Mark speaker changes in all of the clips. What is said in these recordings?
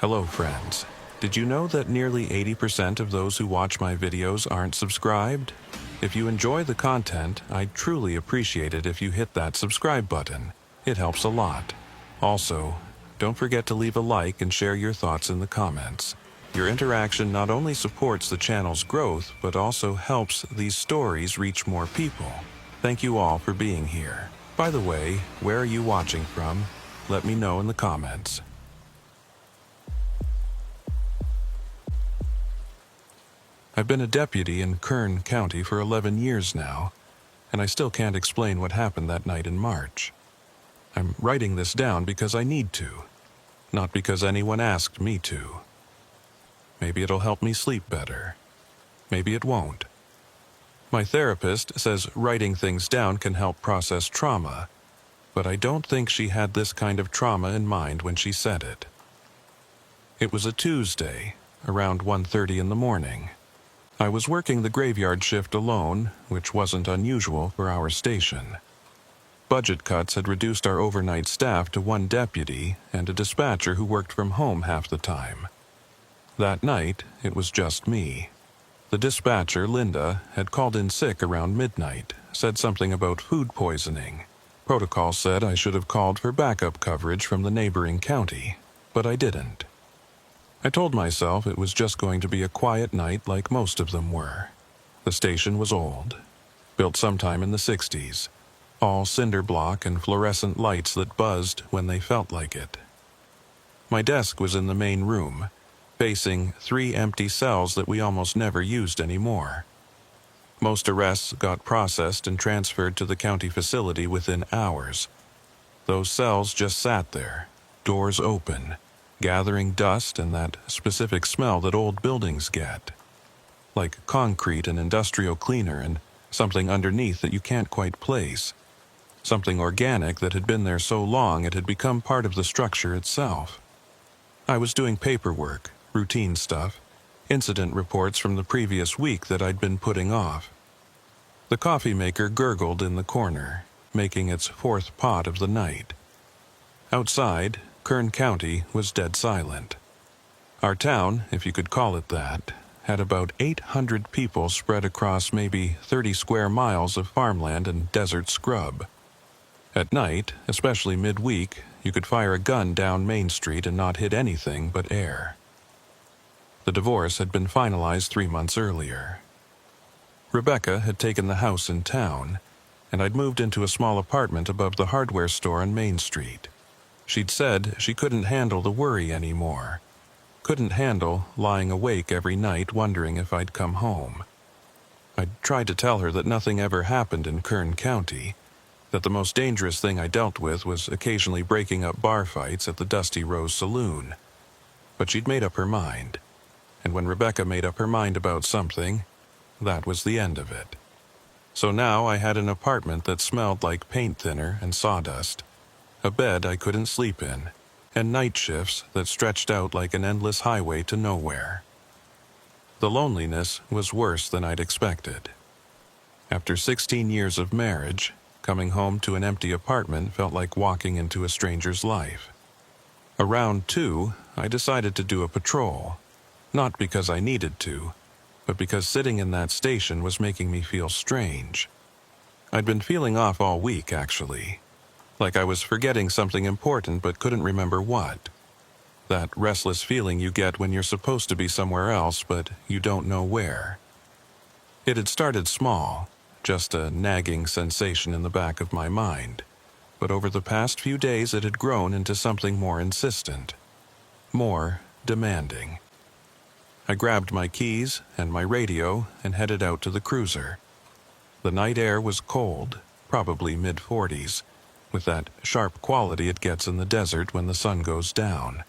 Speaker 1: Hello friends. Did you know that nearly 80% of those who watch my videos aren't subscribed? If you enjoy the content, I'd truly appreciate it if you hit that subscribe button. It helps a lot. Also, don't forget to leave a like and share your thoughts in the comments. Your interaction not only supports the channel's growth, but also helps these stories reach more people. Thank you all for being here. By the way, where are you watching from? Let me know in the comments. I've been a deputy in Kern County for 11 years now, and I still can't explain what happened that night in March. I'm writing this down because I need to, not because anyone asked me to. Maybe it'll help me sleep better. Maybe it won't. My therapist says writing things down can help process trauma, but I don't think she had this kind of trauma in mind when she said it. It was a Tuesday, around 1:30 in the morning. I was working the graveyard shift alone, which wasn't unusual for our station. Budget cuts had reduced our overnight staff to one deputy and a dispatcher who worked from home half the time. That night, it was just me. The dispatcher, Linda, had called in sick around midnight, said something about food poisoning. Protocol said I should have called for backup coverage from the neighboring county, but I didn't. I told myself it was just going to be a quiet night like most of them were. The station was old, built sometime in the 60s, all cinder block and fluorescent lights that buzzed when they felt like it. My desk was in the main room, facing 3 empty cells that we almost never used anymore. Most arrests got processed and transferred to the county facility within hours. Those cells just sat there, doors open, gathering dust and that specific smell that old buildings get. Like concrete and industrial cleaner and something underneath that you can't quite place. Something organic that had been there so long it had become part of the structure itself. I was doing paperwork, routine stuff, incident reports from the previous week that I'd been putting off. The coffee maker gurgled in the corner, making its 4th pot of the night. Outside, Kern County was dead silent. Our town, if you could call it that, had about 800 people spread across maybe 30 square miles of farmland and desert scrub. At night, especially midweek, you could fire a gun down Main Street and not hit anything but air. The divorce had been finalized 3 months earlier. Rebecca had taken the house in town, and I'd moved into a small apartment above the hardware store on Main Street. She'd said she couldn't handle the worry anymore. Couldn't handle lying awake every night wondering if I'd come home. I'd tried to tell her that nothing ever happened in Kern County, that the most dangerous thing I dealt with was occasionally breaking up bar fights at the Dusty Rose Saloon. But she'd made up her mind, and when Rebecca made up her mind about something, that was the end of it. So now I had an apartment that smelled like paint thinner and sawdust, a bed I couldn't sleep in, and night shifts that stretched out like an endless highway to nowhere. The loneliness was worse than I'd expected. After 16 years of marriage, coming home to an empty apartment felt like walking into a stranger's life. Around 2, I decided to do a patrol, not because I needed to, but because sitting in that station was making me feel strange. I'd been feeling off all week, actually. Like I was forgetting something important but couldn't remember what. That restless feeling you get when you're supposed to be somewhere else but you don't know where. It had started small, just a nagging sensation in the back of my mind, but over the past few days it had grown into something more insistent, more demanding. I grabbed my keys and my radio and headed out to the cruiser. The night air was cold, probably mid-40s, with that sharp quality it gets in the desert when the sun goes down.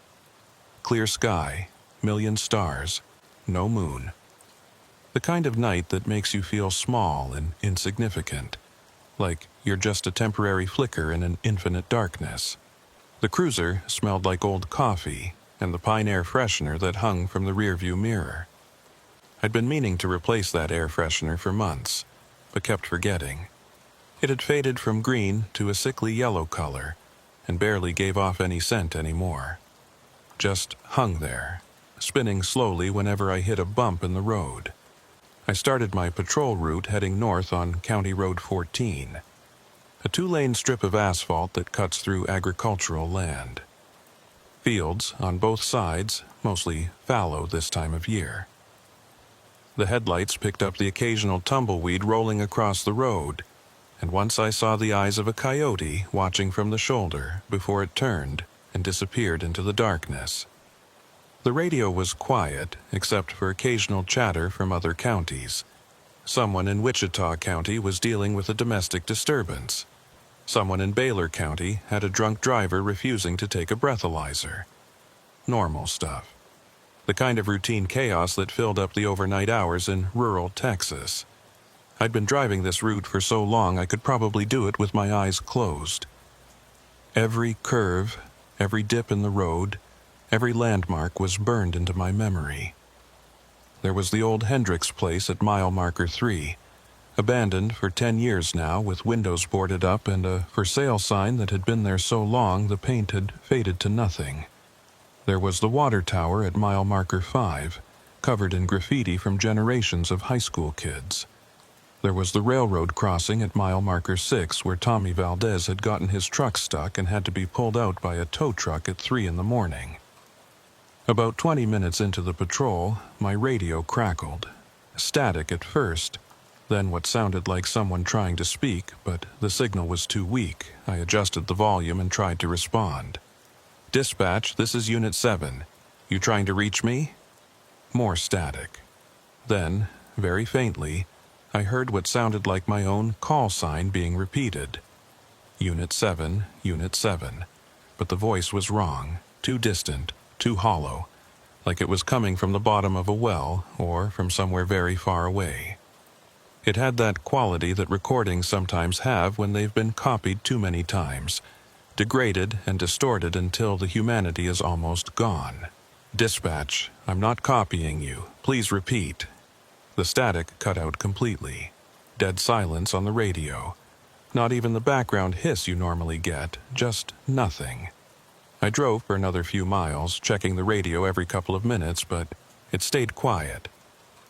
Speaker 1: Clear sky, million stars, no moon. The kind of night that makes you feel small and insignificant, like you're just a temporary flicker in an infinite darkness. The cruiser smelled like old coffee and the pine air freshener that hung from the rearview mirror. I'd been meaning to replace that air freshener for months, but kept forgetting. It had faded from green to a sickly yellow color, and barely gave off any scent anymore. just hung there, spinning slowly whenever I hit a bump in the road. I started my patrol route heading north on County Road 14, a 2-lane strip of asphalt that cuts through agricultural land. Fields on both sides, mostly fallow this time of year. The headlights picked up the occasional tumbleweed rolling across the road, and once I saw the eyes of a coyote watching from the shoulder before it turned and disappeared into the darkness. The radio was quiet, except for occasional chatter from other counties. Someone in Wichita County was dealing with a domestic disturbance. Someone in Baylor County had a drunk driver refusing to take a breathalyzer. Normal stuff. The kind of routine chaos that filled up the overnight hours in rural Texas. I'd been driving this route for so long I could probably do it with my eyes closed. Every curve, every dip in the road, every landmark was burned into my memory. There was the old Hendricks place at mile marker 3, abandoned for 10 years now, with windows boarded up and a for sale sign that had been there so long the paint had faded to nothing. There was the water tower at mile marker 5, covered in graffiti from generations of high school kids. There was the railroad crossing at mile marker 6, where Tommy Valdez had gotten his truck stuck and had to be pulled out by a tow truck at 3 in the morning. About 20 minutes into the patrol, my radio crackled. Static at first, then what sounded like someone trying to speak, but the signal was too weak. I adjusted the volume and tried to respond. "Dispatch, this is Unit 7. You trying to reach me?" More static. Then, very faintly, I heard what sounded like my own call sign being repeated. Unit 7, Unit 7. But the voice was wrong, too distant, too hollow, like it was coming from the bottom of a well or from somewhere very far away. It had that quality that recordings sometimes have when they've been copied too many times, degraded and distorted until the humanity is almost gone. "Dispatch, I'm not copying you. Please repeat." The static cut out completely. Dead silence on the radio. Not even the background hiss you normally get, just nothing. I drove for another few miles, checking the radio every couple of minutes, but it stayed quiet.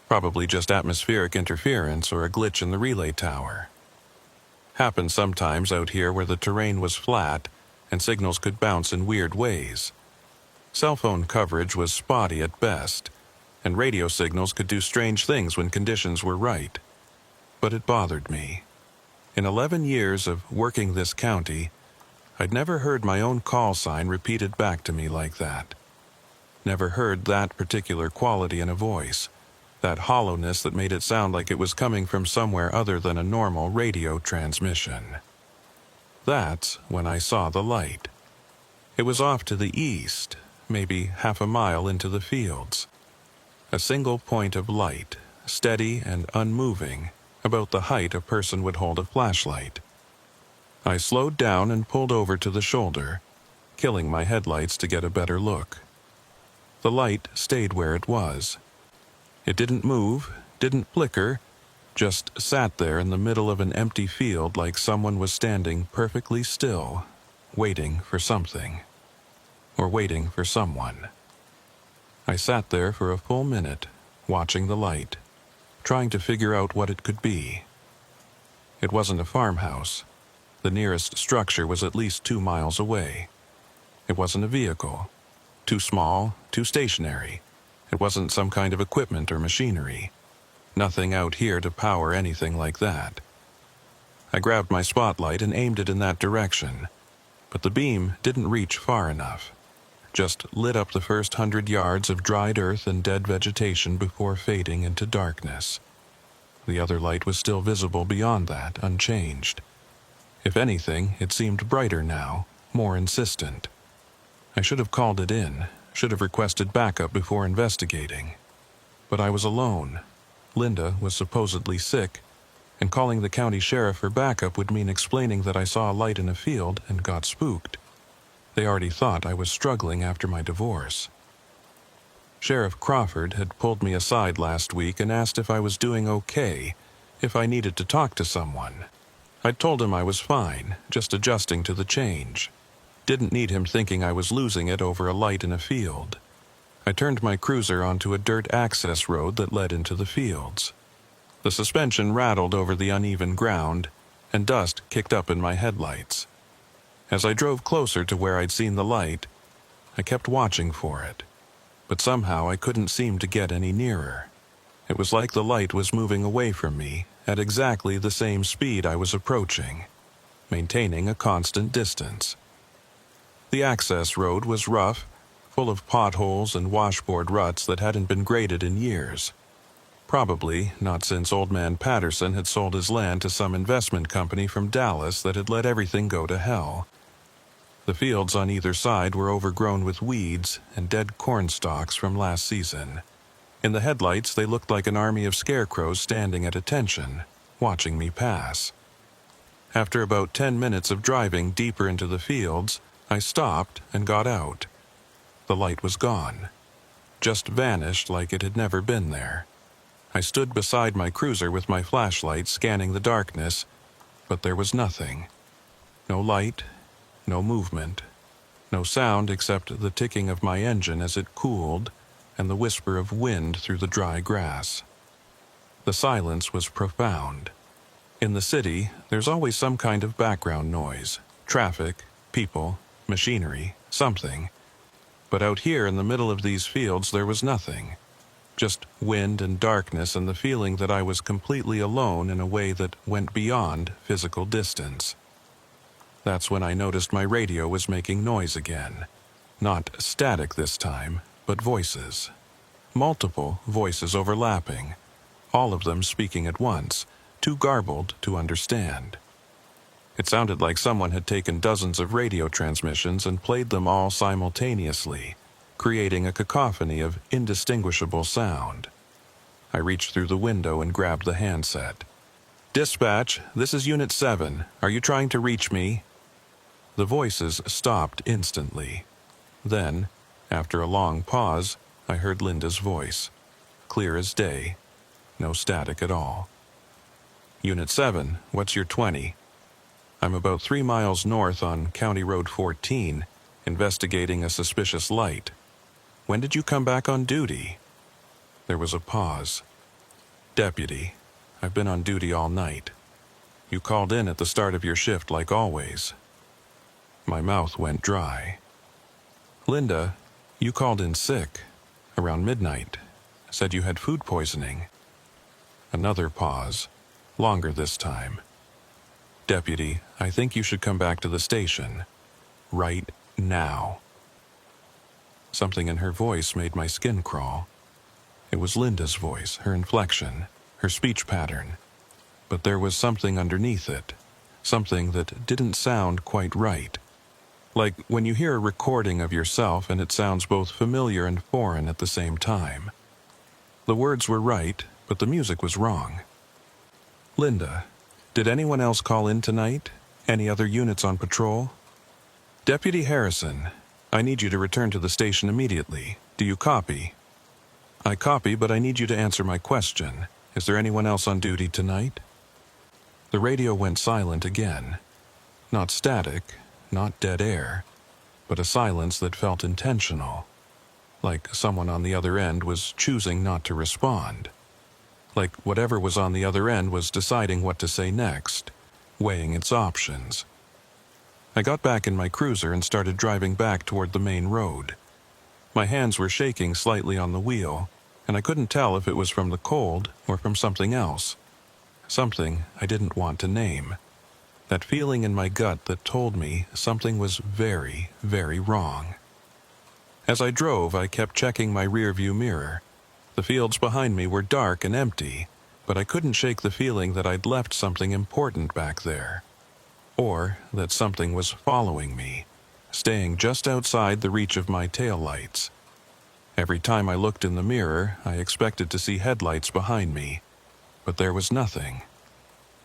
Speaker 1: Probably just atmospheric interference or a glitch in the relay tower. Happened sometimes out here where the terrain was flat and signals could bounce in weird ways. Cell phone coverage was spotty at best, and radio signals could do strange things when conditions were right. But it bothered me. In 11 years of working this county, I'd never heard my own call sign repeated back to me like that. Never heard that particular quality in a voice, that hollowness that made it sound like it was coming from somewhere other than a normal radio transmission. That's when I saw the light. It was off to the east, maybe half a mile into the fields. A single point of light, steady and unmoving, about the height a person would hold a flashlight. I slowed down and pulled over to the shoulder, killing my headlights to get a better look. The light stayed where it was. It didn't move, didn't flicker, just sat there in the middle of an empty field like someone was standing perfectly still, waiting for something. Or waiting for someone. I sat there for a full minute, watching the light, trying to figure out what it could be. It wasn't a farmhouse. The nearest structure was at least 2 miles away. It wasn't a vehicle. Too small, too stationary. It wasn't some kind of equipment or machinery. Nothing out here to power anything like that. I grabbed my spotlight and aimed it in that direction, but the beam didn't reach far enough. Just lit up the first 100 yards of dried earth and dead vegetation before fading into darkness. The other light was still visible beyond that, unchanged. If anything, it seemed brighter now, more insistent. I should have called it in, should have requested backup before investigating. But I was alone. Linda was supposedly sick, and calling the county sheriff for backup would mean explaining that I saw a light in a field and got spooked. They already thought I was struggling after my divorce. Sheriff Crawford had pulled me aside last week and asked if I was doing okay, if I needed to talk to someone. I'd told him I was fine, just adjusting to the change. Didn't need him thinking I was losing it over a light in a field. I turned my cruiser onto a dirt access road that led into the fields. The suspension rattled over the uneven ground, and dust kicked up in my headlights. As I drove closer to where I'd seen the light, I kept watching for it, but somehow I couldn't seem to get any nearer. It was like the light was moving away from me at exactly the same speed I was approaching, maintaining a constant distance. The access road was rough, full of potholes and washboard ruts that hadn't been graded in years. Probably not since Old Man Patterson had sold his land to some investment company from Dallas that had let everything go to hell. The fields on either side were overgrown with weeds and dead corn stalks from last season. In the headlights, they looked like an army of scarecrows standing at attention, watching me pass. After about 10 minutes of driving deeper into the fields, I stopped and got out. The light was gone, just vanished like it had never been there. I stood beside my cruiser with my flashlight scanning the darkness, but there was nothing. No light, no movement, no sound except the ticking of my engine as it cooled and the whisper of wind through the dry grass. The silence was profound. In the city, there's always some kind of background noise, traffic, people, machinery, something. But out here in the middle of these fields there was nothing. Just wind and darkness and the feeling that I was completely alone in a way that went beyond physical distance. That's when I noticed my radio was making noise again. Not static this time, but voices. Multiple voices overlapping, all of them speaking at once, too garbled to understand. It sounded like someone had taken dozens of radio transmissions and played them all simultaneously, creating a cacophony of indistinguishable sound. I reached through the window and grabbed the handset. "Dispatch, this is Unit 7. Are you trying to reach me?" The voices stopped instantly. Then, after a long pause, I heard Linda's voice, clear as day, no static at all. "Unit 7, what's your 20? I'm about 3 miles north on County Road 14, investigating a suspicious light. When did you come back on duty?" There was a pause. "Deputy, I've been on duty all night. You called in at the start of your shift like always." My mouth went dry. "Linda, you called in sick, around midnight. Said you had food poisoning." Another pause, longer this time. "Deputy, I think you should come back to the station. Right now." Something in her voice made my skin crawl. It was Linda's voice, her inflection, her speech pattern. But there was something underneath it, something that didn't sound quite right. Like when you hear a recording of yourself and it sounds both familiar and foreign at the same time. The words were right, but the music was wrong. "Linda, did anyone else call in tonight? Any other units on patrol?" "Deputy Harrison, I need you to return to the station immediately. Do you copy?" "I copy, but I need you to answer my question. Is there anyone else on duty tonight?" The radio went silent again. Not static, not dead air, but a silence that felt intentional. Like someone on the other end was choosing not to respond. Like whatever was on the other end was deciding what to say next, weighing its options. I got back in my cruiser and started driving back toward the main road. My hands were shaking slightly on the wheel, and I couldn't tell if it was from the cold or from something else. Something I didn't want to name. That feeling in my gut that told me something was very, very wrong. As I drove, I kept checking my rearview mirror. The fields behind me were dark and empty, but I couldn't shake the feeling that I'd left something important back there. Or that something was following me, staying just outside the reach of my taillights. Every time I looked in the mirror, I expected to see headlights behind me, but there was nothing.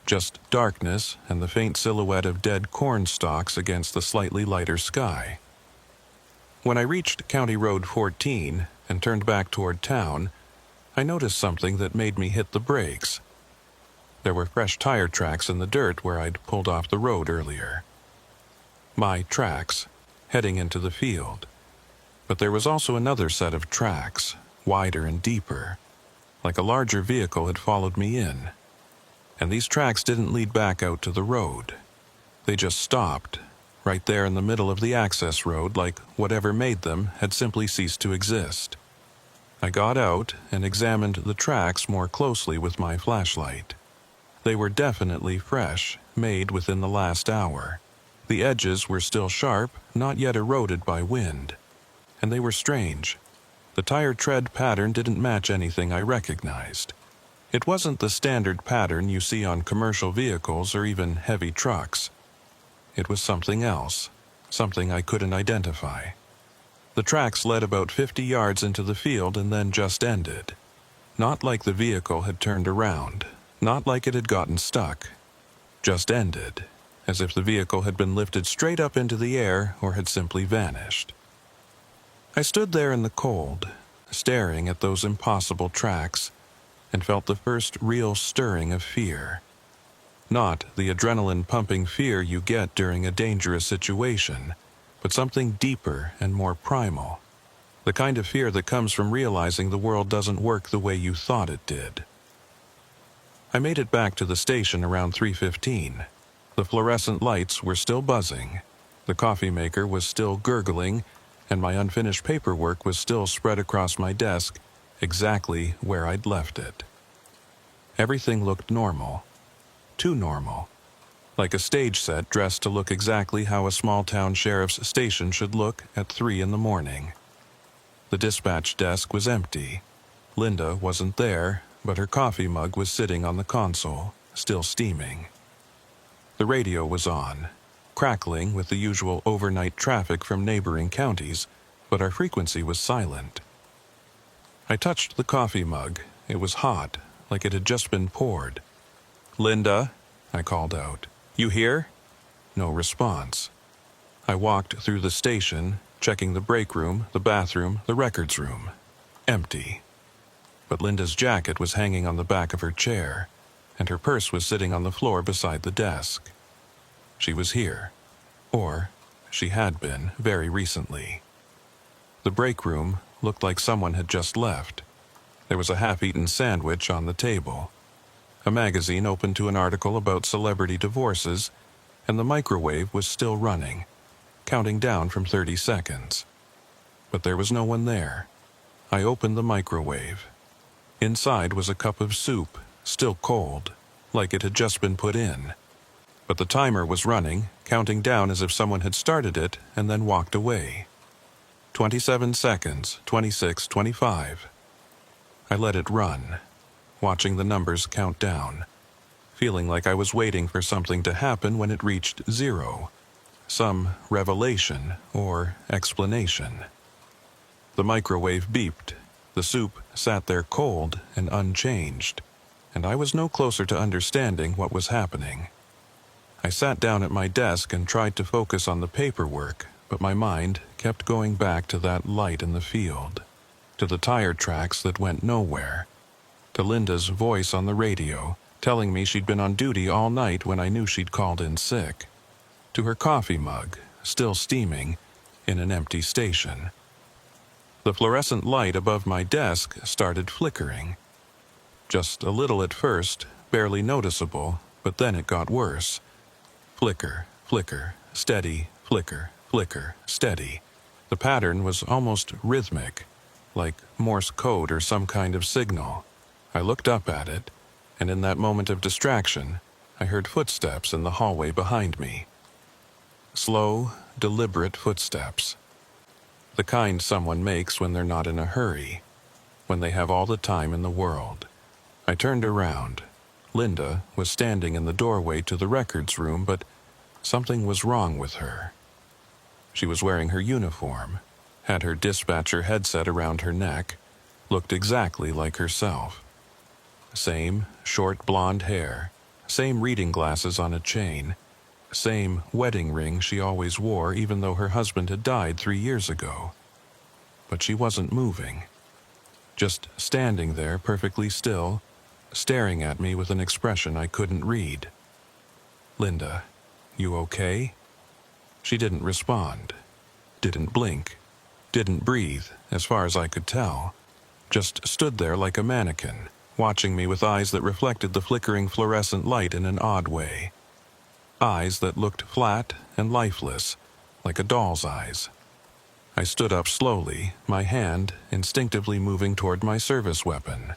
Speaker 1: Just darkness and the faint silhouette of dead corn stalks against the slightly lighter sky. When I reached County Road 14 and turned back toward town, I noticed something that made me hit the brakes. There were fresh tire tracks in the dirt where I'd pulled off the road earlier. My tracks, heading into the field. But there was also another set of tracks, wider and deeper, like a larger vehicle had followed me in. And these tracks didn't lead back out to the road. They just stopped, right there in the middle of the access road, like whatever made them had simply ceased to exist. I got out and examined the tracks more closely with my flashlight. They were definitely fresh, made within the last hour. The edges were still sharp, not yet eroded by wind. And they were strange. The tire tread pattern didn't match anything I recognized. It wasn't the standard pattern you see on commercial vehicles or even heavy trucks. It was something else, something I couldn't identify. The tracks led about 50 yards into the field and then just ended. Not like the vehicle had turned around, not like it had gotten stuck. Just ended, as if the vehicle had been lifted straight up into the air or had simply vanished. I stood there in the cold, staring at those impossible tracks, and felt the first real stirring of fear. Not the adrenaline-pumping fear you get during a dangerous situation, but something deeper and more primal. The kind of fear that comes from realizing the world doesn't work the way you thought it did. I made it back to the station around 3:15. The fluorescent lights were still buzzing, the coffee maker was still gurgling, and my unfinished paperwork was still spread across my desk, exactly where I'd left it. Everything looked normal. Too normal. Like a stage set dressed to look exactly how a small-town sheriff's station should look at 3 in the morning. The dispatch desk was empty. Linda wasn't there, but her coffee mug was sitting on the console, still steaming. The radio was on, crackling with the usual overnight traffic from neighboring counties, but our frequency was silent. I touched the coffee mug. It was hot, like it had just been poured. "Linda," I called out. "You here?" No response. I walked through the station, checking the break room, the bathroom, the records room. Empty. But Linda's jacket was hanging on the back of her chair, and her purse was sitting on the floor beside the desk. She was here. Or she had been very recently. The break room looked like someone had just left. There was a half-eaten sandwich on the table, a magazine open to an article about celebrity divorces, and the microwave was still running, counting down from 30 seconds. But there was no one there. I opened the microwave. Inside was a cup of soup, still cold, like it had just been put in. But the timer was running, counting down as if someone had started it and then walked away. 27 seconds, 26, 25. I let it run, watching the numbers count down, feeling like I was waiting for something to happen when it reached 0, some revelation or explanation. The microwave beeped. The soup sat there cold and unchanged, and I was no closer to understanding what was happening. I sat down at my desk and tried to focus on the paperwork, but my mind kept going back to that light in the field, to the tire tracks that went nowhere, to Linda's voice on the radio telling me she'd been on duty all night when I knew she'd called in sick, to her coffee mug, still steaming, in an empty station. The fluorescent light above my desk started flickering. Just a little at first, barely noticeable, but then it got worse. Flicker, flicker, steady, flicker, flicker, steady. The pattern was almost rhythmic, like Morse code or some kind of signal. I looked up at it, and in that moment of distraction, I heard footsteps in the hallway behind me. Slow, deliberate footsteps. The kind someone makes when they're not in a hurry, when they have all the time in the world. I turned around. Linda was standing in the doorway to the records room, but something was wrong with her. She was wearing her uniform, had her dispatcher headset around her neck, looked exactly like herself. Same short blonde hair, same reading glasses on a chain, same wedding ring she always wore even though her husband had died 3 years ago. But she wasn't moving, just standing there perfectly still, staring at me with an expression I couldn't read. "Linda, you okay?" She didn't respond. didn't blink, didn't breathe, as far as I could tell. Just stood there like a mannequin, watching me with eyes that reflected the flickering fluorescent light in an odd way. Eyes that looked flat and lifeless, like a doll's eyes. I stood up slowly, my hand instinctively moving toward my service weapon.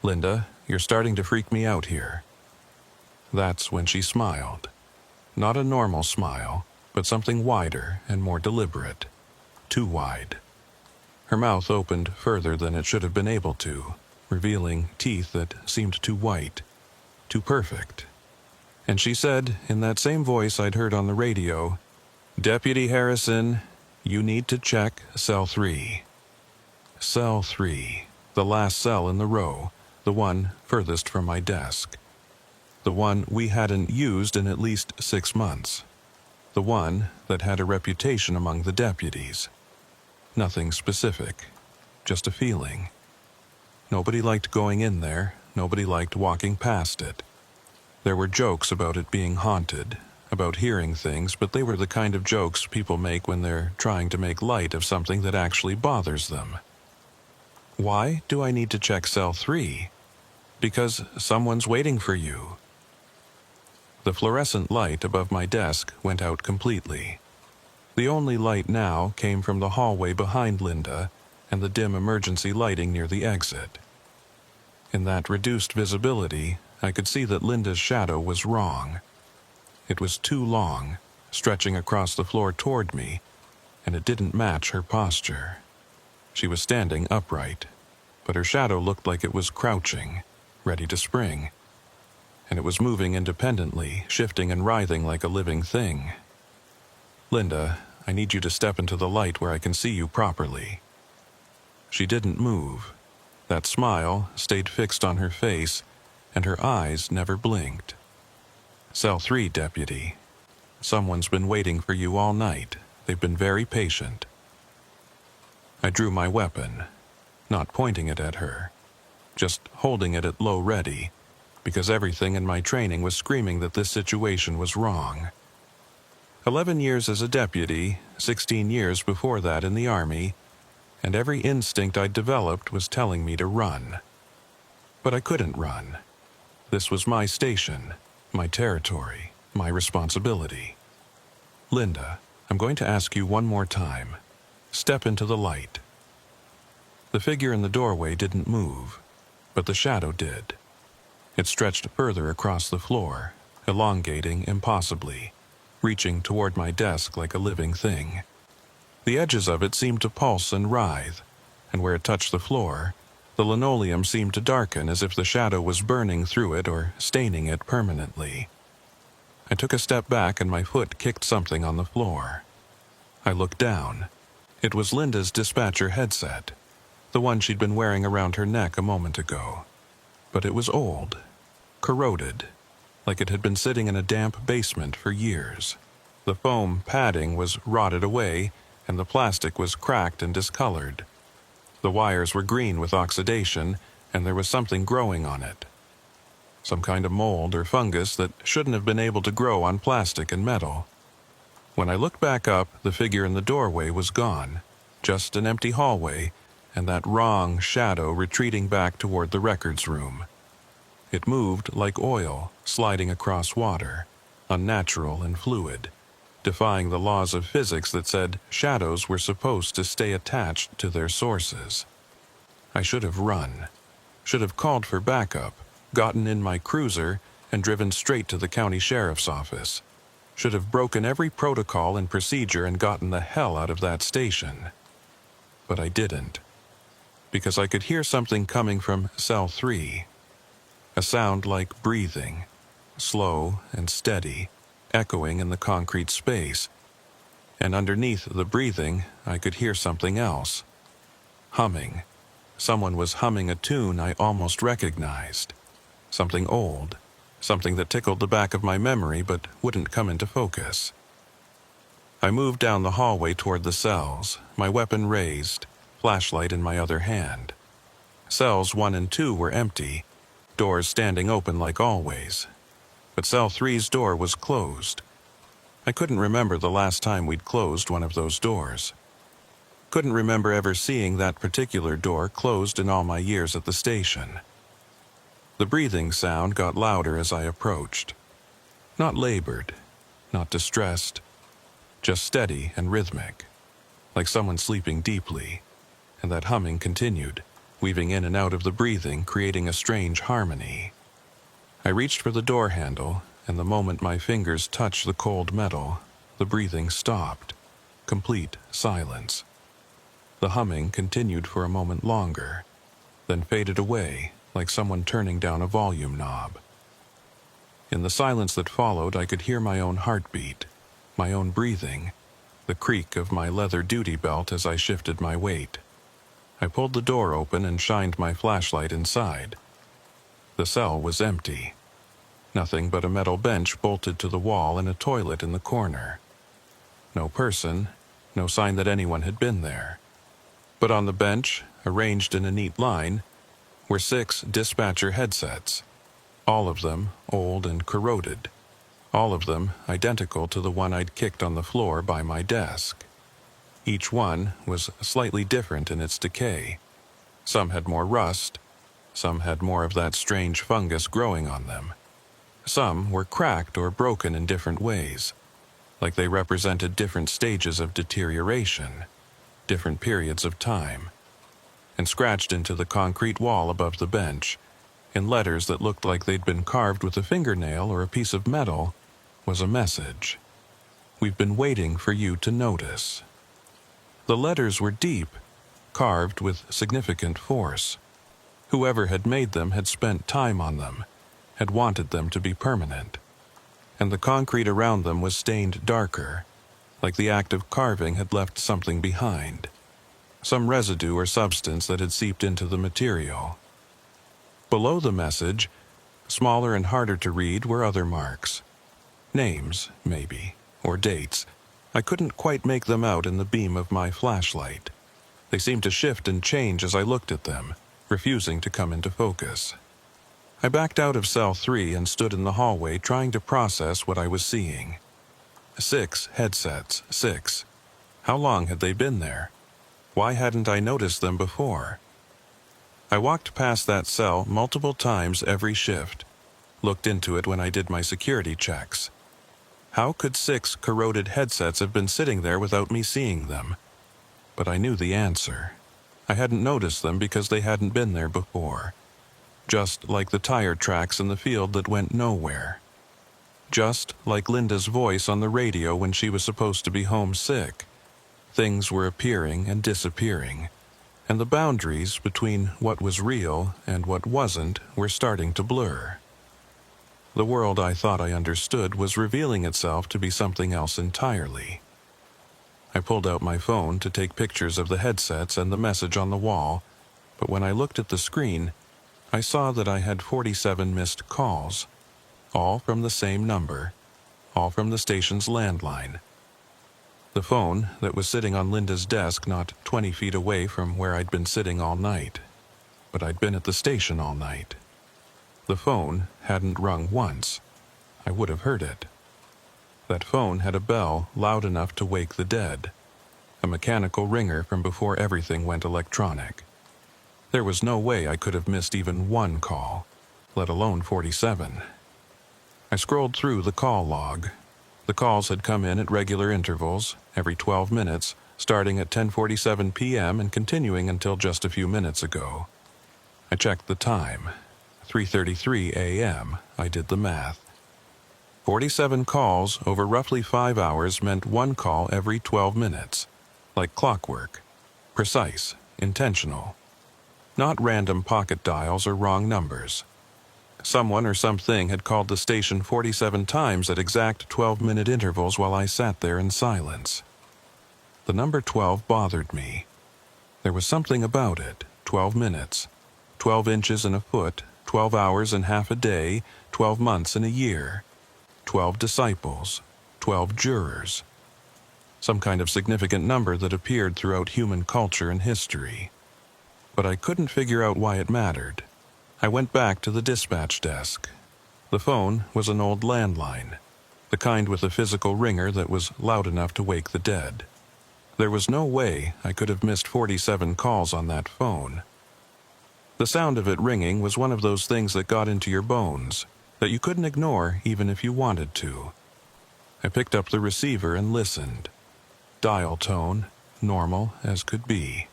Speaker 1: "Linda, you're starting to freak me out here." That's when she smiled. Not a normal smile, but something wider and more deliberate. Too wide. Her mouth opened further than it should have been able to, revealing teeth that seemed too white, too perfect. And she said, in that same voice I'd heard on the radio, "Deputy Harrison, you need to check cell 3. Cell 3, the last cell in the row, the one furthest from my desk. The one we hadn't used in at least 6 months. The one that had a reputation among the deputies. Nothing specific, just a feeling. Nobody liked going in there, nobody liked walking past it. There were jokes about it being haunted, about hearing things, but they were the kind of jokes people make when they're trying to make light of something that actually bothers them. Why do I need to check cell 3? Because someone's waiting for you." The fluorescent light above my desk went out completely. The only light now came from the hallway behind Linda and the dim emergency lighting near the exit. In that reduced visibility, I could see that Linda's shadow was wrong. It was too long, stretching across the floor toward me, and it didn't match her posture. She was standing upright, but her shadow looked like it was crouching, ready to spring. And it was moving independently, shifting and writhing like a living thing. "Linda, I need you to step into the light where I can see you properly." She didn't move. That smile stayed fixed on her face, and her eyes never blinked. "Cell 3, Deputy. Someone's been waiting for you all night. They've been very patient." I drew my weapon, not pointing it at her, just holding it at low ready, because everything in my training was screaming that this situation was wrong. 11 years as a deputy, 16 years before that in the Army, and every instinct I'd developed was telling me to run. But I couldn't run. This was my station, my territory, my responsibility. "Linda, I'm going to ask you one more time. Step into the light." The figure in the doorway didn't move, but the shadow did. It stretched further across the floor, elongating impossibly, reaching toward my desk like a living thing. The edges of it seemed to pulse and writhe, and where it touched the floor, the linoleum seemed to darken as if the shadow was burning through it or staining it permanently. I took a step back and my foot kicked something on the floor. I looked down. It was Linda's dispatcher headset, the one she'd been wearing around her neck a moment ago. But it was old, corroded, like it had been sitting in a damp basement for years. The foam padding was rotted away, and the plastic was cracked and discolored. The wires were green with oxidation, and there was something growing on it. Some kind of mold or fungus that shouldn't have been able to grow on plastic and metal. When I looked back up, the figure in the doorway was gone, just an empty hallway, and that wrong shadow retreating back toward the records room. It moved like oil, sliding across water, unnatural and fluid, defying the laws of physics that said shadows were supposed to stay attached to their sources. I should have run, should have called for backup, gotten in my cruiser, and driven straight to the county sheriff's office. Should have broken every protocol and procedure and gotten the hell out of that station. But I didn't, because I could hear something coming from cell 3. A sound like breathing, slow and steady, echoing in the concrete space. And underneath the breathing, I could hear something else. Humming. Someone was humming a tune I almost recognized. Something old. Something that tickled the back of my memory but wouldn't come into focus. I moved down the hallway toward the cells, my weapon raised, flashlight in my other hand. Cells 1 and 2 were empty, doors standing open like always. But cell 3's door was closed. I couldn't remember the last time we'd closed one of those doors. Couldn't remember ever seeing that particular door closed in all my years at the station. The breathing sound got louder as I approached. Not labored, not distressed, just steady and rhythmic, like someone sleeping deeply, and that humming continued, weaving in and out of the breathing, creating a strange harmony. I reached for the door handle, and the moment my fingers touched the cold metal, the breathing stopped. Complete silence. The humming continued for a moment longer, then faded away like someone turning down a volume knob. In the silence that followed, I could hear my own heartbeat, my own breathing, the creak of my leather duty belt as I shifted my weight. I pulled the door open and shined my flashlight inside. The cell was empty. Nothing but a metal bench bolted to the wall and a toilet in the corner. No person, no sign that anyone had been there. But on the bench, arranged in a neat line, were 6 dispatcher headsets, all of them old and corroded, all of them identical to the one I'd kicked on the floor by my desk. Each one was slightly different in its decay. Some had more rust, some had more of that strange fungus growing on them. Some were cracked or broken in different ways, like they represented different stages of deterioration, different periods of time. And scratched into the concrete wall above the bench, in letters that looked like they'd been carved with a fingernail or a piece of metal, was a message. We've been waiting for you to notice. The letters were deep, carved with significant force. Whoever had made them had spent time on them, had wanted them to be permanent. And the concrete around them was stained darker, like the act of carving had left something behind. Some residue or substance that had seeped into the material. Below the message, smaller and harder to read, were other marks. Names, maybe, or dates. I couldn't quite make them out in the beam of my flashlight. They seemed to shift and change as I looked at them, refusing to come into focus. I backed out of cell 3 and stood in the hallway trying to process what I was seeing. 6 headsets, 6. How long had they been there? Why hadn't I noticed them before? I walked past that cell multiple times every shift, looked into it when I did my security checks. How could 6 corroded headsets have been sitting there without me seeing them? But I knew the answer. I hadn't noticed them because they hadn't been there before. Just like the tire tracks in the field that went nowhere. Just like Linda's voice on the radio when she was supposed to be homesick. Things were appearing and disappearing, and the boundaries between what was real and what wasn't were starting to blur. The world I thought I understood was revealing itself to be something else entirely. I pulled out my phone to take pictures of the headsets and the message on the wall, but when I looked at the screen, I saw that I had 47 missed calls, all from the same number, all from the station's landline. The phone that was sitting on Linda's desk not 20 feet away from where I'd been sitting all night, but I'd been at the station all night. The phone hadn't rung once. I would have heard it. That phone had a bell loud enough to wake the dead, a mechanical ringer from before everything went electronic. There was no way I could have missed even one call, let alone 47. I scrolled through the call log. The calls had come in at regular intervals, every 12 minutes, starting at 10:47 p.m. and continuing until just a few minutes ago. I checked the time. 3:33 a.m. I did the math. 47 calls over roughly 5 hours meant one call every 12 minutes, like clockwork. Precise, intentional. Not random pocket dials or wrong numbers. Someone or something had called the station 47 times at exact 12-minute intervals while I sat there in silence. The number 12 bothered me. There was something about it. 12 minutes, 12 inches in a foot, 12 hours and half a day, 12 months in a year, 12 disciples, 12 jurors. Some kind of significant number that appeared throughout human culture and history. But I couldn't figure out why it mattered. I went back to the dispatch desk. The phone was an old landline. the kind with a physical ringer that was loud enough to wake the dead. There was no way I could have missed 47 calls on that phone. The sound of it ringing was one of those things that got into your bones, that you couldn't ignore even if you wanted to. I picked up the receiver and listened. Dial tone, normal as could be.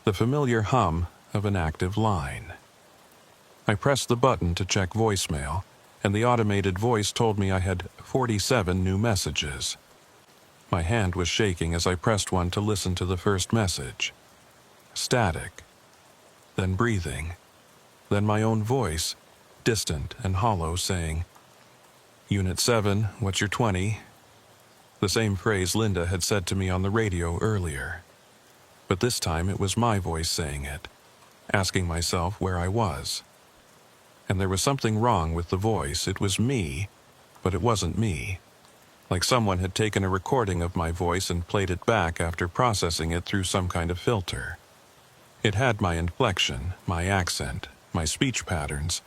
Speaker 1: The familiar hum of an active line. I pressed the button to check voicemail, and the automated voice told me I had 47 new messages. My hand was shaking as I pressed one to listen to the first message. Static. Then breathing. Then my own voice, distant and hollow, saying, "Unit 7, what's your 20?" The same phrase Linda had said to me on the radio earlier. But this time it was my voice saying it, asking myself where I was. And there was something wrong with the voice. It was me, but it wasn't me. Like someone had taken a recording of my voice and played it back after processing it through some kind of filter. It had my inflection, my accent, my speech patterns,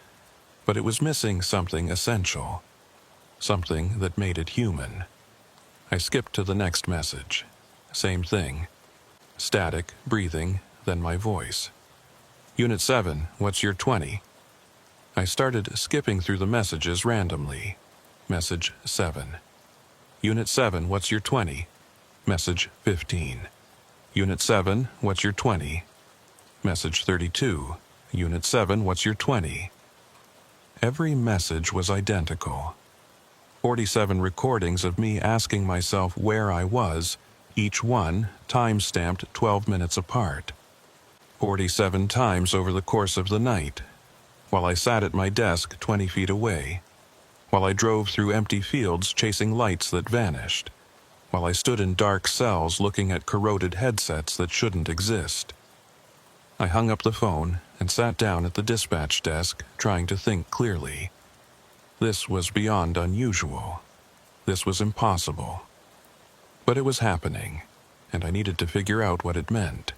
Speaker 1: but it was missing something essential, something that made it human. I skipped to the next message. Same thing. Static, breathing, then my voice. "Unit 7, what's your 20?" I started skipping through the messages randomly. Message 7. "Unit 7, what's your 20?" Message 15. "Unit 7, what's your 20?" Message 32. "Unit 7, what's your 20?" Every message was identical. 47 recordings of me asking myself where I was, each one time-stamped 12 minutes apart. 47 times over the course of the night, while I sat at my desk 20 feet away, while I drove through empty fields chasing lights that vanished, while I stood in dark cells looking at corroded headsets that shouldn't exist. I hung up the phone and sat down at the dispatch desk, trying to think clearly. This was beyond unusual. This was impossible. But it was happening, and I needed to figure out what it meant.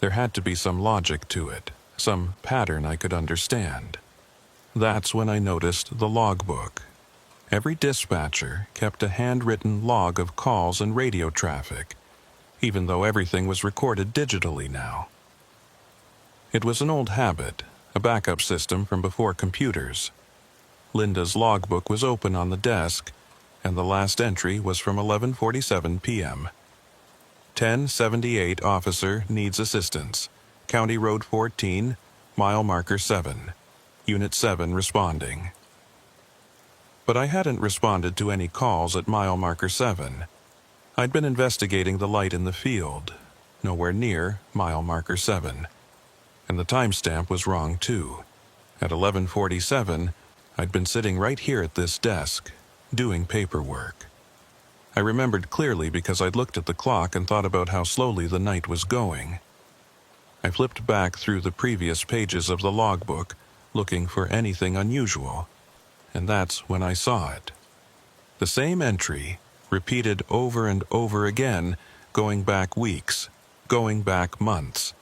Speaker 1: There had to be some logic to it, some pattern I could understand. That's when I noticed the logbook. Every dispatcher kept a handwritten log of calls and radio traffic, even though everything was recorded digitally now. It was an old habit, a backup system from before computers. Linda's logbook was open on the desk, and the last entry was from 11:47 p.m. 1078 officer needs assistance. County Road 14, mile marker 7. Unit 7 responding. But I hadn't responded to any calls at mile marker 7. I'd been investigating the light in the field, nowhere near mile marker 7. And the timestamp was wrong too. At 11:47, I'd been sitting right here at this desk, doing paperwork. I remembered clearly because I'd looked at the clock and thought about how slowly the night was going. I flipped back through the previous pages of the logbook, looking for anything unusual, and that's when I saw it. The same entry, repeated over and over again, going back weeks, going back months.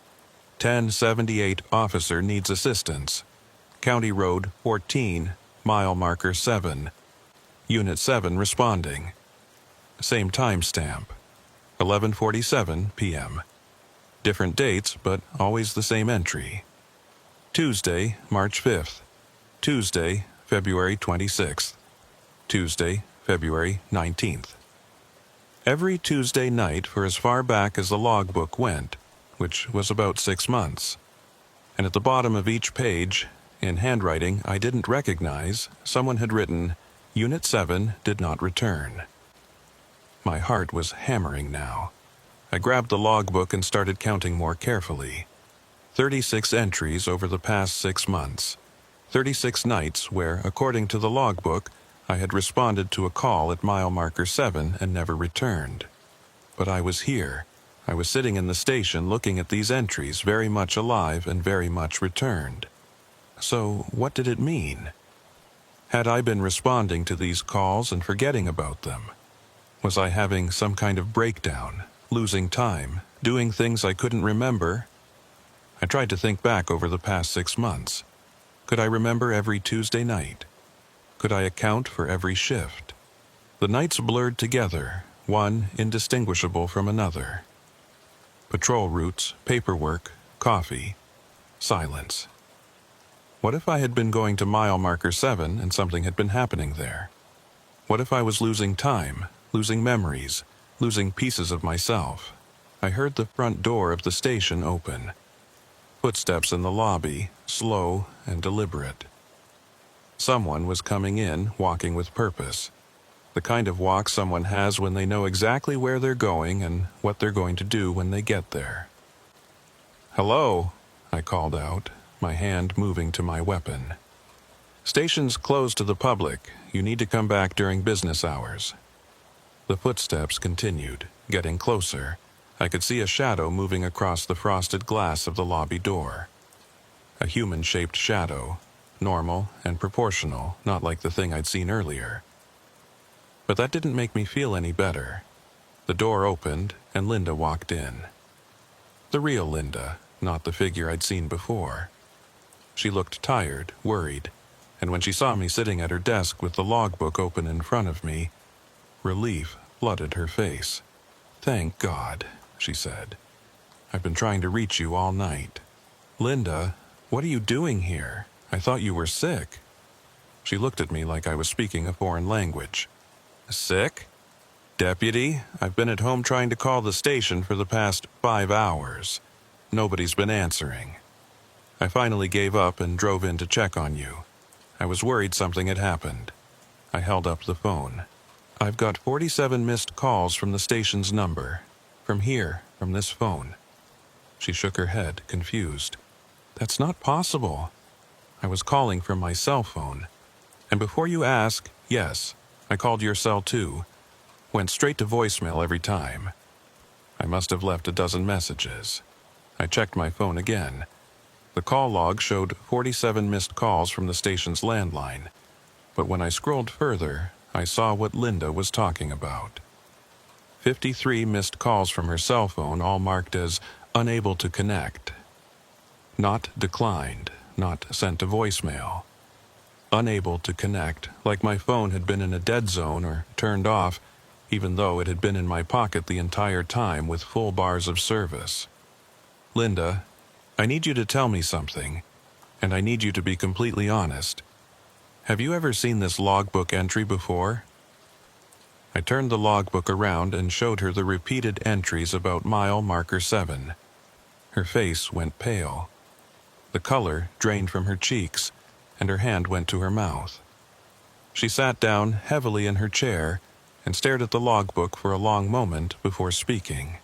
Speaker 1: 1078 officer needs assistance. County Road 14, mile marker 7. Unit 7 responding. Same timestamp. 11:47 p.m. Different dates, but always the same entry. Tuesday, March 5th. Tuesday, February 26th. Tuesday, February 19th. Every Tuesday night for as far back as the logbook went, which was about 6 months. And at the bottom of each page, in handwriting I didn't recognize, someone had written, "Unit 7 did not return." My heart was hammering now. I grabbed the logbook and started counting more carefully. 36 entries over the past 6 months. 36 nights where, according to the logbook, I had responded to a call at mile marker 7 and never returned. But I was here. I was sitting in the station looking at these entries, very much alive and very much returned. So, what did it mean? Had I been responding to these calls and forgetting about them? Was I having some kind of breakdown, losing time, doing things I couldn't remember? I tried to think back over the past 6 months. Could I remember every Tuesday night? Could I account for every shift? The nights blurred together, one indistinguishable from another. Patrol routes, paperwork, coffee, silence. What if I had been going to mile marker 7 and something had been happening there? What if I was losing time, losing memories, losing pieces of myself? I heard the front door of the station open. Footsteps in the lobby, slow and deliberate. Someone was coming in, walking with purpose. The kind of walk someone has when they know exactly where they're going and what they're going to do when they get there. "Hello," I called out, my hand moving to my weapon. "Station's closed to the public. You need to come back during business hours." The footsteps continued, getting closer. I could see a shadow moving across the frosted glass of the lobby door. A human-shaped shadow, normal and proportional, not like the thing I'd seen earlier. But that didn't make me feel any better. The door opened, and Linda walked in. The real Linda, not the figure I'd seen before. She looked tired, worried, and when she saw me sitting at her desk with the logbook open in front of me, relief flooded her face. "Thank God," she said. "I've been trying to reach you all night." "Linda, what are you doing here? I thought you were sick." She looked at me like I was speaking a foreign language. "Sick? Deputy, I've been at home trying to call the station for the past 5 hours. Nobody's been answering. I finally gave up and drove in to check on you. I was worried something had happened." I held up the phone. "I've got 47 missed calls from the station's number. From here, from this phone." She shook her head, confused. "That's not possible. I was calling from my cell phone. And before you ask, yes, I called your cell too. Went straight to voicemail every time. I must have left a dozen messages." I checked my phone again. The call log showed 47 missed calls from the station's landline. But when I scrolled further, I saw what Linda was talking about. 53 missed calls from her cell phone, all marked as unable to connect. Not declined, not sent to voicemail. Unable to connect, like my phone had been in a dead zone or turned off, even though it had been in my pocket the entire time with full bars of service. "Linda, I need you to tell me something, and I need you to be completely honest. Have you ever seen this logbook entry before?" I turned the logbook around and showed her the repeated entries about mile marker 7. Her face went pale. The color drained from her cheeks, and her hand went to her mouth. She sat down heavily in her chair and stared at the logbook for a long moment before speaking.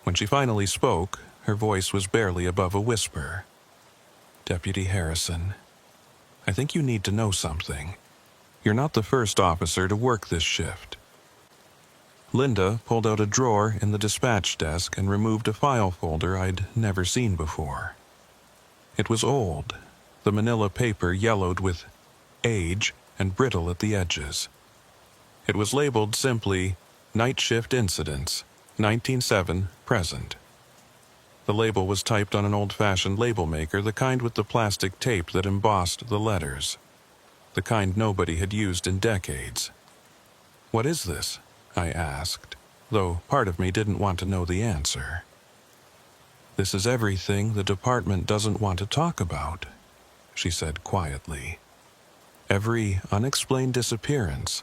Speaker 1: When she finally spoke, her voice was barely above a whisper. "Deputy Harrison, I think you need to know something. You're not the first officer to work this shift." Linda pulled out a drawer in the dispatch desk and removed a file folder I'd never seen before. It was old, the manila paper yellowed with age and brittle at the edges. It was labeled simply, "Night Shift Incidents, 19/7, present." The label was typed on an old-fashioned label maker, the kind with the plastic tape that embossed the letters. The kind nobody had used in decades. "What is this?" I asked, though part of me didn't want to know the answer. "This is everything the department doesn't want to talk about," she said quietly. "Every unexplained disappearance,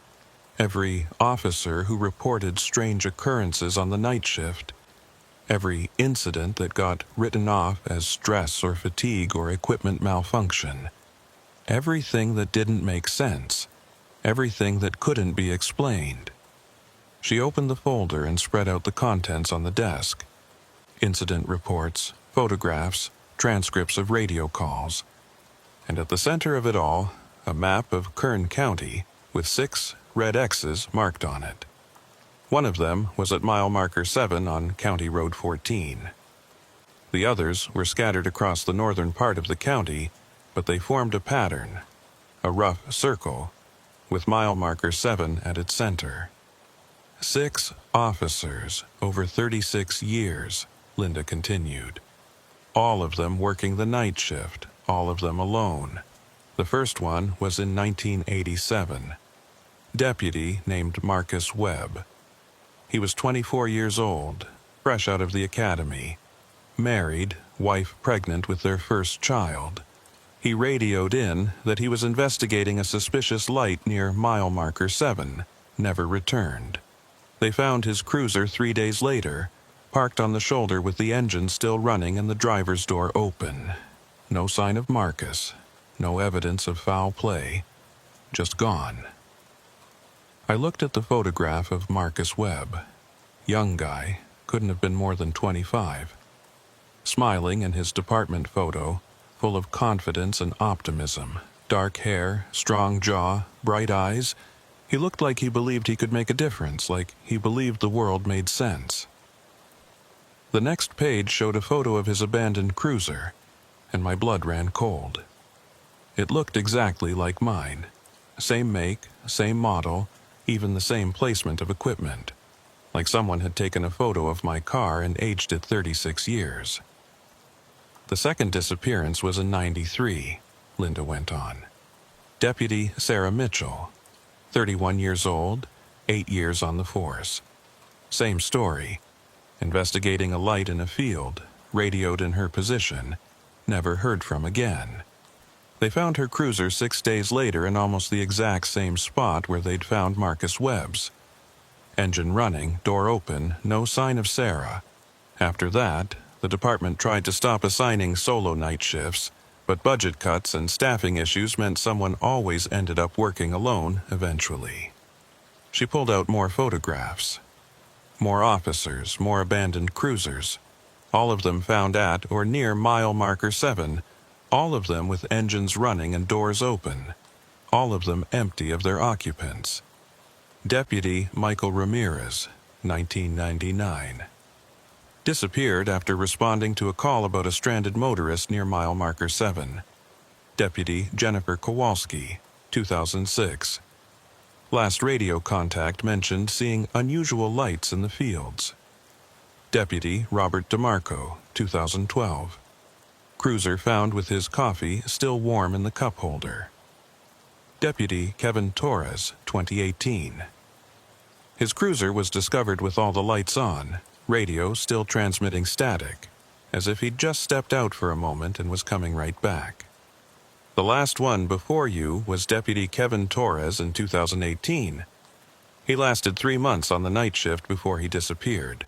Speaker 1: every officer who reported strange occurrences on the night shift, every incident that got written off as stress or fatigue or equipment malfunction, everything that didn't make sense, everything that couldn't be explained." She opened the folder and spread out the contents on the desk. Incident reports, photographs, transcripts of radio calls. And at the center of it all, a map of Kern County with 6 red X's marked on it. One of them was at mile marker 7 on County Road 14. The others were scattered across the northern part of the county, but they formed a pattern, a rough circle, with mile marker 7 at its center. 6 officers over 36 years, Linda continued. All of them working the night shift, all of them alone. The first one was in 1987. deputy named Marcus Webb. He was 24 years old, fresh out of the academy, married, wife pregnant with their first child. He radioed in that he was investigating a suspicious light near mile marker 7, never returned. They found his cruiser 3 days later, parked on the shoulder with the engine still running and the driver's door open. No sign of Marcus, no evidence of foul play, just gone. I looked at the photograph of Marcus Webb. Young guy, couldn't have been more than 25. Smiling in his department photo, full of confidence and optimism. Dark hair, strong jaw, bright eyes. He looked like he believed he could make a difference, like he believed the world made sense. The next page showed a photo of his abandoned cruiser, and my blood ran cold. It looked exactly like mine. Same make, same model, even the same placement of equipment. Like someone had taken a photo of my car and aged it 36 years. The second disappearance was in '93, Linda went on. Deputy Sarah Mitchell, 31 years old, 8 years on the force. Same story. Investigating a light in a field, radioed in her position, never heard from again. They found her cruiser 6 days later in almost the exact same spot where they'd found Marcus Webb's. Engine running, door open, no sign of Sarah. After that, the department tried to stop assigning solo night shifts, but budget cuts and staffing issues meant someone always ended up working alone eventually. She pulled out more photographs. More officers, more abandoned cruisers. All of them found at or near mile marker 7, all of them with engines running and doors open, all of them empty of their occupants. Deputy Michael Ramirez, 1999. Disappeared after responding to a call about a stranded motorist near mile marker 7. Deputy Jennifer Kowalski, 2006. Last radio contact mentioned seeing unusual lights in the fields. Deputy Robert DeMarco, 2012. Cruiser found with his coffee still warm in the cup holder. Deputy Kevin Torres, 2018. His cruiser was discovered with all the lights on, radio still transmitting static, as if he'd just stepped out for a moment and was coming right back. The last one before you was Deputy Kevin Torres in 2018. He lasted 3 months on the night shift before he disappeared.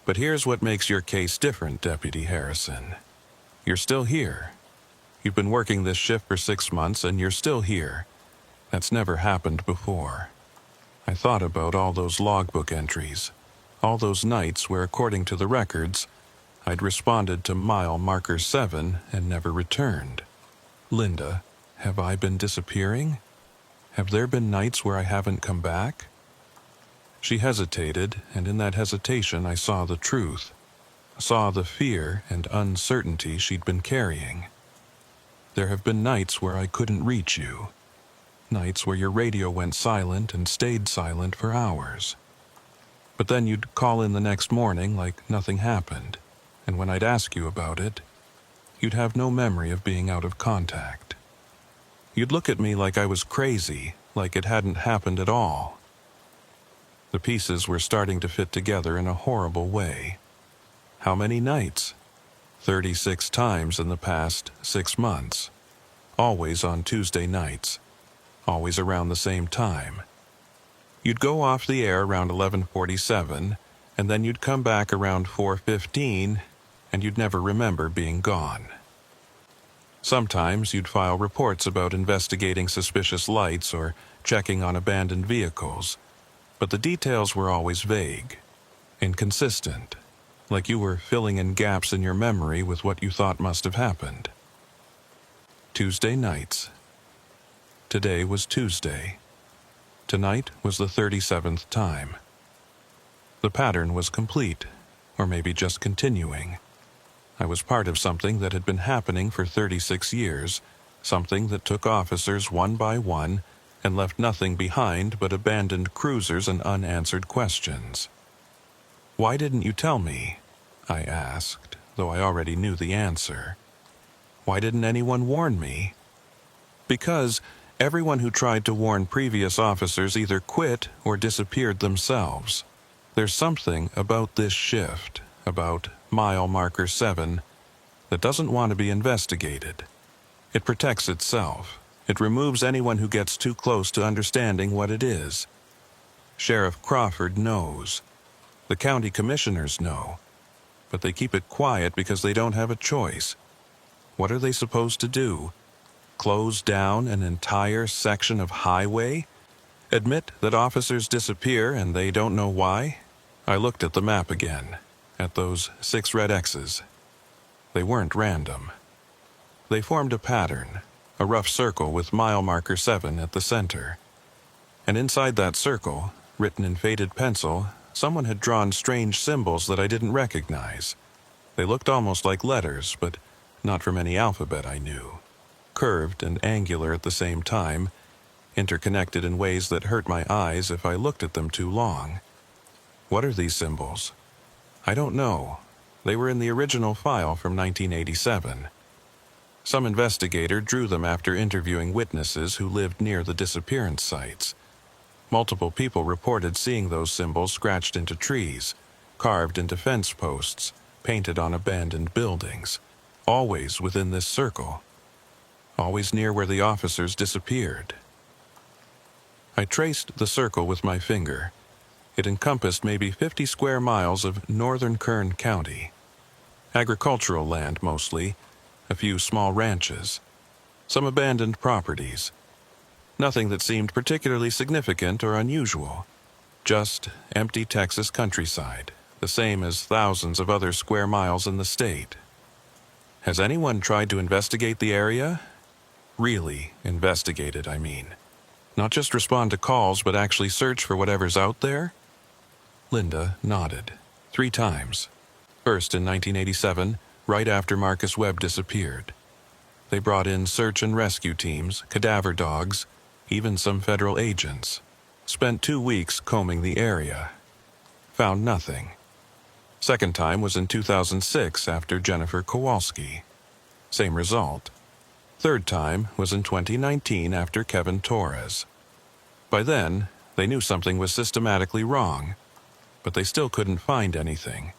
Speaker 1: But here's what makes your case different, Deputy Harrison. You're still here. You've been working this shift for 6 months and you're still here. That's never happened before. I thought about all those logbook entries, all those nights where, according to the records, I'd responded to mile marker 7 and never returned. Linda, have I been disappearing? Have there been nights where I haven't come back? She hesitated, and in that hesitation I saw the truth. Saw the fear and uncertainty she'd been carrying. There have been nights where I couldn't reach you. Nights where your radio went silent and stayed silent for hours. But then you'd call in the next morning like nothing happened, and when I'd ask you about it, you'd have no memory of being out of contact. You'd look at me like I was crazy, like it hadn't happened at all. The pieces were starting to fit together in a horrible way. How many nights? 36 times in the past 6 months. Always on Tuesday nights. Always around the same time. You'd go off the air around 11:47, and then you'd come back around 4:15, and you'd never remember being gone. Sometimes you'd file reports about investigating suspicious lights or checking on abandoned vehicles, but the details were always vague, inconsistent, like you were filling in gaps in your memory with what you thought must have happened. Tuesday nights. Today was Tuesday. Tonight was the 37th time. The pattern was complete, or maybe just continuing. I was part of something that had been happening for 36 years, something that took officers one by one and left nothing behind but abandoned cruisers and unanswered questions. "Why didn't you tell me?" I asked, though I already knew the answer. "Why didn't anyone warn me?" Because Everyone who tried to warn previous officers either quit or disappeared themselves. There's something about this shift, about mile marker 7, that doesn't want to be investigated. It protects itself. It removes anyone who gets too close to understanding what it is. Sheriff Crawford knows. The county commissioners know. But they keep it quiet because they don't have a choice. What are they supposed to do? Close down an entire section of highway? Admit that officers disappear and they don't know why? I looked at the map again, at those 6 red X's. They weren't random. They formed a pattern, a rough circle with mile marker 7 at the center. And inside that circle, written in faded pencil, someone had drawn strange symbols that I didn't recognize. They looked almost like letters, but not from any alphabet I knew. Curved and angular at the same time, interconnected in ways that hurt my eyes if I looked at them too long. What are these symbols? I don't know. They were in the original file from 1987. Some investigator drew them after interviewing witnesses who lived near the disappearance sites. Multiple people reported seeing those symbols scratched into trees, carved into fence posts, painted on abandoned buildings, always within this circle, always near where the officers disappeared. I traced the circle with my finger. It encompassed maybe 50 square miles of northern Kern County. Agricultural land mostly, a few small ranches, some abandoned properties. Nothing that seemed particularly significant or unusual. Just empty Texas countryside, the same as thousands of other square miles in the state. Has anyone tried to investigate the area? Really investigate it, I mean. Not just respond to calls, but actually search for whatever's out there? Linda nodded, 3 times. First in 1987, right after Marcus Webb disappeared. They brought in search and rescue teams, cadaver dogs, even some federal agents. Spent 2 weeks combing the area. Found nothing. Second time was in 2006 after Jennifer Kowalski. Same result. Third time was in 2019 after Kevin Torres. By then, they knew something was systematically wrong, but they still couldn't find anything.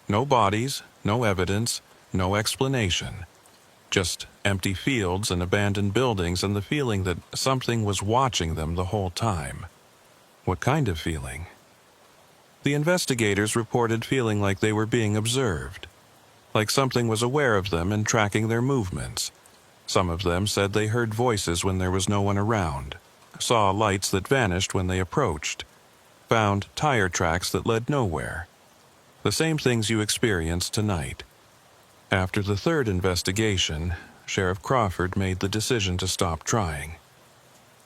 Speaker 1: No bodies, no evidence, no explanation. Just empty fields and abandoned buildings and the feeling that something was watching them the whole time. What kind of feeling? The investigators reported feeling like they were being observed, like something was aware of them and tracking their movements. Some of them said they heard voices when there was no one around, saw lights that vanished when they approached, found tire tracks that led nowhere. The same things you experienced tonight. After the third investigation, Sheriff Crawford made the decision to stop trying.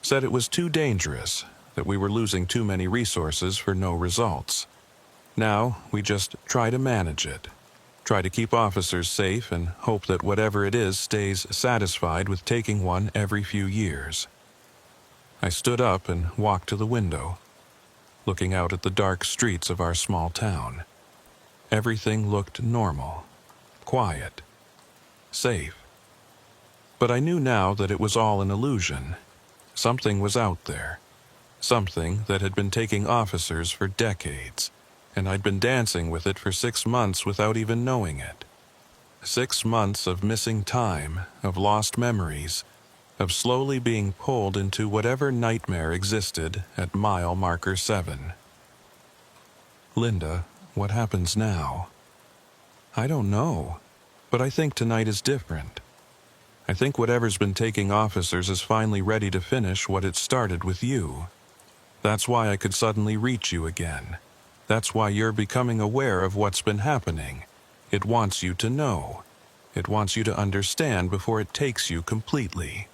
Speaker 1: Said it was too dangerous, that we were losing too many resources for no results. Now, we just try to manage it. Try to keep officers safe and hope that whatever it is stays satisfied with taking one every few years. I stood up and walked to the window, looking out at the dark streets of our small town. Everything looked normal, quiet, safe. But I knew now that it was all an illusion. Something was out there. Something that had been taking officers for decades, and I'd been dancing with it for 6 months without even knowing it. 6 months of missing time, of lost memories, of slowly being pulled into whatever nightmare existed at mile marker 7. Linda, what happens now? I don't know, but I think tonight is different. I think whatever's been taking officers is finally ready to finish what it started with you. That's why I could suddenly reach you again. That's why you're becoming aware of what's been happening. It wants you to know. It wants you to understand before it takes you completely.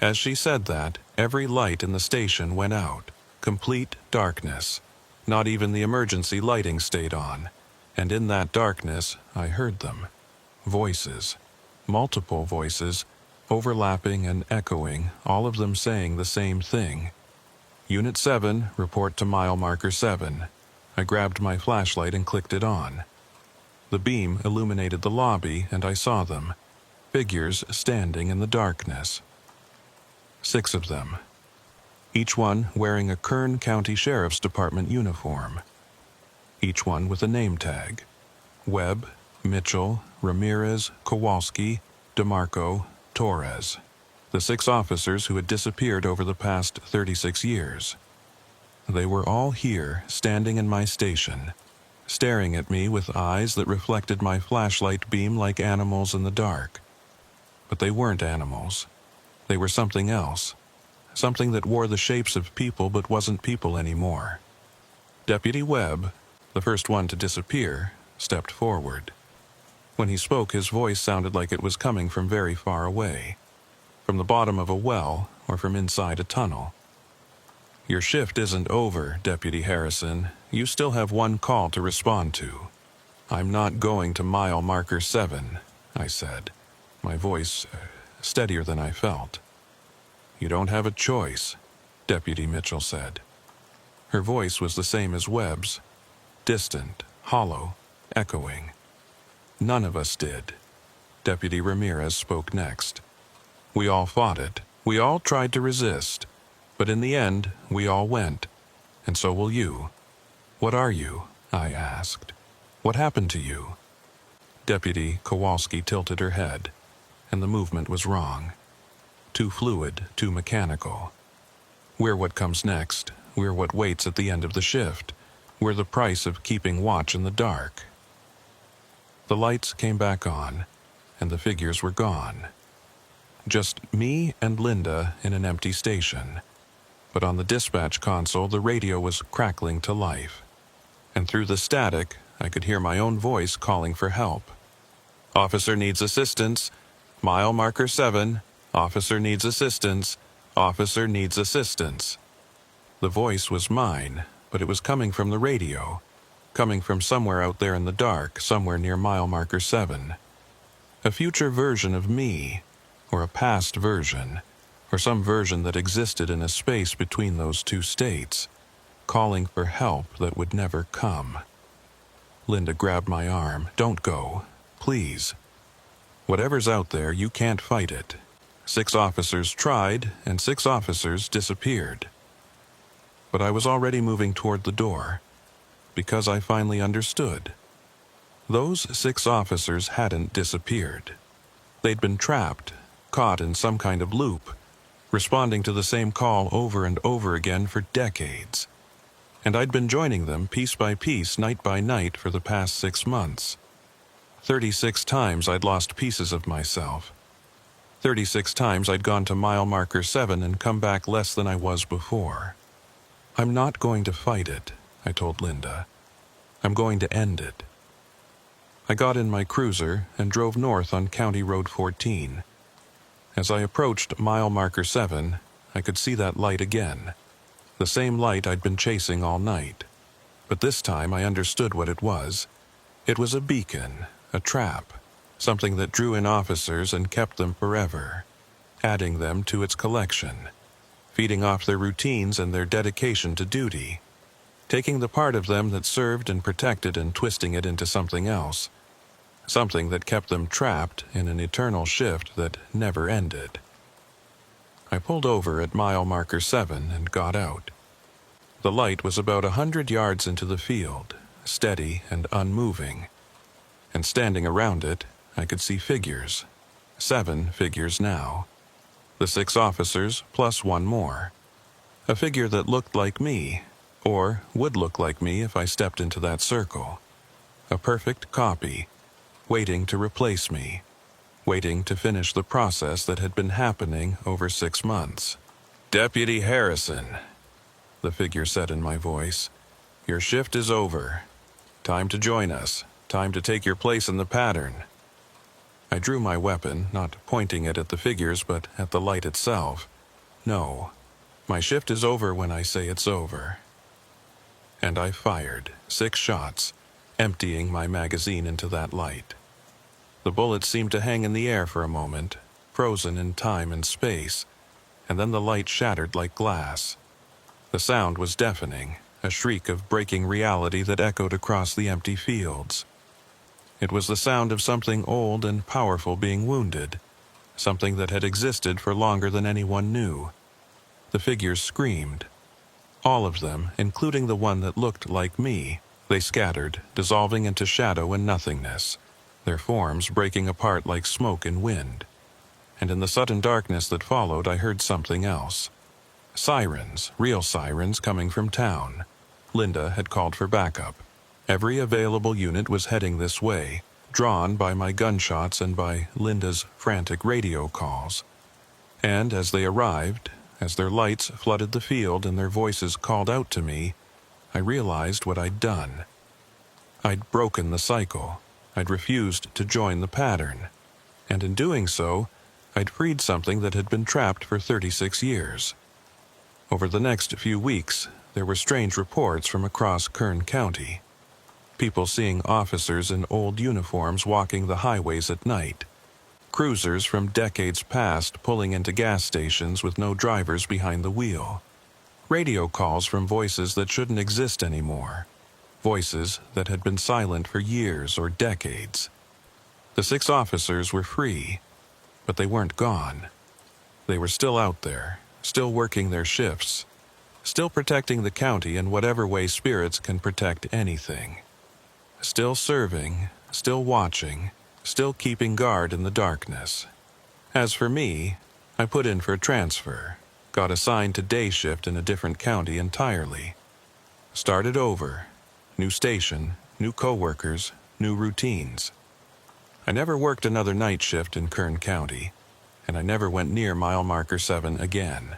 Speaker 1: As she said that, every light in the station went out. Complete darkness. Not even the emergency lighting stayed on. And in that darkness, I heard them. Voices. Multiple voices, overlapping and echoing, all of them saying the same thing. Unit 7, report to mile marker 7. I grabbed my flashlight and clicked it on. The beam illuminated the lobby, and I saw them. Figures standing in the darkness. 6 of them, each one wearing a Kern County Sheriff's Department uniform, each one with a name tag: Webb, Mitchell, Ramirez, Kowalski, DeMarco, Torres. The 6 officers who had disappeared over the past 36 years. They were all here, standing in my station, staring at me with eyes that reflected my flashlight beam like animals in the dark. But they weren't animals. They were something else. Something that wore the shapes of people but wasn't people anymore. Deputy Webb, the first one to disappear, stepped forward. When he spoke, his voice sounded like it was coming from very far away, from the bottom of a well or from inside a tunnel. "Your shift isn't over, Deputy Harrison. You still have one call to respond to." "I'm not going to mile marker 7, I said, my voice steadier than I felt. "You don't have a choice," Deputy Mitchell said. Her voice was the same as Webb's, distant, hollow, echoing. "None of us did." Deputy Ramirez spoke next. "We all fought it. We all tried to resist. But in the end, we all went. And so will you." "What are you?" I asked. "What happened to you?" Deputy Kowalski tilted her head, and the movement was wrong. Too fluid, too mechanical. "We're what comes next. We're what waits at the end of the shift. We're the price of keeping watch in the dark." The lights came back on, and the figures were gone. Just me and Linda in an empty station. But on the dispatch console, the radio was crackling to life. And through the static, I could hear my own voice calling for help. "Officer needs assistance. Mile marker 7. Officer needs assistance. Officer needs assistance." The voice was mine, but it was coming from the radio, coming from somewhere out there in the dark, somewhere near mile marker 7. A future version of me, or a past version, or some version that existed in a space between those two states, calling for help that would never come. Linda grabbed my arm. "Don't go. Please. Whatever's out there, you can't fight it. 6 officers tried, and 6 officers disappeared." But I was already moving toward the door, because I finally understood. Those 6 officers hadn't disappeared. They'd been trapped, caught in some kind of loop, responding to the same call over and over again for decades. And I'd been joining them piece by piece, night by night for the past 6 months. 36 times I'd lost pieces of myself. 36 times I'd gone to mile marker 7 and come back less than I was before. "I'm not going to fight it," I told Linda. "I'm going to end it." I got in my cruiser and drove north on County Road 14. As I approached mile marker 7, I could see that light again. The same light I'd been chasing all night. But this time I understood what it was. It was a beacon, a trap, something that drew in officers and kept them forever, adding them to its collection, feeding off their routines and their dedication to duty, taking the part of them that served and protected and twisting it into something else, something that kept them trapped in an eternal shift that never ended. I pulled over at mile marker 7 and got out. The light was about 100 yards into the field, steady and unmoving. And standing around it, I could see figures. 7 figures now. The 6 officers plus 1 more. A figure that looked like me, or would look like me if I stepped into that circle. A perfect copy, waiting to replace me, waiting to finish the process that had been happening over 6 months. "Deputy Harrison," the figure said in my voice, "your shift is over. Time to join us. Time to take your place in the pattern." I drew my weapon, not pointing it at the figures but at the light itself. "No, my shift is over when I say it's over." And I fired 6 shots, emptying my magazine into that light. The bullets seemed to hang in the air for a moment, frozen in time and space, and then the light shattered like glass. The sound was deafening, a shriek of breaking reality that echoed across the empty fields. It was the sound of something old and powerful being wounded, something that had existed for longer than anyone knew. The figures screamed. All of them, including the one that looked like me. They scattered, dissolving into shadow and nothingness, their forms breaking apart like smoke in wind. And in the sudden darkness that followed, I heard something else. Sirens, real sirens coming from town. Linda had called for backup. Every available unit was heading this way, drawn by my gunshots and by Linda's frantic radio calls. And as they arrived, as their lights flooded the field and their voices called out to me, I realized what I'd done. I'd broken the cycle. I'd refused to join the pattern. And in doing so, I'd freed something that had been trapped for 36 years. Over the next few weeks, there were strange reports from across Kern County. People seeing officers in old uniforms walking the highways at night. Cruisers from decades past pulling into gas stations with no drivers behind the wheel. Radio calls from voices that shouldn't exist anymore. Voices that had been silent for years or decades. The 6 officers were free, but they weren't gone. They were still out there, still working their shifts, still protecting the county in whatever way spirits can protect anything. Still serving, still watching, still keeping guard in the darkness. As for me, I put in for a transfer, got assigned to day shift in a different county entirely. Started over, new station, new coworkers, new routines. I never worked another night shift in Kern County, and I never went near mile marker 7 again.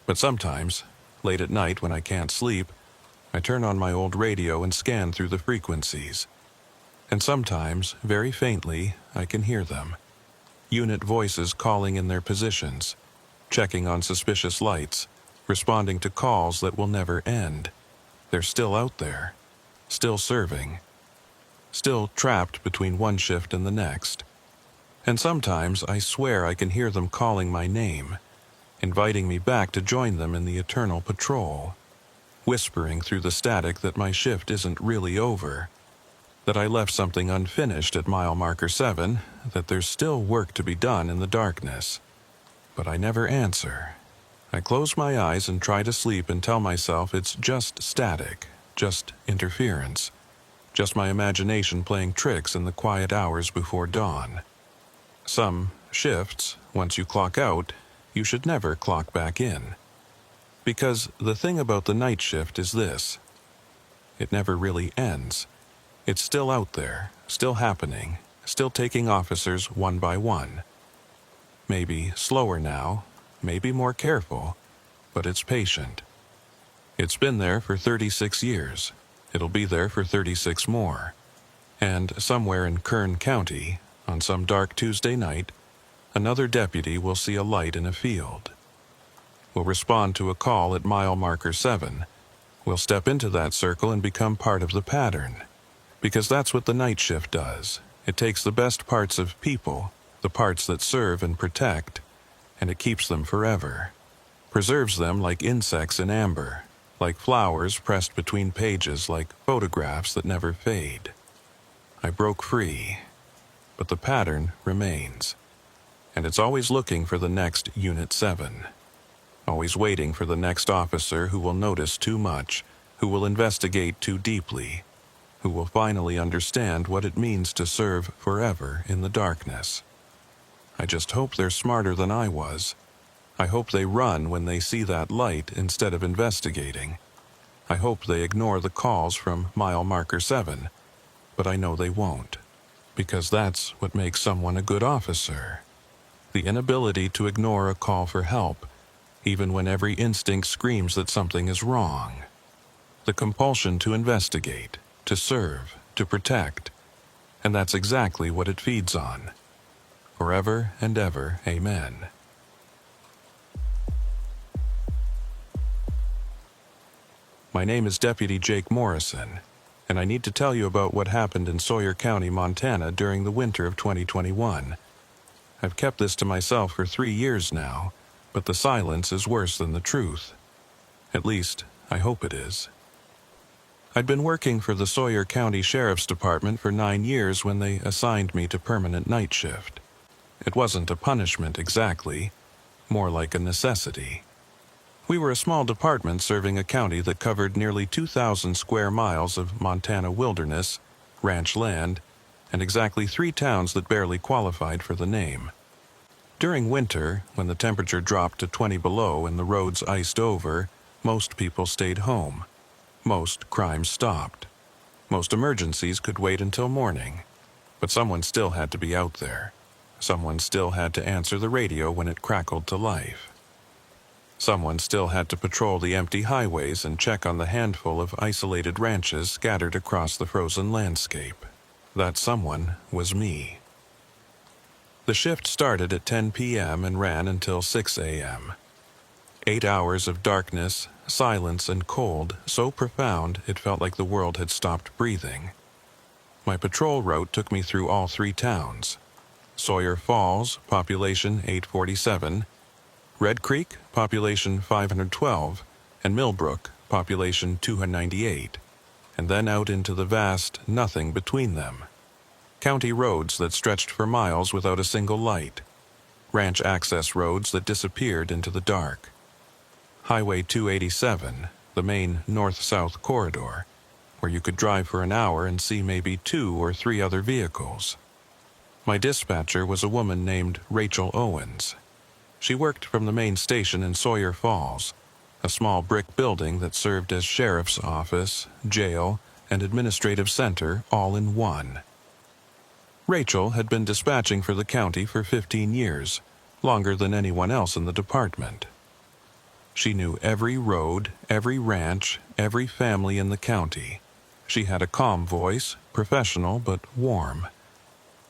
Speaker 1: But sometimes, late at night when I can't sleep, I turn on my old radio and scan through the frequencies. And sometimes, very faintly, I can hear them. Unit voices calling in their positions, checking on suspicious lights, responding to calls that will never end. They're still out there, still serving, still trapped between one shift and the next. And sometimes I swear I can hear them calling my name, inviting me back to join them in the eternal patrol, whispering through the static that my shift isn't really over, that I left something unfinished at mile marker 7, that there's still work to be done in the darkness. But I never answer. I close my eyes and try to sleep and tell myself it's just static, just interference, just my imagination playing tricks in the quiet hours before dawn. Some shifts, once you clock out, you should never clock back in. Because the thing about the night shift is this: it never really ends. It's still out there, still happening, still taking officers one by one. Maybe slower now, maybe more careful, but it's patient. It's been there for 36 years. It'll be there for 36 more. And somewhere in Kern County, on some dark Tuesday night, another deputy will see a light in a field. Will respond to a call at mile marker 7. Will step into that circle and become part of the pattern. Because that's what the night shift does. It takes the best parts of people, the parts that serve and protect, and it keeps them forever. Preserves them like insects in amber, like flowers pressed between pages, like photographs that never fade. I broke free, but the pattern remains. And it's always looking for the next Unit 7. Always waiting for the next officer who will notice too much, who will investigate too deeply, who will finally understand what it means to serve forever in the darkness. I just hope they're smarter than I was. I hope they run when they see that light instead of investigating. I hope they ignore the calls from mile marker 7, but I know they won't, because that's what makes someone a good officer. The inability to ignore a call for help, even when every instinct screams that something is wrong. The compulsion to investigate, to serve, to protect, and that's exactly what it feeds on. Forever and ever, amen. My name is Deputy Jake Morrison, and I need to tell you about what happened in Sawyer County, Montana during the winter of 2021. I've kept this to myself for 3 years now, but the silence is worse than the truth. At least, I hope it is. I'd been working for the Sawyer County Sheriff's Department for 9 years when they assigned me to permanent night shift. It wasn't a punishment exactly, more like a necessity. We were a small department serving a county that covered nearly 2,000 square miles of Montana wilderness, ranch land, and exactly 3 towns that barely qualified for the name. During winter, when the temperature dropped to 20 below and the roads iced over, most people stayed home. Most crimes stopped. Most emergencies could wait until morning. But someone still had to be out there. Someone still had to answer the radio when it crackled to life. Someone still had to patrol the empty highways and check on the handful of isolated ranches scattered across the frozen landscape. That someone was me. The shift started at 10 p.m. and ran until 6 a.m. 8 hours of darkness, silence, and cold so profound it felt like the world had stopped breathing. My patrol route took me through all 3 towns. Sawyer Falls, population 847, Red Creek, population 512, and Millbrook, population 298, and then out into the vast nothing between them. County roads that stretched for miles without a single light. Ranch access roads that disappeared into the dark. Highway 287, the main north-south corridor, where you could drive for an hour and see maybe 2 or 3 other vehicles. My dispatcher was a woman named Rachel Owens. She worked from the main station in Sawyer Falls, a small brick building that served as sheriff's office, jail, and administrative center all in one. Rachel had been dispatching for the county for 15 years, longer than anyone else in the department. She knew every road, every ranch, every family in the county. She had a calm voice, professional but warm.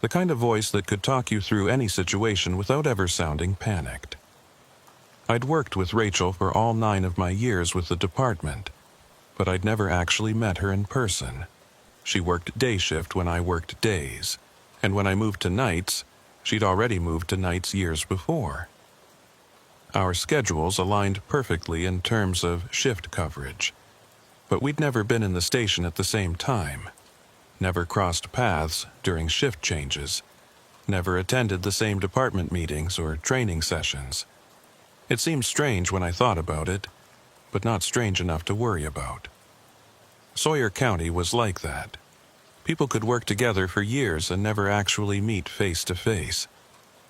Speaker 1: The kind of voice that could talk you through any situation without ever sounding panicked. I'd worked with Rachel for all 9 of my years with the department, but I'd never actually met her in person. She worked day shift when I worked days, and when I moved to nights, she'd already moved to nights years before. Our schedules aligned perfectly in terms of shift coverage, but we'd never been in the station at the same time. Never crossed paths during shift changes, never attended the same department meetings or training sessions. It seemed strange when I thought about it, but not strange enough to worry about. Sawyer County was like that. People could work together for years and never actually meet face to face.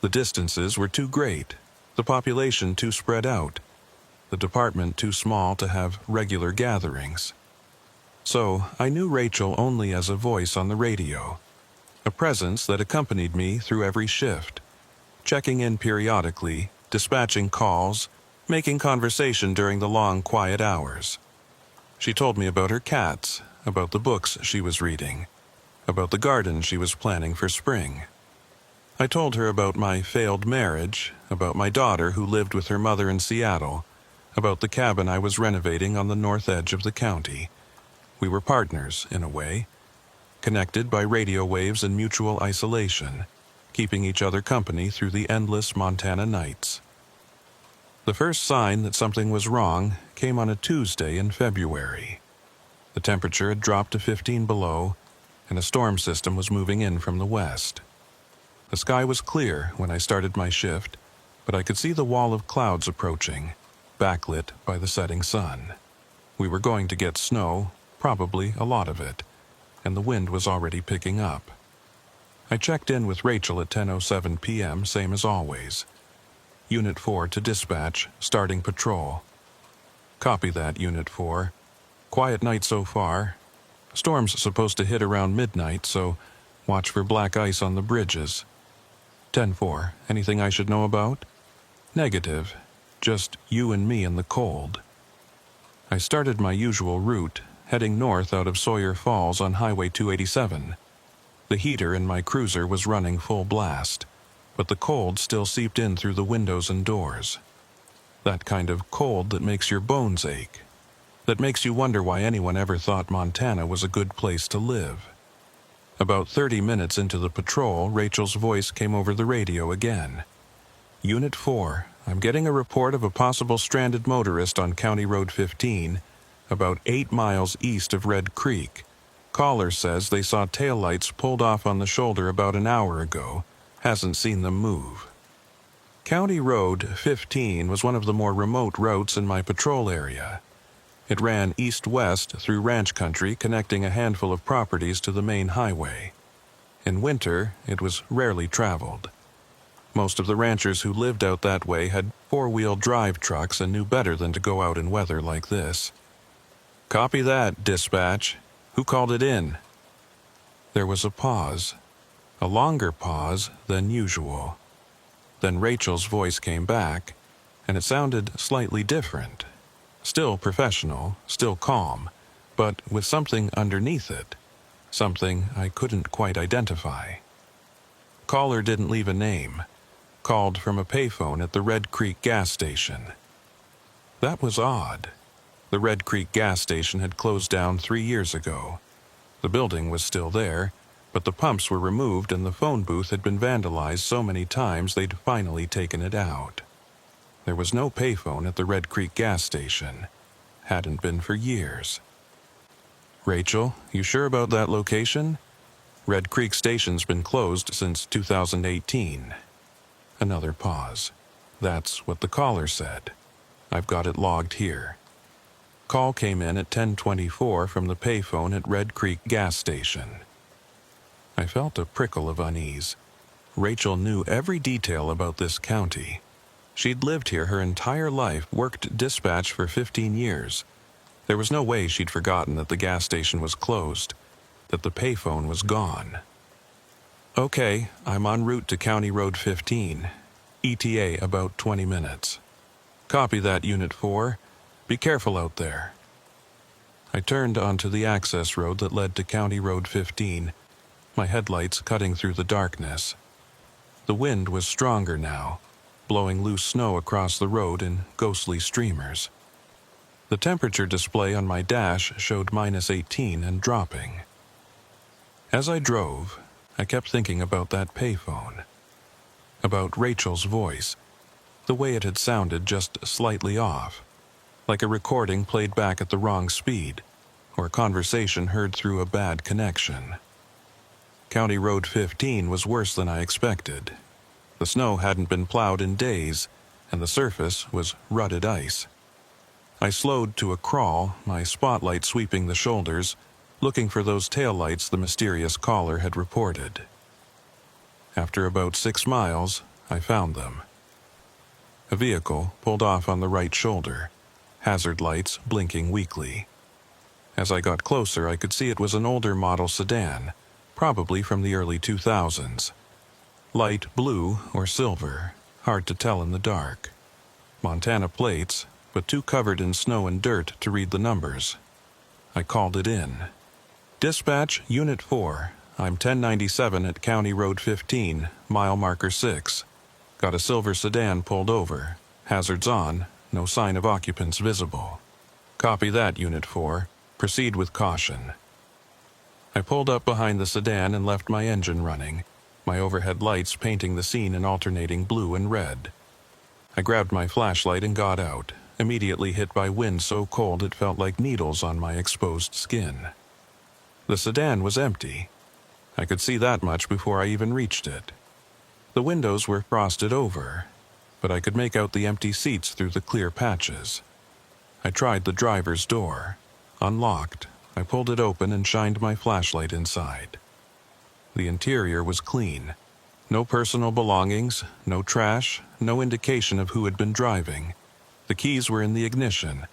Speaker 1: The distances were too great, the population too spread out, the department too small to have regular gatherings. So I knew Rachel only as a voice on the radio, a presence that accompanied me through every shift, checking in periodically, dispatching calls, making conversation during the long, quiet hours. She told me about her cats, about the books she was reading, about the garden she was planning for spring. I told her about my failed marriage, about my daughter who lived with her mother in Seattle, about the cabin I was renovating on the north edge of the county. We were partners, in a way, connected by radio waves and mutual isolation, keeping each other company through the endless Montana nights. The first sign that something was wrong came on a Tuesday in February. The temperature had dropped to 15 below, and a storm system was moving in from the west. The sky was clear when I started my shift, but I could see the wall of clouds approaching, backlit by the setting sun. We were going to get snow, probably a lot of it, and the wind was already picking up. I checked in with Rachel at 10:07 p.m., same as always. Unit 4 to dispatch, starting patrol. Copy that, Unit 4. Quiet night so far. Storm's supposed to hit around midnight, so watch for black ice on the bridges. 10-4, anything I should know about? Negative, just you and me in the cold. I started my usual route, heading north out of Sawyer Falls on Highway 287. The heater in my cruiser was running full blast, but the cold still seeped in through the windows and doors. That kind of cold that makes your bones ache, that makes you wonder why anyone ever thought Montana was a good place to live. About 30 minutes into the patrol, Rachel's voice came over the radio again. Unit 4, I'm getting a report of a possible stranded motorist on County Road 15, about 8 miles east of Red Creek. Caller says they saw taillights pulled off on the shoulder about an hour ago, hasn't seen them move. County Road 15 was one of the more remote routes in my patrol area. It ran east-west through ranch country, connecting a handful of properties to the main highway. In winter, it was rarely traveled. Most of the ranchers who lived out that way had four-wheel drive trucks and knew better than to go out in weather like this. "Copy that, dispatch. Who called it in?" There was a pause, a longer pause than usual. Then Rachel's voice came back, and it sounded slightly different. Still professional, still calm, but with something underneath it, something I couldn't quite identify. Caller didn't leave a name. Called from a payphone at the Red Creek gas station. That was odd. The Red Creek gas station had closed down 3 years ago. The building was still there, but the pumps were removed and the phone booth had been vandalized so many times they'd finally taken it out. There was no payphone at the Red Creek gas station. Hadn't been for years. "Rachel, you sure about that location? Red Creek station's been closed since 2018. Another pause. That's what the caller said. I've got it logged here. Call came in at 10:24 from the payphone at Red Creek gas station. I felt a prickle of unease. Rachel knew every detail about this county. She'd lived here her entire life, worked dispatch for 15 years. There was no way she'd forgotten that the gas station was closed, that the payphone was gone. "Okay, I'm en route to County Road 15. ETA about 20 minutes. Copy that, Unit 4. Be careful out there." I turned onto the access road that led to County Road 15, my headlights cutting through the darkness. The wind was stronger now, blowing loose snow across the road in ghostly streamers. The temperature display on my dash showed -18 and dropping. As I drove, I kept thinking about that payphone, about Rachel's voice, the way it had sounded just slightly off, like a recording played back at the wrong speed, or a conversation heard through a bad connection. County Road 15 was worse than I expected. The snow hadn't been plowed in days, and the surface was rutted ice. I slowed to a crawl, my spotlight sweeping the shoulders, looking for those taillights the mysterious caller had reported. After about 6 miles, I found them. A vehicle pulled off on the right shoulder, hazard lights blinking weakly. As I got closer, I could see it was an older model sedan, probably from the early 2000s. Light blue or silver, hard to tell in the dark. Montana plates, but too covered in snow and dirt to read the numbers. I called it in. "Dispatch, Unit 4. I'm 1097 at County Road 15, mile marker 6. Got a silver sedan pulled over. Hazards on, no sign of occupants visible." "Copy that, Unit 4. Proceed with caution." I pulled up behind the sedan and left my engine running, my overhead lights painting the scene in alternating blue and red. I grabbed my flashlight and got out, immediately hit by wind so cold it felt like needles on my exposed skin. The sedan was empty. I could see that much before I even reached it. The windows were frosted over, but I could make out the empty seats through the clear patches. I tried the driver's door. Unlocked, I pulled it open and shined my flashlight inside. The interior was clean. No personal belongings, no trash, no indication of who had been driving. The keys were in the ignition,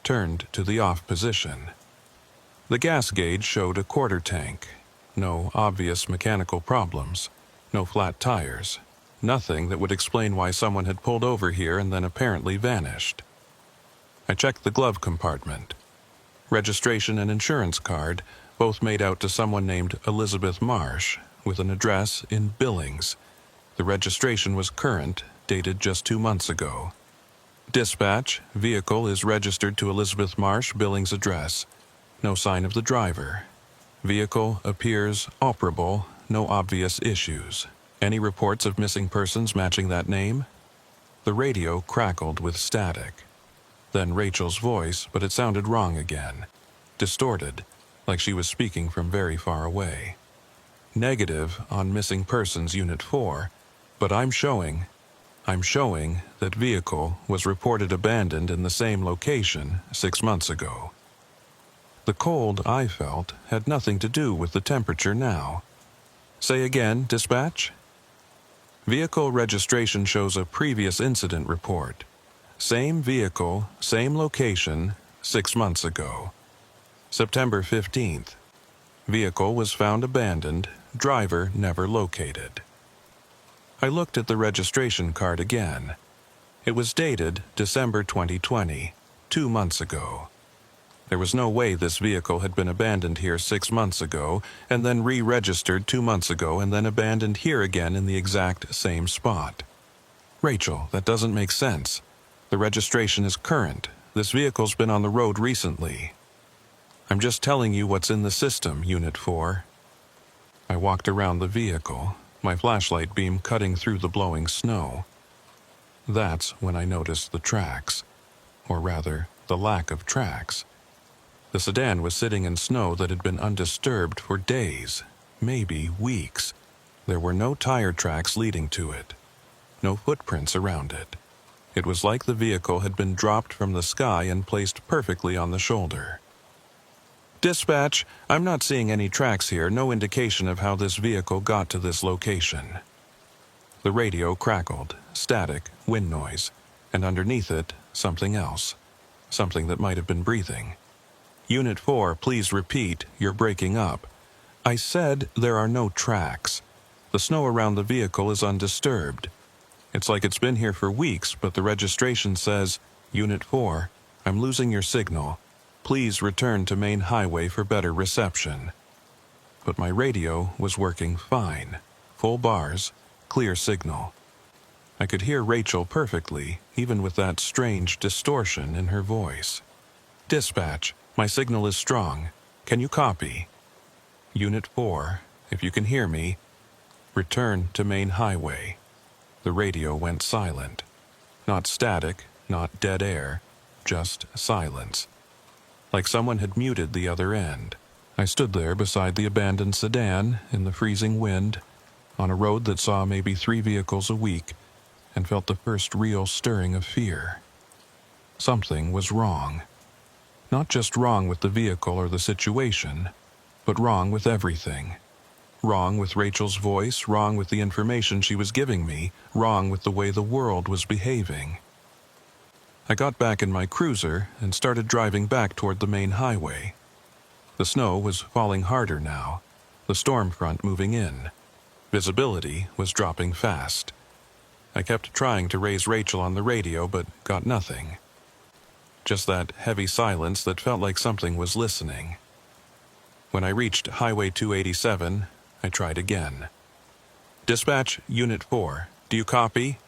Speaker 1: turned to the off position. The gas gauge showed a quarter tank. No obvious mechanical problems. No flat tires. Nothing that would explain why someone had pulled over here and then apparently vanished. I checked the glove compartment. Registration and insurance card, both made out to someone named Elizabeth Marsh, with an address in Billings. The registration was current, dated just 2 months ago. "Dispatch, vehicle is registered to Elizabeth Marsh, Billings address. No sign of the driver. Vehicle appears operable, no obvious issues. Any reports of missing persons matching that name?" The radio crackled with static. Then Rachel's voice, but it sounded wrong again. Distorted, like she was speaking from very far away. negative on missing persons Unit 4, but I'm showing that vehicle was reported abandoned in the same location 6 months ago. The cold I felt had nothing to do with the temperature now. Say again, dispatch? Vehicle registration shows a previous incident report. Same vehicle, same location, 6 months ago. September 15th. Vehicle was found abandoned, driver never located. I looked at the registration card again. It was dated December 2020, 2 months ago. There was no way this vehicle had been abandoned here 6 months ago, and then re-registered 2 months ago, and then abandoned here again in the exact same spot. Rachel, that doesn't make sense. The registration is current. This vehicle's been on the road recently. I'm just telling you what's in the system, Unit 4. I walked around the vehicle, my flashlight beam cutting through the blowing snow. That's when I noticed the tracks, or rather, the lack of tracks. The sedan was sitting in snow that had been undisturbed for days, maybe weeks. There were no tire tracks leading to it, no footprints around it. It was like the vehicle had been dropped from the sky and placed perfectly on the shoulder. Dispatch, I'm not seeing any tracks here, no indication of how this vehicle got to this location. The radio crackled, static, wind noise, and underneath it, something else. Something that might have been breathing. Unit 4, please repeat, you're breaking up. I said there are no tracks. The snow around the vehicle is undisturbed. It's like it's been here for weeks, but the registration says, Unit 4, I'm losing your signal. Please return to main highway for better reception. But my radio was working fine. Full bars, clear signal. I could hear Rachel perfectly, even with that strange distortion in her voice. Dispatch, my signal is strong. Can you copy? Unit 4, if you can hear me, return to main highway. The radio went silent. Not static, not dead air, just silence. Like someone had muted the other end. I stood there beside the abandoned sedan in the freezing wind, on a road that saw maybe 3 vehicles a week, and felt the first real stirring of fear. Something was wrong. Not just wrong with the vehicle or the situation, but wrong with everything. Wrong with Rachel's voice, wrong with the information she was giving me, wrong with the way the world was behaving. I got back in my cruiser and started driving back toward the main highway. The snow was falling harder now, the storm front moving in. Visibility was dropping fast. I kept trying to raise Rachel on the radio, but got nothing. Just that heavy silence that felt like something was listening. When I reached Highway 287, I tried again. Dispatch, Unit 4, do you copy?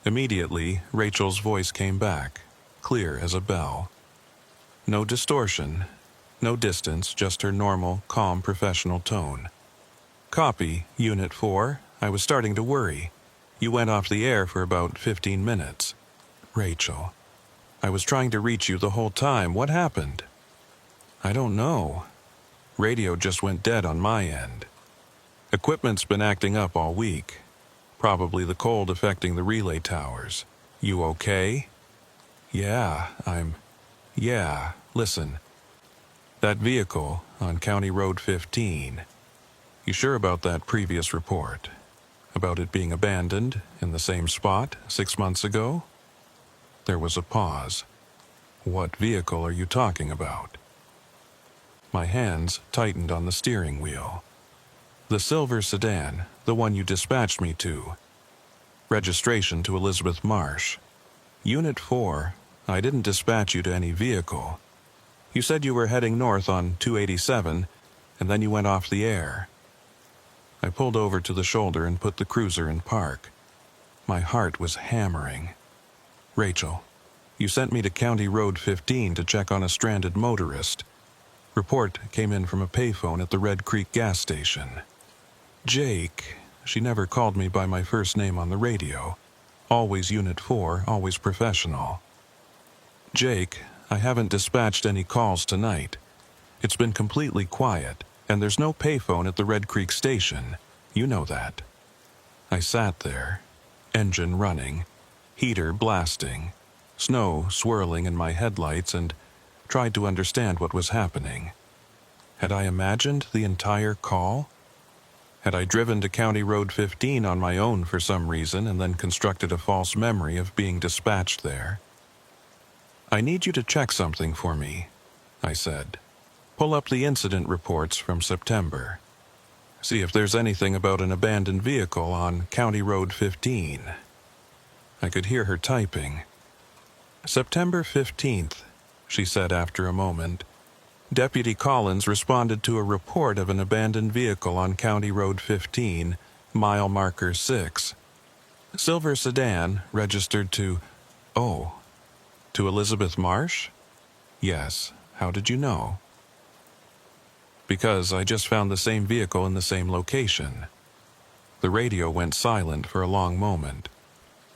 Speaker 1: Immediately, Rachel's voice came back, clear as a bell. No distortion, no distance, just her normal, calm, professional tone. Copy, Unit 4, I was starting to worry. You went off the air for about 15 minutes. Rachel, I was trying to reach you the whole time. What happened? I don't know. Radio just went dead on my end. Equipment's been acting up all week. Probably the cold affecting the relay towers. You okay? Yeah, listen. That vehicle on County Road 15. You sure about that previous report? About it being abandoned in the same spot 6 months ago? There was a pause. What vehicle are you talking about? My hands tightened on the steering wheel. The silver sedan, the one you dispatched me to. Registration to Elizabeth Marsh. Unit 4, I didn't dispatch you to any vehicle. You said you were heading north on 287, and then you went off the air. I pulled over to the shoulder and put the cruiser in park. My heart was hammering. Rachel, you sent me to County Road 15 to check on a stranded motorist. Report came in from a payphone at the Red Creek gas station. Jake, she never called me by my first name on the radio. Always Unit 4, always professional. Jake, I haven't dispatched any calls tonight. It's been completely quiet. And there's no payphone at the Red Creek station. You know that. I sat there, engine running, heater blasting, snow swirling in my headlights, and tried to understand what was happening. Had I imagined the entire call? Had I driven to County Road 15 on my own for some reason and then constructed a false memory of being dispatched there? "I need you to check something for me," I said. "Pull up the incident reports from September. See if there's anything about an abandoned vehicle on County Road 15. I could hear her typing. "September 15th, she said after a moment. "Deputy Collins responded to a report of an abandoned vehicle on County Road 15, mile marker 6. Silver sedan, registered to... Oh, to Elizabeth Marsh? Yes. How did you know?" "Because I just found the same vehicle in the same location." The radio went silent for a long moment.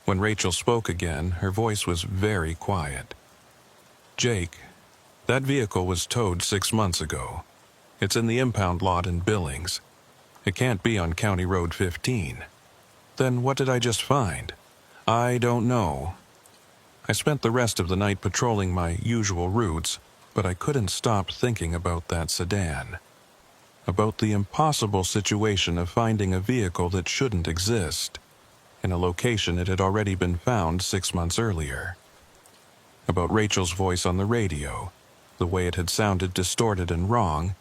Speaker 1: When Rachel spoke again, her voice was very quiet. "Jake, that vehicle was towed 6 months ago. It's in the impound lot in Billings. It can't be on County Road 15. Then what did I just find? I don't know. I spent the rest of the night patrolling my usual routes, but I couldn't stop thinking about that sedan. About the impossible situation of finding a vehicle that shouldn't exist, in a location it had already been found 6 months earlier. About Rachel's voice on the radio, the way it had sounded distorted and wrong,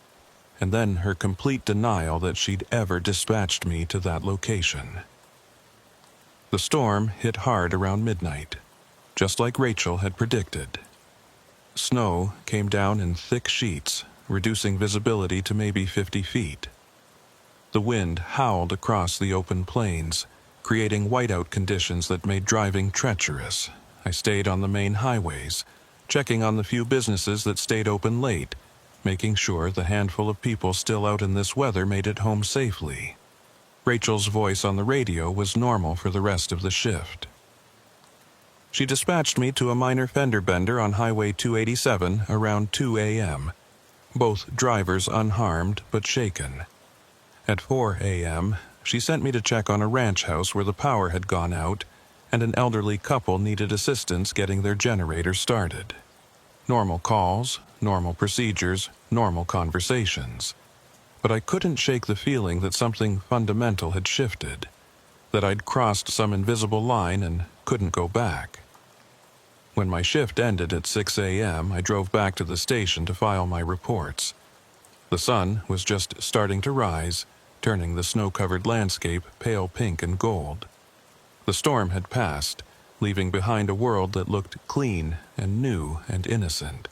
Speaker 1: and then her complete denial that she'd ever dispatched me to that location. The storm hit hard around midnight, just like Rachel had predicted. Snow came down in thick sheets, reducing visibility to maybe 50 feet. The wind howled across the open plains, creating whiteout conditions that made driving treacherous. I stayed on the main highways, checking on the few businesses that stayed open late, making sure the handful of people still out in this weather made it home safely. Rachel's voice on the radio was normal for the rest of the shift. She dispatched me to a minor fender bender on Highway 287 around 2 a.m., both drivers unharmed but shaken. At 4 a.m., she sent me to check on a ranch house where the power had gone out and an elderly couple needed assistance getting their generator started. Normal calls, normal procedures, normal conversations. But I couldn't shake the feeling that something fundamental had shifted, that I'd crossed some invisible line and couldn't go back. When my shift ended at 6 a.m., I drove back to the station to file my reports. The sun was just starting to rise, turning the snow-covered landscape pale pink and gold. The storm had passed, leaving behind a world that looked clean and new and innocent.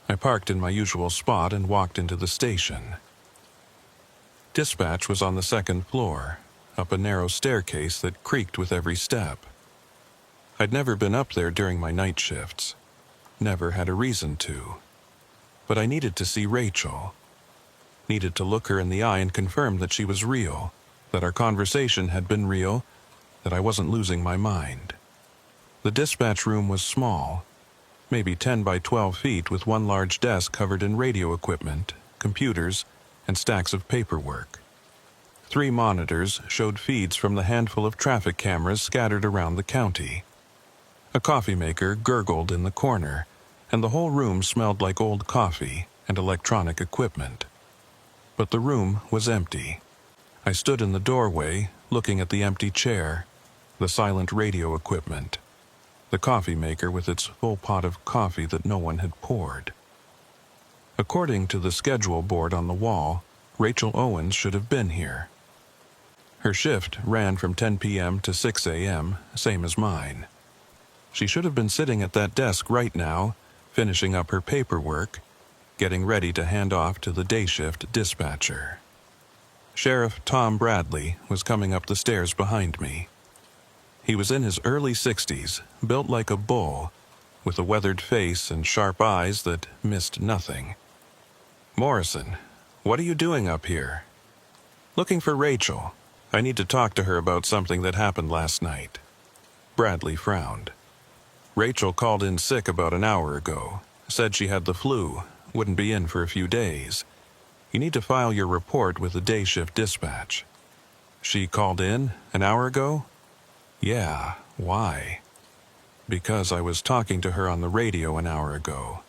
Speaker 1: I parked in my usual spot and walked into the station. Dispatch was on the second floor, up a narrow staircase that creaked with every step. I'd never been up there during my night shifts. Never had a reason to. But I needed to see Rachel. Needed to look her in the eye and confirm that she was real, that our conversation had been real, that I wasn't losing my mind. The dispatch room was small, maybe 10 by 12 feet, with one large desk covered in radio equipment, computers, and stacks of paperwork. 3 monitors showed feeds from the handful of traffic cameras scattered around the county. A coffee maker gurgled in the corner, and the whole room smelled like old coffee and electronic equipment. But the room was empty. I stood in the doorway, looking at the empty chair, the silent radio equipment, the coffee maker with its full pot of coffee that no one had poured. According to the schedule board on the wall, Rachel Owens should have been here. Her shift ran from 10 p.m. to 6 a.m., same as mine. She should have been sitting at that desk right now, finishing up her paperwork, getting ready to hand off to the day shift dispatcher. Sheriff Tom Bradley was coming up the stairs behind me. He was in his early 60s, built like a bull, with a weathered face and sharp eyes that missed nothing. "Morrison, what are you doing up here?" "Looking for Rachel. I need to talk to her about something that happened last night." Bradley frowned. "Rachel called in sick about an hour ago. Said she had the flu, wouldn't be in for a few days. You need to file your report with the day shift dispatch. She called in an hour ago? Yeah, why? Because I was talking to her on the radio an hour ago.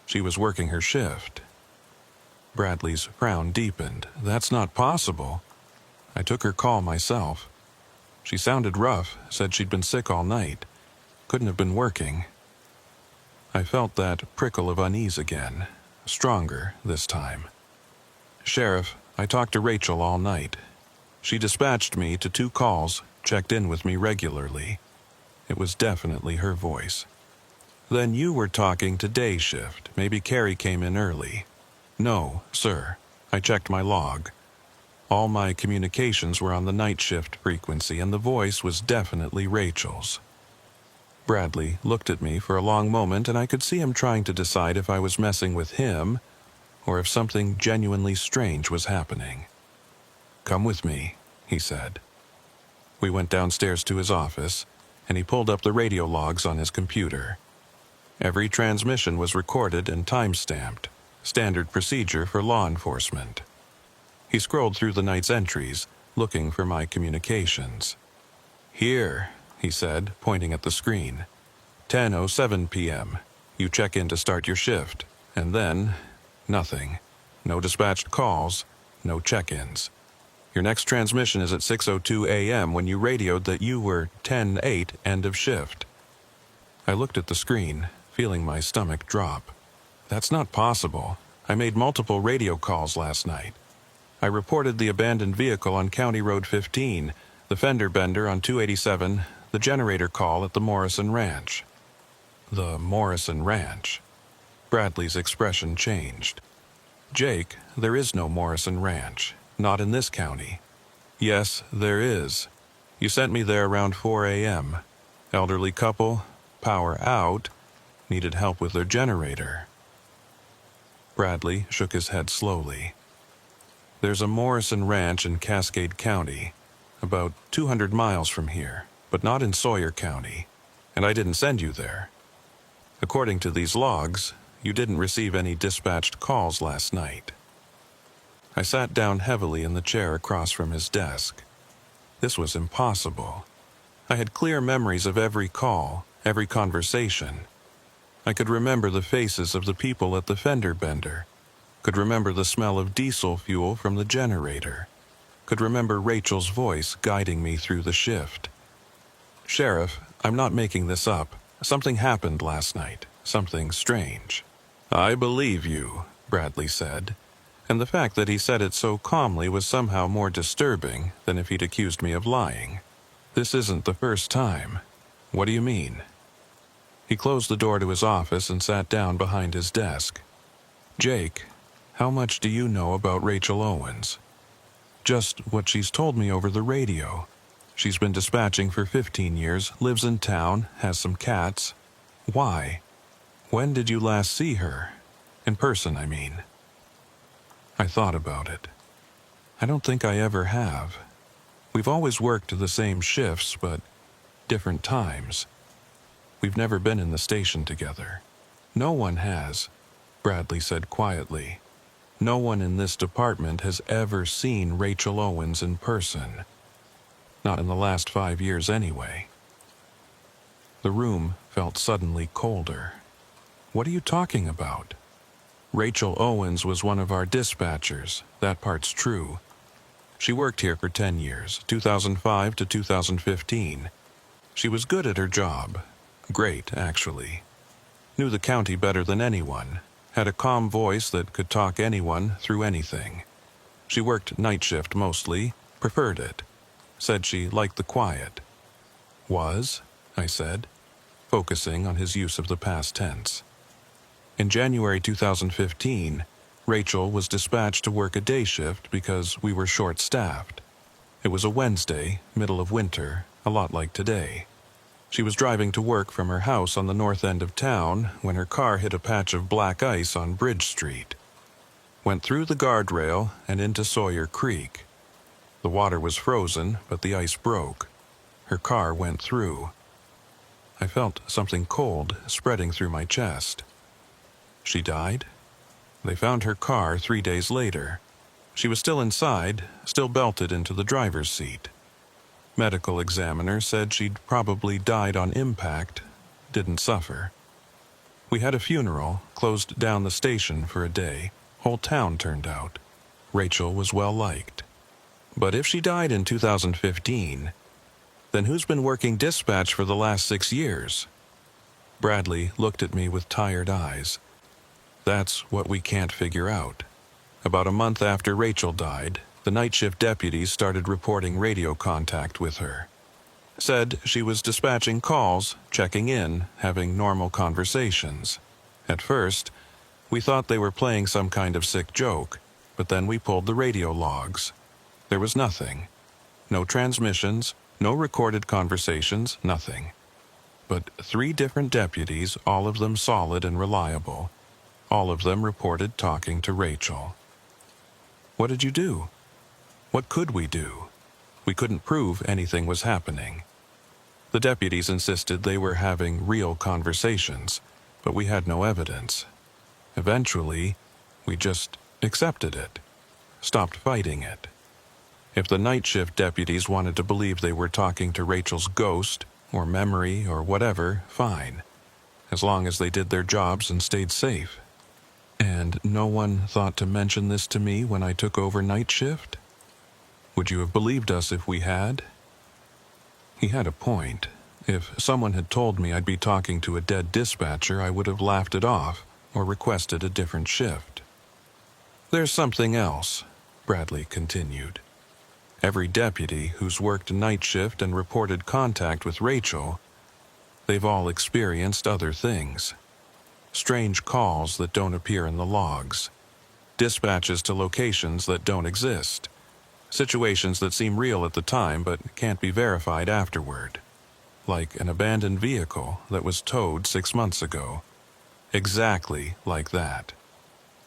Speaker 1: She was working her shift. Bradley's frown deepened. That's not possible. I took her call myself. She sounded rough, said she'd been sick all night. Couldn't have been working. I felt that prickle of unease again, stronger this time. Sheriff, I talked to Rachel all night. She dispatched me to 2 calls, checked in with me regularly. It was definitely her voice. Then you were talking to day shift. Maybe Carrie came in early. No, sir. I checked my log. All my communications were on the night shift frequency, and the voice was definitely Rachel's. Bradley looked at me for a long moment, and I could see him trying to decide if I was messing with him or if something genuinely strange was happening. Come with me, he said. We went downstairs to his office, and he pulled up the radio logs on his computer. Every transmission was recorded and time-stamped, standard procedure for law enforcement. He scrolled through the night's entries, looking for my communications. Here, he said, pointing at the screen. 10:07 p.m. You check in to start your shift, and then nothing. No dispatched calls, no check-ins. Your next transmission is at 6:02 a.m. when you radioed that you were 10:08 end of shift. I looked at the screen, feeling my stomach drop. That's not possible. I made multiple radio calls last night. I reported the abandoned vehicle on County Road 15, the fender bender on 287, the generator call at the Morrison Ranch. The Morrison Ranch. Bradley's expression changed. Jake, there is no Morrison Ranch. Not in this county. Yes, there is. You sent me there around 4 a.m. Elderly couple, power out, needed help with their generator. Bradley shook his head slowly. There's a Morrison Ranch in Cascade County, about 200 miles from here, but not in Sawyer County, and I didn't send you there. According to these logs, you didn't receive any dispatched calls last night. I sat down heavily in the chair across from his desk. This was impossible. I had clear memories of every call, every conversation. I could remember the faces of the people at the fender bender, could remember the smell of diesel fuel from the generator, could remember Rachel's voice guiding me through the shift. Sheriff, I'm not making this up. Something happened last night, something strange. I believe you, Bradley said, and the fact that he said it so calmly was somehow more disturbing than if he'd accused me of lying. This isn't the first time. What do you mean? He closed the door to his office and sat down behind his desk. Jake, how much do you know about Rachel Owens? Just what she's told me over the radio. She's been dispatching for 15 years, lives in town, has some cats. Why? When did you last see her? In person, I mean. I thought about it. I don't think I ever have. We've always worked the same shifts, but different times. We've never been in the station together. No one has, Bradley said quietly. No one in this department has ever seen Rachel Owens in person. Not in the last 5 years anyway. The room felt suddenly colder. What are you talking about? Rachel Owens was one of our dispatchers. That part's true. She worked here for 10 years, 2005 to 2015. She was good at her job. Great, actually. Knew the county better than anyone. Had a calm voice that could talk anyone through anything. She worked night shift mostly, preferred it. Said she liked the quiet. Was, I said, focusing on his use of the past tense. In January 2015, Rachel was dispatched to work a day shift because we were short-staffed. It was a Wednesday, middle of winter, a lot like today. She was driving to work from her house on the north end of town when her car hit a patch of black ice on Bridge Street. Went through the guardrail and into Sawyer Creek. The water was frozen, but the ice broke. Her car went through. I felt something cold spreading through my chest. She died? They found her car 3 days later. She was still inside, still belted into the driver's seat. Medical examiner said she'd probably died on impact, didn't suffer. We had a funeral, closed down the station for a day. Whole town turned out. Rachel was well liked. But if she died in 2015, then who's been working dispatch for the last 6 years? Bradley looked at me with tired eyes. That's what we can't figure out. About a month after Rachel died, the night shift deputies started reporting radio contact with her. Said she was dispatching calls, checking in, having normal conversations. At first, we thought they were playing some kind of sick joke, but then we pulled the radio logs. There was nothing. No transmissions, no recorded conversations, nothing. But 3 different deputies, all of them solid and reliable. All of them reported talking to Rachel. What did you do? What could we do? We couldn't prove anything was happening. The deputies insisted they were having real conversations, but we had no evidence. Eventually, we just accepted it, stopped fighting it. If the night shift deputies wanted to believe they were talking to Rachel's ghost, or memory, or whatever, fine, as long as they did their jobs and stayed safe. And no one thought to mention this to me when I took over night shift? Would you have believed us if we had? He had a point. If someone had told me I'd be talking to a dead dispatcher, I would have laughed it off or requested a different shift. There's something else, Bradley continued. Every deputy who's worked night shift and reported contact with Rachel, they've all experienced other things. Strange calls that don't appear in the logs. Dispatches to locations that don't exist. Situations that seem real at the time but can't be verified afterward. Like an abandoned vehicle that was towed 6 months ago. Exactly like that.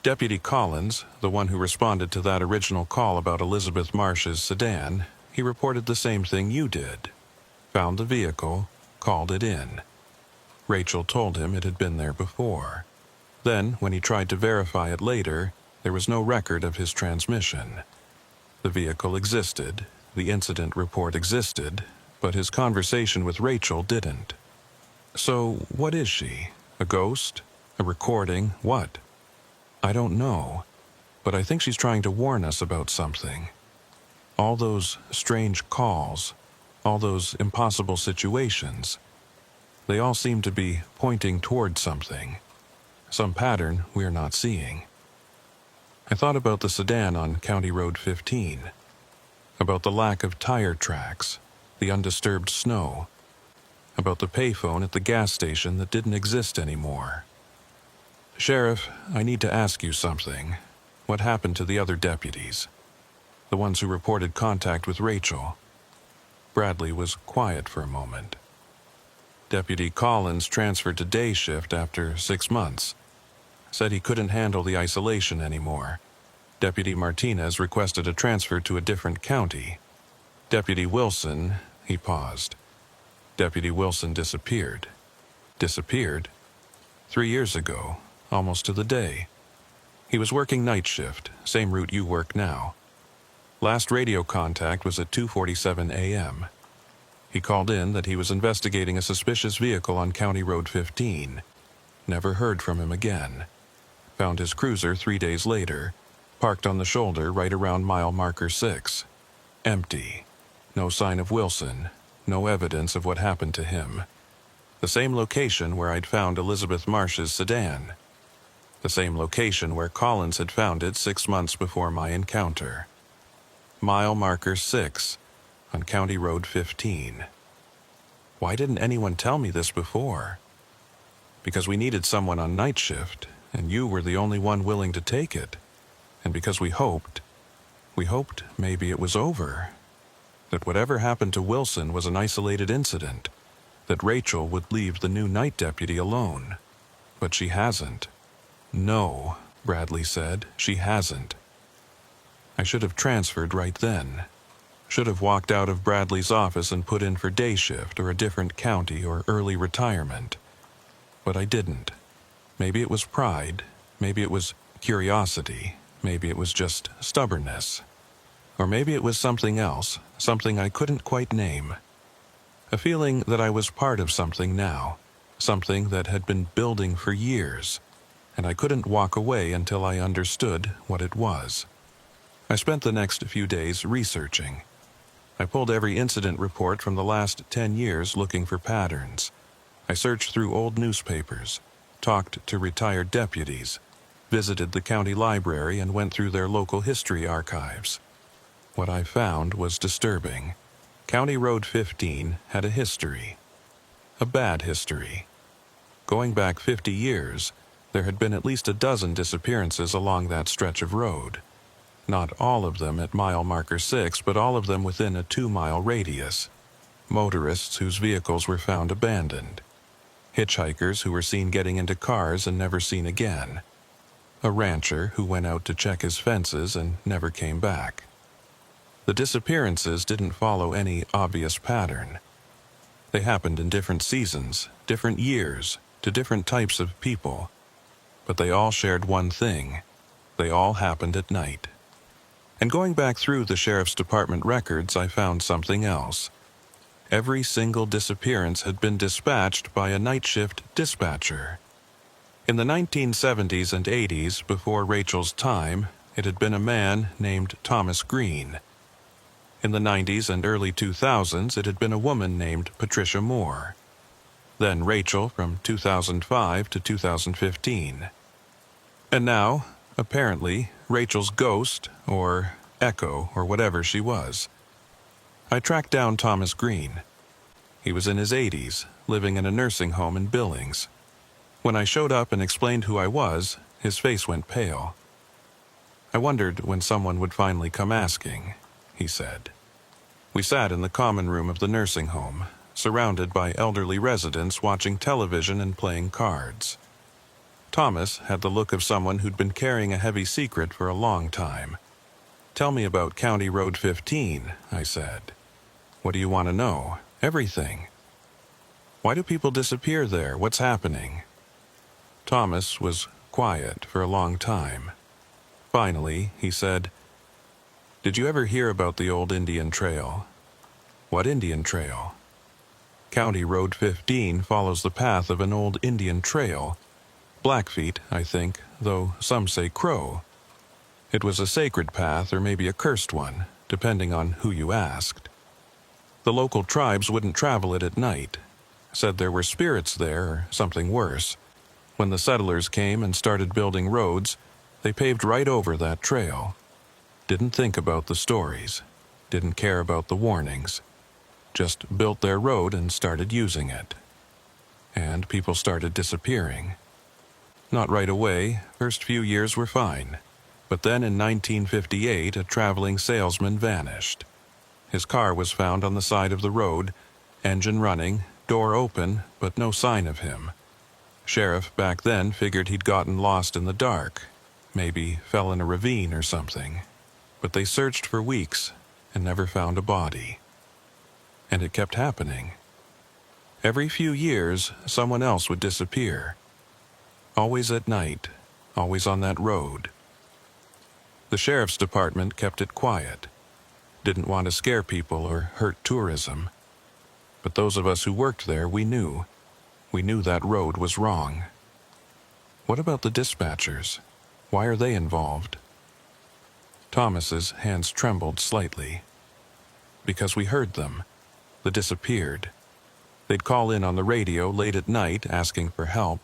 Speaker 1: Deputy Collins, the one who responded to that original call about Elizabeth Marsh's sedan, he reported the same thing you did. Found the vehicle, called it in. Rachel told him it had been there before. Then, when he tried to verify it later, there was no record of his transmission. The vehicle existed, the incident report existed, but his conversation with Rachel didn't. So, what is she? A ghost? A recording? What? I don't know, but I think she's trying to warn us about something. All those strange calls, all those impossible situations, they all seem to be pointing toward something, some pattern we're not seeing. I thought about the sedan on County Road 15, about the lack of tire tracks, the undisturbed snow, about the payphone at the gas station that didn't exist anymore. Sheriff, I need to ask you something. What happened to the other deputies? The ones who reported contact with Rachel? Bradley was quiet for a moment. Deputy Collins transferred to day shift after 6 months. Said he couldn't handle the isolation anymore. Deputy Martinez requested a transfer to a different county. Deputy Wilson, he paused. Deputy Wilson disappeared. Disappeared? 3 years ago, almost to the day. He was working night shift, same route you work now. Last radio contact was at 2:47 a.m. He called in that he was investigating a suspicious vehicle on County Road 15. Never heard from him again. Found his cruiser 3 days later, parked on the shoulder right around mile marker 6. Empty. No sign of Wilson, no evidence of what happened to him. The same location where I'd found Elizabeth Marsh's sedan. The same location where Collins had found it 6 months before my encounter. Mile marker 6 on County Road 15. Why didn't anyone tell me this before? Because we needed someone on night shift, and you were the only one willing to take it. And because we hoped maybe it was over. That whatever happened to Wilson was an isolated incident. That Rachel would leave the new night deputy alone. But she hasn't. No, Bradley said, she hasn't. I should have transferred right then. Should have walked out of Bradley's office and put in for day shift or a different county or early retirement. But I didn't. Maybe it was pride. Maybe it was curiosity, maybe it was just stubbornness. Or maybe it was something else, something I couldn't quite name. A feeling that I was part of something now, something that had been building for years, and I couldn't walk away until I understood what it was. I spent the next few days researching. I pulled every incident report from the last 10 years looking for patterns. I searched through old newspapers, talked to retired deputies, visited the county library, and went through their local history archives. What I found was disturbing. County Road 15 had a history. A bad history. Going back 50 years, there had been at least a dozen disappearances along that stretch of road. Not all of them at mile marker 6, but all of them within a 2-mile radius. Motorists whose vehicles were found abandoned. Hitchhikers who were seen getting into cars and never seen again. A rancher who went out to check his fences and never came back. The disappearances didn't follow any obvious pattern. They happened in different seasons, different years, to different types of people. But they all shared one thing. They all happened at night. And going back through the sheriff's department records, I found something else. Every single disappearance had been dispatched by a night shift dispatcher. In the 1970s and 80s, before Rachel's time, it had been a man named Thomas Green. In the 90s and early 2000s, it had been a woman named Patricia Moore. Then Rachel from 2005 to 2015. And now, apparently, Rachel's ghost, or echo, or whatever she was. I tracked down Thomas Green. He was in his 80s, living in a nursing home in Billings. When I showed up and explained who I was, his face went pale. I wondered when someone would finally come asking, he said. We sat in the common room of the nursing home, surrounded by elderly residents watching television and playing cards. Thomas had the look of someone who'd been carrying a heavy secret for a long time. Tell me about County Road 15, I said. What do you want to know? Everything. Why do people disappear there? What's happening? Thomas was quiet for a long time. Finally, he said, Did you ever hear about the old Indian Trail? What Indian Trail? County Road 15 follows the path of an old Indian trail. Blackfeet, I think, though some say Crow. It was a sacred path or maybe a cursed one, depending on who you asked. The local tribes wouldn't travel it at night. Said there were spirits there or something worse. When the settlers came and started building roads, they paved right over that trail. Didn't think about the stories. Didn't care about the warnings. Just built their road and started using it. And people started disappearing. Not right away, first few years were fine. But then in 1958, a traveling salesman vanished. His car was found on the side of the road, engine running, door open, but no sign of him. Sheriff back then figured he'd gotten lost in the dark, maybe fell in a ravine or something. But they searched for weeks and never found a body. And it kept happening. Every few years, someone else would disappear. Always at night, always on that road. The sheriff's department kept it quiet. Didn't want to scare people or hurt tourism. But those of us who worked there, we knew. We knew that road was wrong. What about the dispatchers? Why are they involved? Thomas's hands trembled slightly. Because we heard them. They disappeared. They'd call in on the radio late at night asking for help,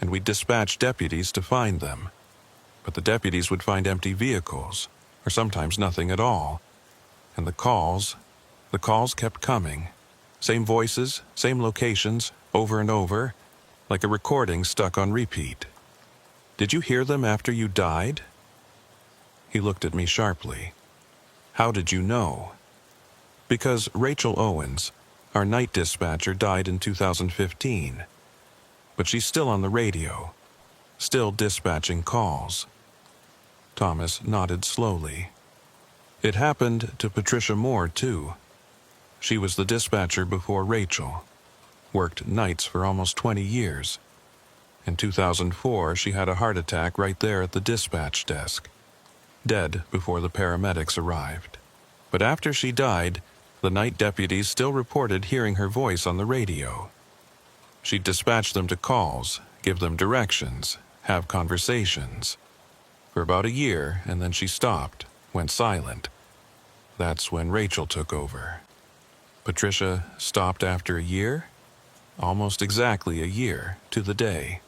Speaker 1: and we'd dispatch deputies to find them. But the deputies would find empty vehicles, or sometimes nothing at all. And the calls kept coming. Same voices, same locations, over and over, like a recording stuck on repeat. Did you hear them after you died? He looked at me sharply. How did you know? Because Rachel Owens, our night dispatcher, died in 2015. But she's still on the radio, still dispatching calls. Thomas nodded slowly. It happened to Patricia Moore, too. She was the dispatcher before Rachel, worked nights for almost 20 years. In 2004, she had a heart attack right there at the dispatch desk, dead before the paramedics arrived. But after she died, the night deputies still reported hearing her voice on the radio. She'd dispatch them to calls, give them directions, have conversations. For about a year, and then she stopped, went silent. That's when Rachel took over. Patricia stopped after a year? Almost exactly a year, to the day.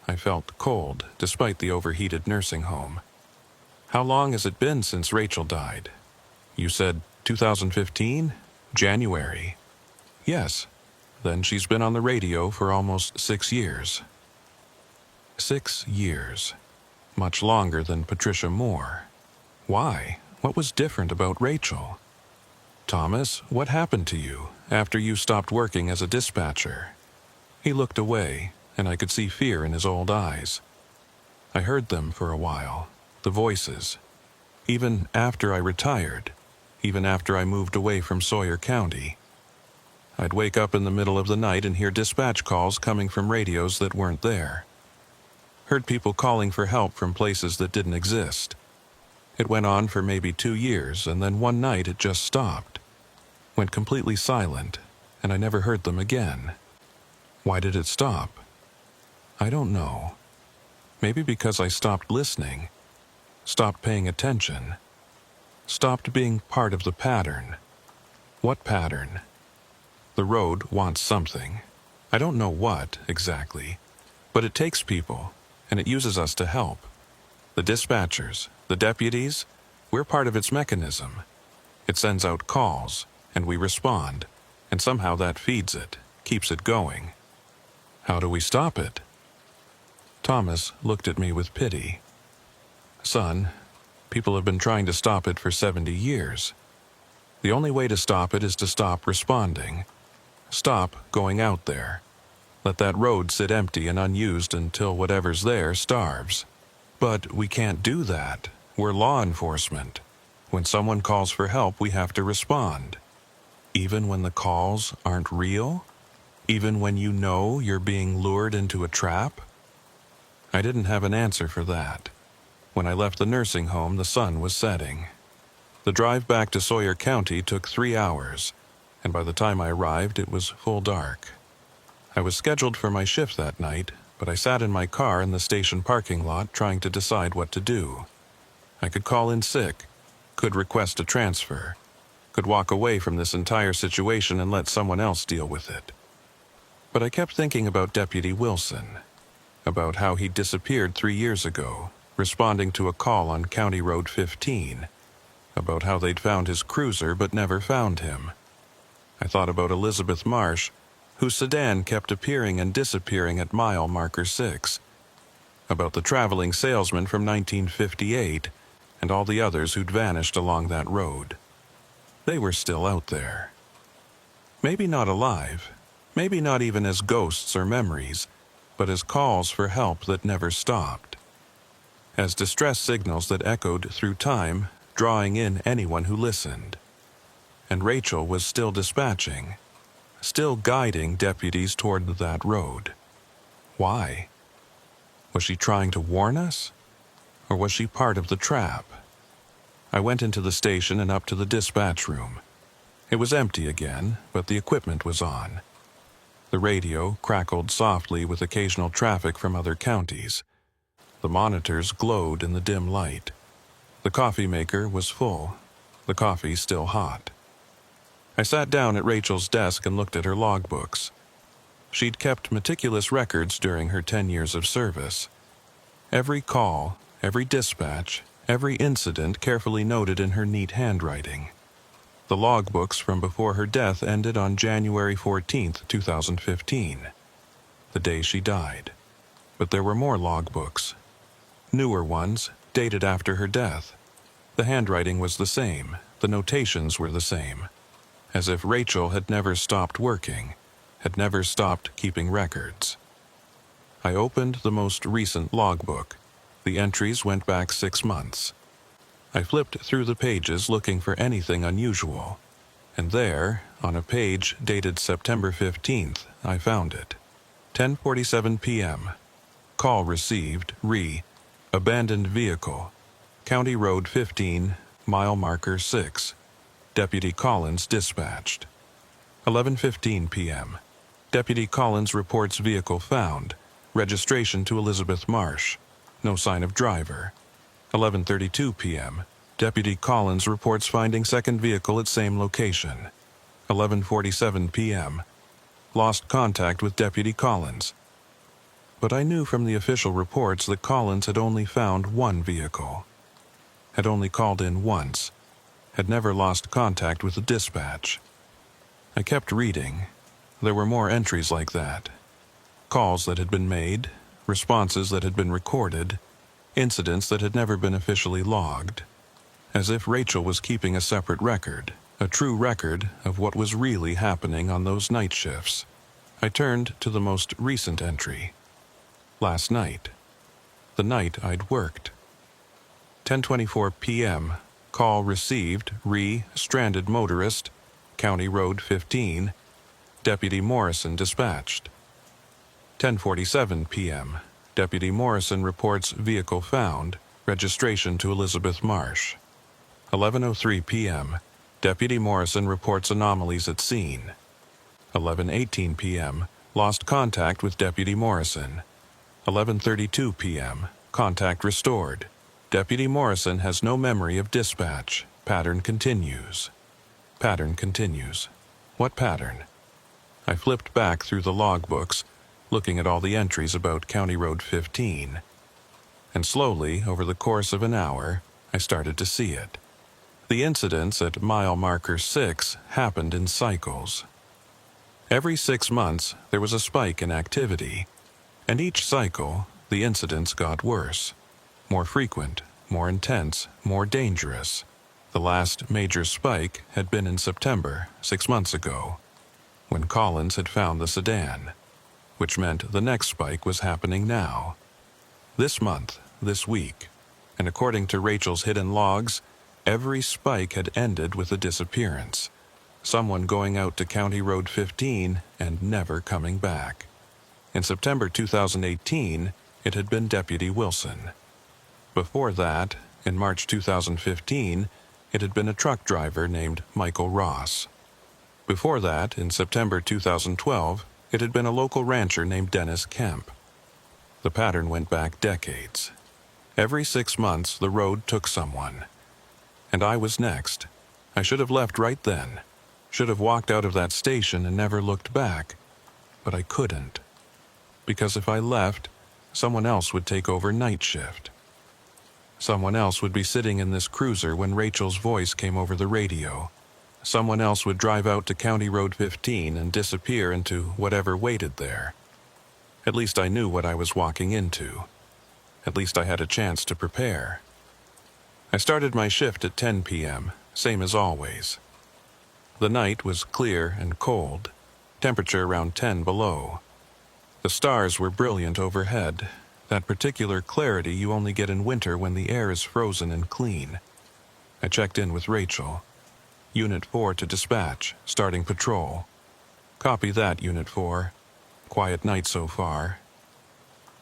Speaker 1: I felt cold, despite the overheated nursing home. How long has it been since Rachel died? You said 2015? January. Yes. Then she's been on the radio for almost 6 years. 6 years. Much longer than Patricia Moore. Why? What was different about Rachel? Thomas, what happened to you after you stopped working as a dispatcher? He looked away, and I could see fear in his old eyes. I heard them for a while, the voices. Even after I retired, even after I moved away from Sawyer County. I'd wake up in the middle of the night and hear dispatch calls coming from radios that weren't there. Heard people calling for help from places that didn't exist. It went on for maybe 2 years, and then one night it just stopped. Went completely silent, and I never heard them again. Why did it stop? I don't know. Maybe because I stopped listening, stopped paying attention, stopped being part of the pattern. What pattern? The road wants something. I don't know what, exactly, but it takes people, and it uses us to help. The dispatchers, the deputies, we're part of its mechanism. It sends out calls, and we respond, and somehow that feeds it, keeps it going. How do we stop it? Thomas looked at me with pity. Son, people have been trying to stop it for 70 years. The only way to stop it is to stop responding. Stop going out there. Let that road sit empty and unused until whatever's there starves. But we can't do that. We're law enforcement. When someone calls for help, we have to respond. Even when the calls aren't real? Even when you know you're being lured into a trap? I didn't have an answer for that. When I left the nursing home, the sun was setting. The drive back to Sawyer County took 3 hours, and by the time I arrived, it was full dark. I was scheduled for my shift that night, but I sat in my car in the station parking lot trying to decide what to do. I could call in sick, could request a transfer, could walk away from this entire situation and let someone else deal with it. But I kept thinking about Deputy Wilson, about how he disappeared 3 years ago, responding to a call on County Road 15, about how they'd found his cruiser but never found him. I thought about Elizabeth Marsh, whose sedan kept appearing and disappearing at mile marker 6, about the traveling salesman from 1958, and all the others who'd vanished along that road. They were still out there. Maybe not alive, maybe not even as ghosts or memories, but as calls for help that never stopped. As distress signals that echoed through time, drawing in anyone who listened. And Rachel was still dispatching, still guiding deputies toward that road. Why? Was she trying to warn us? Or was she part of the trap? I went into the station and up to the dispatch room. It was empty again, but the equipment was on. The radio crackled softly with occasional traffic from other counties. The monitors glowed in the dim light. The coffee maker was full, the coffee still hot. I sat down at Rachel's desk and looked at her logbooks. She'd kept meticulous records during her 10 years of service. Every call, every dispatch, every incident carefully noted in her neat handwriting. The logbooks from before her death ended on January 14, 2015, the day she died. But there were more logbooks. Newer ones, dated after her death. The handwriting was the same, the notations were the same. As if Rachel had never stopped working, had never stopped keeping records. I opened the most recent logbook. The entries went back 6 months. I flipped through the pages looking for anything unusual, and there, on a page dated September 15th, I found it. 10:47 p.m. Call received, abandoned vehicle, County Road 15, mile marker 6. Deputy Collins dispatched. 11:15 p.m. Deputy Collins reports vehicle found. Registration to Elizabeth Marsh. No sign of driver. 11:32 p.m. Deputy Collins reports finding second vehicle at same location. 11:47 p.m. Lost contact with Deputy Collins. But I knew from the official reports that Collins had only found one vehicle. Had only called in once. Had never lost contact with the dispatch. I kept reading. There were more entries like that. Calls that had been made, responses that had been recorded, incidents that had never been officially logged. As if Rachel was keeping a separate record, a true record of what was really happening on those night shifts. I turned to the most recent entry. Last night. The night I'd worked. 10:24 p.m. Call received, stranded motorist, County Road 15, Deputy Morrison dispatched. 10:47 p.m. Deputy Morrison reports vehicle found, registration to Elizabeth Marsh. 11:03 p.m. Deputy Morrison reports anomalies at scene. 11:18 p.m. Lost contact with Deputy Morrison. 11:32 p.m. Contact restored. Deputy Morrison has no memory of dispatch. Pattern continues. Pattern continues. What pattern? I flipped back through the logbooks, looking at all the entries about County Road 15. And slowly, over the course of an hour, I started to see it. The incidents at mile marker 6 happened in cycles. Every 6 months, there was a spike in activity, and each cycle, the incidents got worse. More frequent, more intense, more dangerous. The last major spike had been in September, 6 months ago, when Collins had found the sedan, which meant the next spike was happening now. This month, this week, and according to Rachel's hidden logs, every spike had ended with a disappearance. Someone going out to County Road 15 and never coming back. In September 2018, it had been Deputy Wilson. Before that, in March 2015, it had been a truck driver named Michael Ross. Before that, in September 2012, it had been a local rancher named Dennis Kemp. The pattern went back decades. Every 6 months, the road took someone. And I was next. I should have left right then. Should have walked out of that station and never looked back. But I couldn't. Because if I left, someone else would take over night shift. Someone else would be sitting in this cruiser when Rachel's voice came over the radio. Someone else would drive out to County Road 15 and disappear into whatever waited there. At least I knew what I was walking into. At least I had a chance to prepare. I started my shift at 10 p.m., same as always. The night was clear and cold, temperature around 10 below. The stars were brilliant overhead, that particular clarity you only get in winter when the air is frozen and clean. I checked in with Rachel. Unit 4 to dispatch, starting patrol. Copy that, Unit 4. Quiet night so far.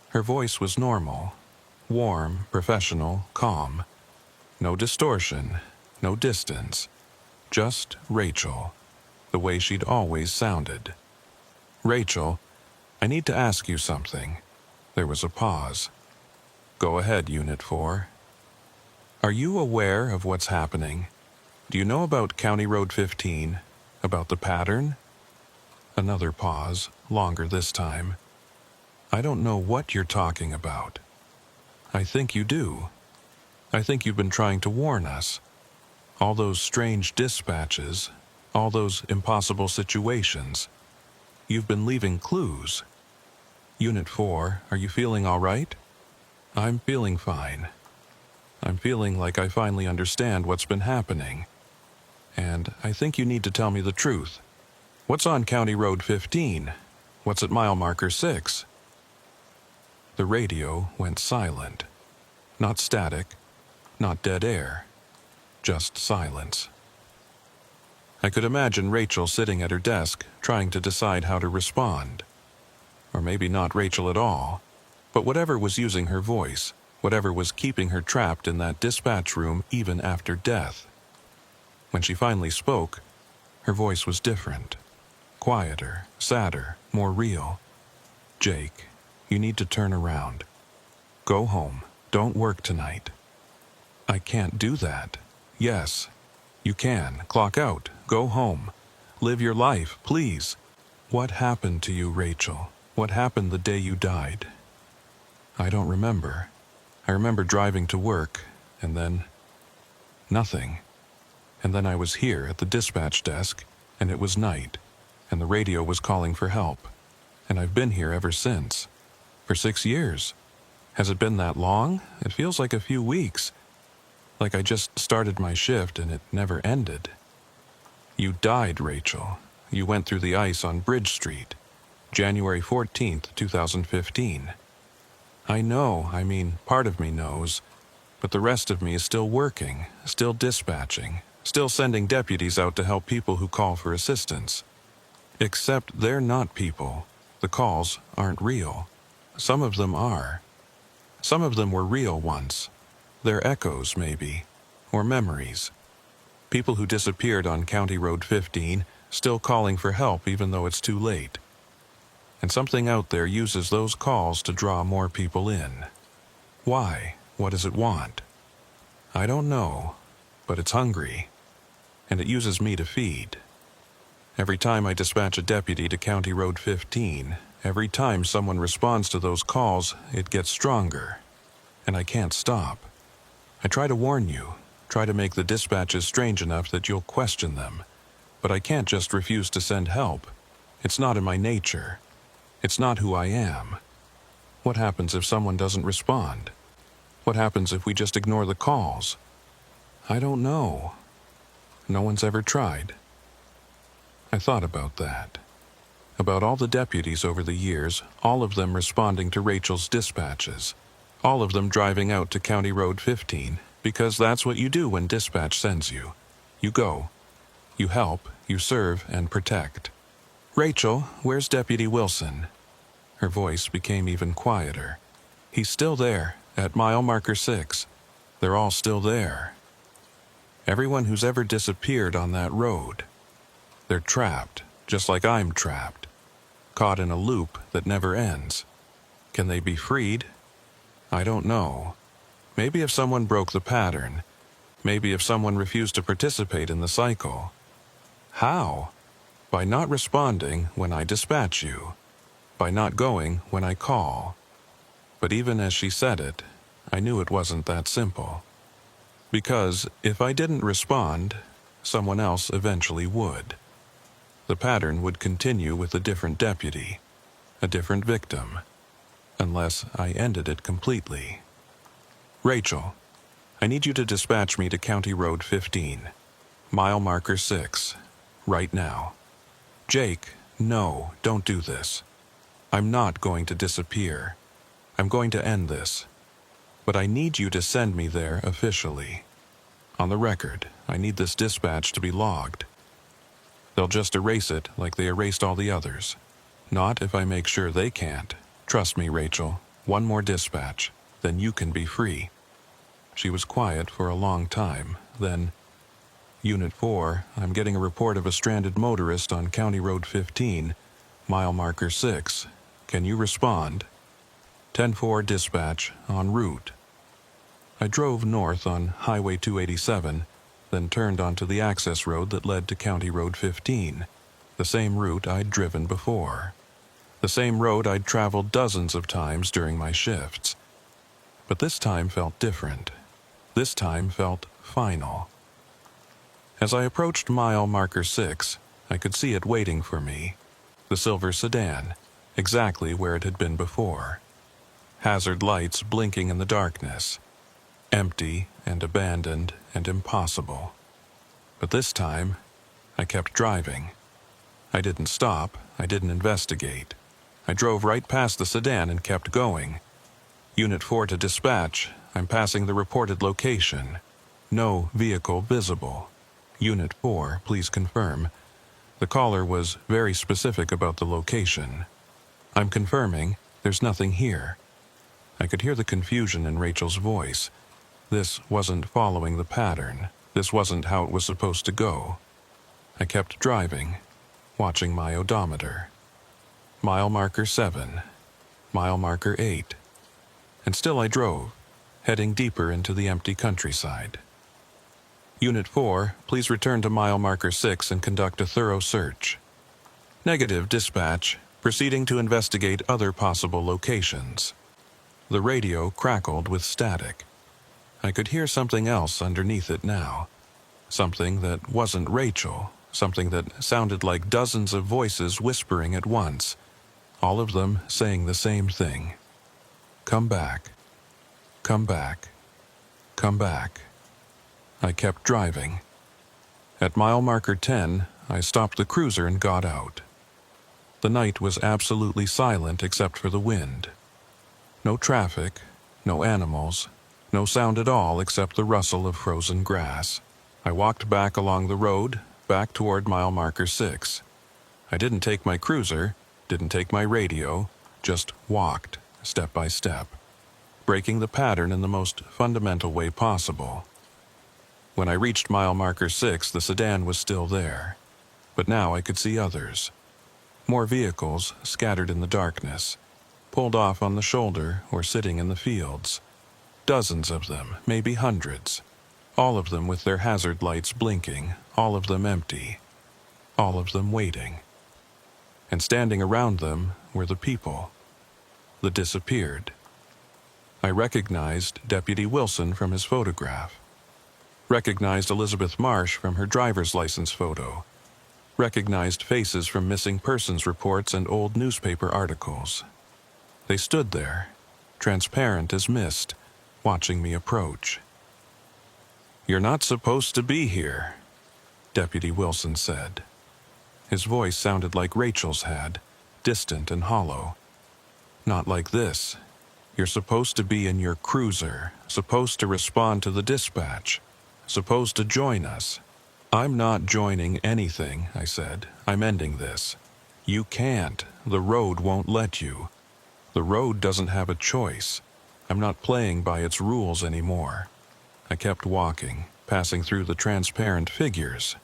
Speaker 1: Her voice was normal, warm, professional, calm. No distortion, no distance. Just Rachel, the way she'd always sounded. Rachel, I need to ask you something. There was a pause. Go ahead, Unit 4. Are you aware of what's happening? Do you know about County Road 15? About the pattern? Another pause, longer this time. I don't know what you're talking about. I think you do. I think you've been trying to warn us. All those strange dispatches, all those impossible situations. You've been leaving clues. Unit 4, are you feeling all right? I'm feeling fine. I'm feeling like I finally understand what's been happening. And I think you need to tell me the truth. What's on County Road 15? What's at mile marker 6? The radio went silent. Not static, not dead air. Just silence. I could imagine Rachel sitting at her desk, trying to decide how to respond. or maybe not Rachel at all, but whatever was using her voice, whatever was keeping her trapped in that dispatch room even after death. When she finally spoke, her voice was different, quieter, sadder, more real. "Jake, you need to turn around. Go home. Don't work tonight." "I can't do that." "Yes, you can. Clock out. Go home. Live your life, please." "What happened to you, Rachel? What happened the day you died?" "I don't remember. I remember driving to work, and then nothing. And then I was here at the dispatch desk, and it was night, and the radio was calling for help. And I've been here ever since. For 6 years. Has it been that long? It feels like a few weeks. Like I just started my shift and it never ended." "You died, Rachel. You went through the ice on Bridge Street, January 14th, 2015. I know, part of me knows, but the rest of me is still working, still dispatching, still sending deputies out to help people who call for assistance. Except they're not people. The calls aren't real. Some of them are. Some of them were real once. They're echoes, maybe, or memories. People who disappeared on County Road 15, still calling for help even though it's too late. And something out there uses those calls to draw more people in. Why? What does it want? I don't know, but it's hungry. And it uses me to feed. Every time I dispatch a deputy to County Road 15, every time someone responds to those calls, it gets stronger. And I can't stop. I try to warn you, try to make the dispatches strange enough that you'll question them. But I can't just refuse to send help. It's not in my nature. It's not who I am. What happens if someone doesn't respond? What happens if we just ignore the calls? I don't know. No one's ever tried. I thought about that. About all the deputies over the years, all of them responding to Rachel's dispatches. All of them driving out to County Road 15, because that's what you do when dispatch sends you. You go. You help, you serve, and protect. "Rachel, where's Deputy Wilson?" Her voice became even quieter. "He's still there, at mile marker 6. They're all still there. Everyone who's ever disappeared on that road. They're trapped, just like I'm trapped. Caught in a loop that never ends. Can they be freed? I don't know. Maybe if someone broke the pattern. Maybe if someone refused to participate in the cycle. How? By not responding when I dispatch you. By not going when I call." But even as she said it, I knew it wasn't that simple. Because if I didn't respond, someone else eventually would. The pattern would continue with a different deputy, a different victim, unless I ended it completely. "Rachel, I need you to dispatch me to County Road 15, mile marker 6, right now." "Jake, no, don't do this. I'm not going to disappear. I'm going to end this. But I need you to send me there officially. On the record, I need this dispatch to be logged. They'll just erase it like they erased all the others. Not if I make sure they can't. Trust me, Rachel, one more dispatch, then you can be free." She was quiet for a long time, then, "Unit 4, I'm getting a report of a stranded motorist on County Road 15, mile marker 6. Can you respond?" 10-4 dispatch, en route. I drove north on Highway 287, then turned onto the access road that led to County Road 15, the same route I'd driven before. The same road I'd traveled dozens of times during my shifts. But this time felt different. This time felt final. As I approached mile marker 6, I could see it waiting for me. The silver sedan, exactly where it had been before. Hazard lights blinking in the darkness. Empty and abandoned and impossible. But this time, I kept driving. I didn't stop. I didn't investigate. I drove right past the sedan and kept going. "Unit 4 to dispatch. I'm passing the reported location. No vehicle visible. Unit 4, please confirm." The caller was very specific about the location. I'm confirming, there's nothing here. I could hear the confusion in Rachel's voice. This wasn't following the pattern. This wasn't how it was supposed to go. I kept driving, watching my odometer. Mile marker 7, mile marker 8. And still I drove, heading deeper into the empty countryside. Unit 4, please return to mile marker 6 and conduct a thorough search. Negative, dispatch. Proceeding to investigate other possible locations. The radio crackled with static. I could hear something else underneath it now. Something that wasn't Rachel. Something that sounded like dozens of voices whispering at once. All of them saying the same thing. Come back. Come back. Come back. I kept driving. At mile marker 10, I stopped the cruiser and got out. The night was absolutely silent except for the wind. No traffic, no animals, no sound at all except the rustle of frozen grass. I walked back along the road, back toward mile marker 6. I didn't take my cruiser, didn't take my radio, just walked, step by step, breaking the pattern in the most fundamental way possible. When I reached mile marker 6, the sedan was still there, but now I could see others. More vehicles scattered in the darkness, pulled off on the shoulder or sitting in the fields. Dozens of them, maybe hundreds. All of them with their hazard lights blinking, all of them empty. All of them waiting. And standing around them were the people. The disappeared. I recognized Deputy Wilson from his photograph. Recognized Elizabeth Marsh from her driver's license photo. Recognized faces from missing persons reports and old newspaper articles. They stood there, transparent as mist, watching me approach. "You're not supposed to be here," Deputy Wilson said. His voice sounded like Rachel's had, distant and hollow. "Not like this. You're supposed to be in your cruiser, supposed to respond to the dispatch, supposed to join us." "I'm not joining anything," I said. "I'm ending this. You can't. The road won't let you. The road doesn't have a choice. I'm not playing by its rules anymore." I kept walking, passing through the transparent figures.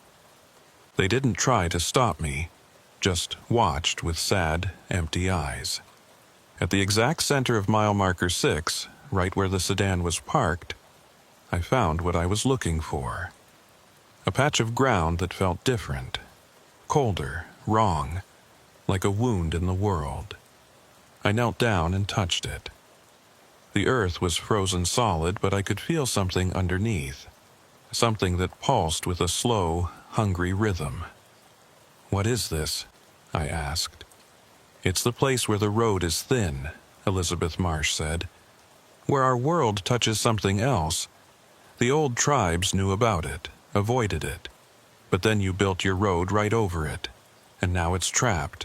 Speaker 1: They didn't try to stop me, just watched with sad, empty eyes. At the exact center of mile marker 6, right where the sedan was parked, I found what I was looking for. A patch of ground that felt different, colder, wrong, like a wound in the world. I knelt down and touched it. The earth was frozen solid, but I could feel something underneath, something that pulsed with a slow, hungry rhythm. "What is this?" I asked. "It's the place where the road is thin," Elizabeth Marsh said. "Where our world touches something else. The old tribes knew about it, avoided it. But then you built your road right over it, and now it's trapped.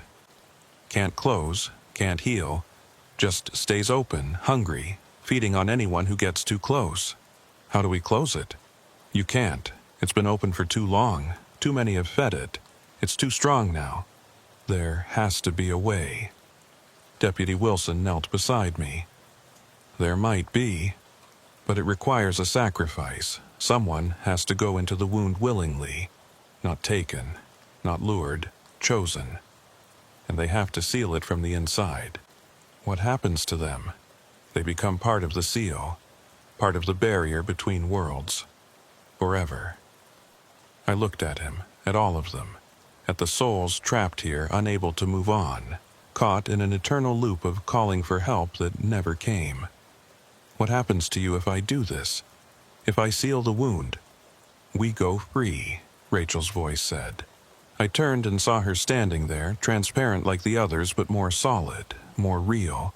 Speaker 1: Can't close, can't heal, just stays open, hungry, feeding on anyone who gets too close. How do we close it? You can't. It's been open for too long. Too many have fed it. It's too strong now. There has to be a way." Deputy Wilson knelt beside me. "There might be, but it requires a sacrifice. Someone has to go into the wound willingly, not taken, not lured, chosen. And they have to seal it from the inside. What happens to them? They become part of the seal, part of the barrier between worlds. Forever." I looked at him, at all of them, at the souls trapped here, unable to move on, caught in an eternal loop of calling for help that never came. "What happens to you if I do this? If I seal the wound?" "We go free," Rachel's voice said. I turned and saw her standing there, transparent like the others, but more solid, more real.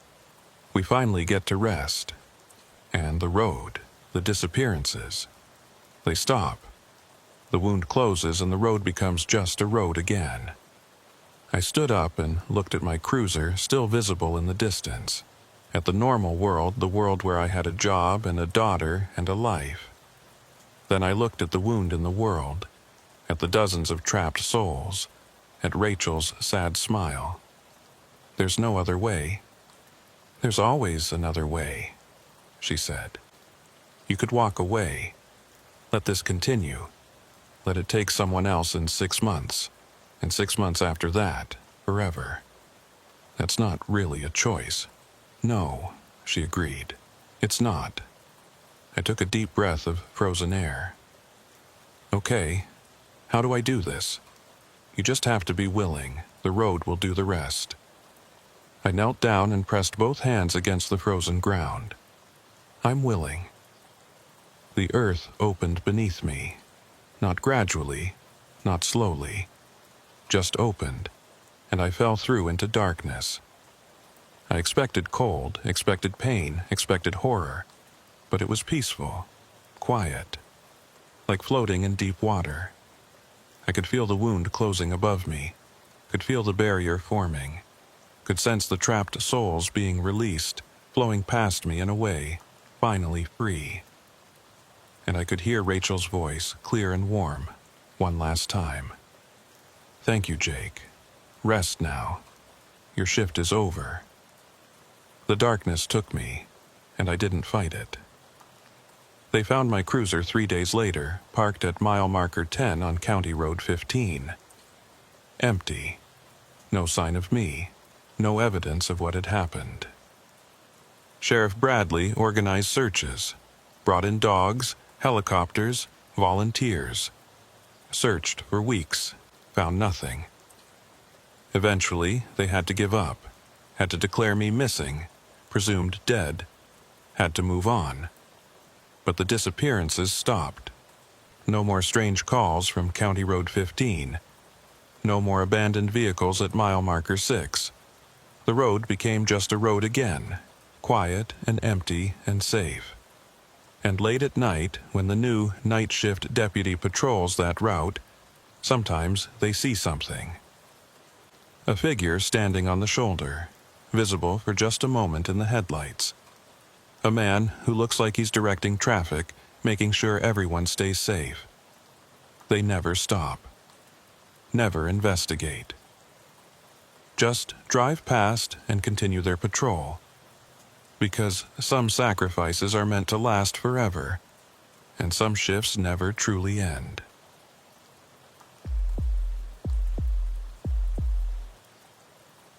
Speaker 1: We finally get to rest. And the road, the disappearances. They stop. The wound closes and the road becomes just a road again. I stood up and looked at my cruiser, still visible in the distance. At the normal world, the world where I had a job and a daughter and a life. Then I looked at the wound in the world, at the dozens of trapped souls, at Rachel's sad smile. There's no other way. There's always another way, she said. You could walk away. Let this continue. Let it take someone else in 6 months, and 6 months after that, forever. That's not really a choice. No, she agreed. It's not. I took a deep breath of frozen air. Okay, how do I do this? You just have to be willing. The road will do the rest. I knelt down and pressed both hands against the frozen ground. I'm willing. The earth opened beneath me. Not gradually, not slowly. Just opened, and I fell through into darkness. I expected cold, expected pain, expected horror, but it was peaceful, quiet, like floating in deep water. I could feel the wound closing above me, could feel the barrier forming, could sense the trapped souls being released, flowing past me and away, finally free. And I could hear Rachel's voice, clear and warm, one last time. Thank you, Jake. Rest now. Your shift is over. The darkness took me, and I didn't fight it. They found my cruiser 3 days later, parked at mile marker 10 on County Road 15. Empty. No sign of me. No evidence of what had happened. Sheriff Bradley organized searches, brought in dogs, helicopters, volunteers. Searched for weeks, found nothing. Eventually, they had to give up, had to declare me missing, presumed dead, had to move on. But the disappearances stopped. No more strange calls from County Road 15. No more abandoned vehicles at mile marker 6. The road became just a road again, quiet and empty and safe. And late at night, when the new night shift deputy patrols that route, sometimes they see something. A figure standing on the shoulder, visible for just a moment in the headlights. A man who looks like he's directing traffic, making sure everyone stays safe. They never stop. Never investigate. Just drive past and continue their patrol. Because some sacrifices are meant to last forever, and some shifts never truly end.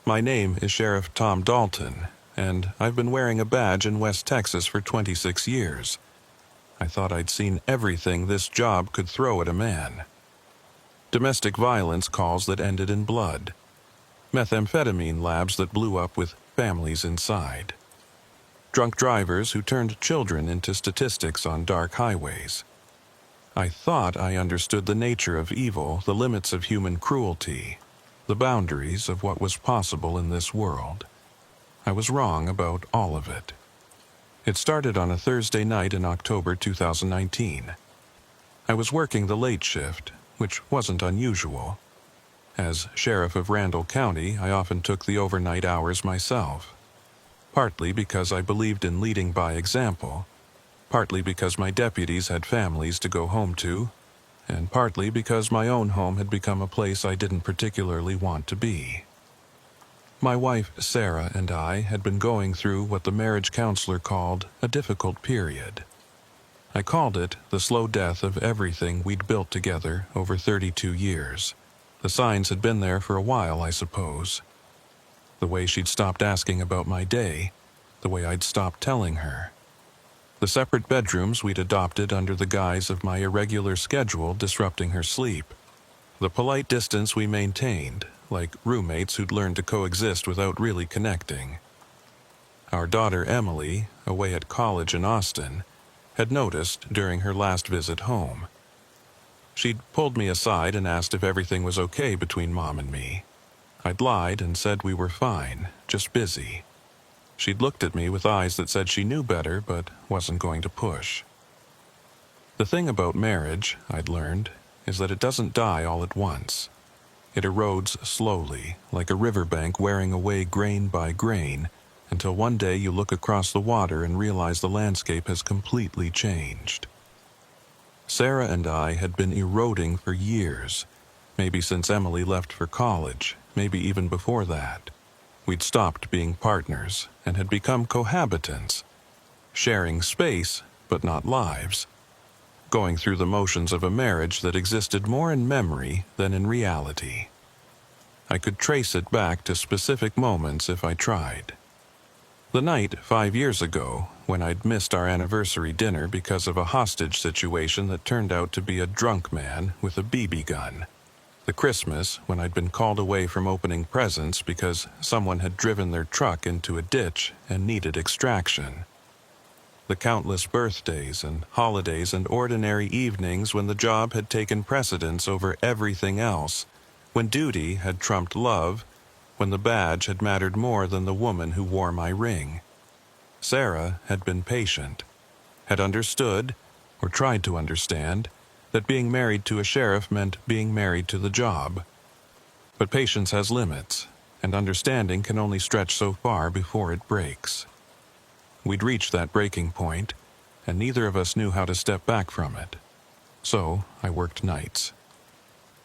Speaker 1: My name is Sheriff Tom Dalton, and I've been wearing a badge in West Texas for 26 years. I thought I'd seen everything this job could throw at a man. Domestic violence calls that ended in blood. Methamphetamine labs that blew up with families inside. Drunk drivers who turned children into statistics on dark highways. I thought I understood the nature of evil, the limits of human cruelty, the boundaries of what was possible in this world. I was wrong about all of it. It started on a Thursday night in October 2019. I was working the late shift, which wasn't unusual. As sheriff of Randall County, I often took the overnight hours myself. Partly because I believed in leading by example, partly because my deputies had families to go home to, and partly because my own home had become a place I didn't particularly want to be. My wife, Sarah, and I had been going through what the marriage counselor called a difficult period. I called it the slow death of everything we'd built together over 32 years. The signs had been there for a while, I suppose. The way she'd stopped asking about my day, the way I'd stopped telling her. The separate bedrooms we'd adopted under the guise of my irregular schedule disrupting her sleep. The polite distance we maintained, like roommates who'd learned to coexist without really connecting. Our daughter Emily, away at college in Austin, had noticed during her last visit home. She'd pulled me aside and asked if everything was okay between Mom and me. I'd lied and said we were fine, just busy. She'd looked at me with eyes that said she knew better but wasn't going to push. The thing about marriage, I'd learned, is that it doesn't die all at once. It erodes slowly, like a riverbank wearing away grain by grain, until one day you look across the water and realize the landscape has completely changed. Sarah and I had been eroding for years, maybe since Emily left for college, maybe even before that. We'd stopped being partners and had become cohabitants, sharing space but not lives, going through the motions of a marriage that existed more in memory than in reality. I could trace it back to specific moments if I tried. The night 5 years ago, when I'd missed our anniversary dinner because of a hostage situation that turned out to be a drunk man with a BB gun. The Christmas, when I'd been called away from opening presents because someone had driven their truck into a ditch and needed extraction. The countless birthdays and holidays and ordinary evenings when the job had taken precedence over everything else, when duty had trumped love, when the badge had mattered more than the woman who wore my ring. Sarah had been patient, had understood, or tried to understand, that being married to a sheriff meant being married to the job. But patience has limits, and understanding can only stretch so far before it breaks. We'd reached that breaking point, and neither of us knew how to step back from it. So I worked nights.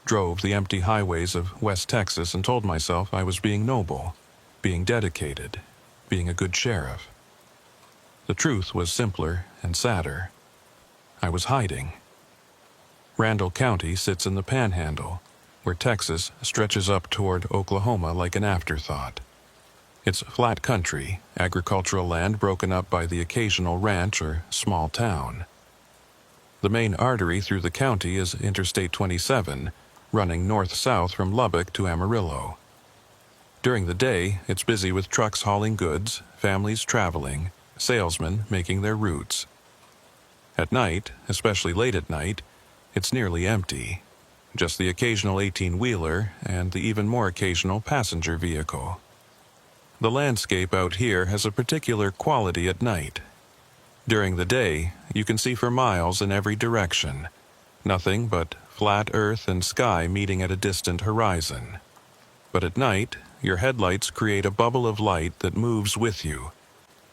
Speaker 1: Drove the empty highways of West Texas and told myself I was being noble, being dedicated, being a good sheriff. The truth was simpler and sadder. I was hiding. Randall County sits in the Panhandle, where Texas stretches up toward Oklahoma like an afterthought. It's flat country, agricultural land broken up by the occasional ranch or small town. The main artery through the county is Interstate 27, running north-south from Lubbock to Amarillo. During the day, it's busy with trucks hauling goods, families traveling, salesmen making their routes. At night, especially late at night, it's nearly empty. Just the occasional 18-wheeler and the even more occasional passenger vehicle. The landscape out here has a particular quality at night. During the day, you can see for miles in every direction. Nothing but flat earth and sky meeting at a distant horizon. But at night, your headlights create a bubble of light that moves with you,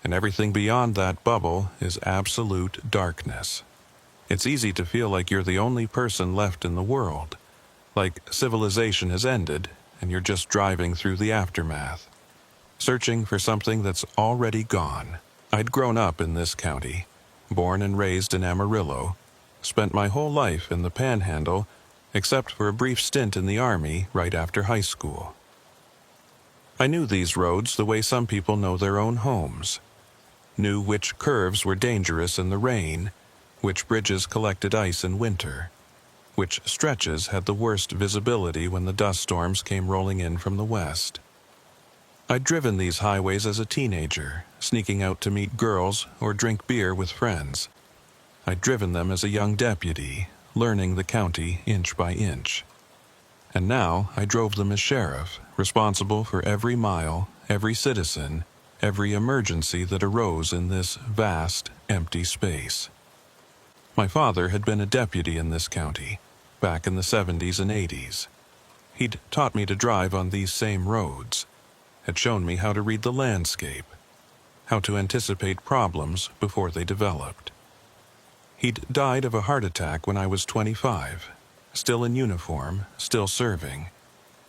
Speaker 1: and everything beyond that bubble is absolute darkness. It's easy to feel like you're the only person left in the world, like civilization has ended and you're just driving through the aftermath, searching for something that's already gone. I'd grown up in this county, born and raised in Amarillo, spent my whole life in the Panhandle, except for a brief stint in the Army right after high school. I knew these roads the way some people know their own homes, knew which curves were dangerous in the rain, which bridges collected ice in winter, which stretches had the worst visibility when the dust storms came rolling in from the west. I'd driven these highways as a teenager, sneaking out to meet girls or drink beer with friends. I'd driven them as a young deputy, learning the county inch by inch. And now I drove them as sheriff, responsible for every mile, every citizen, every emergency that arose in this vast, empty space. My father had been a deputy in this county, back in the 70s and 80s. He'd taught me to drive on these same roads, had shown me how to read the landscape, how to anticipate problems before they developed. He'd died of a heart attack when I was 25, still in uniform, still serving.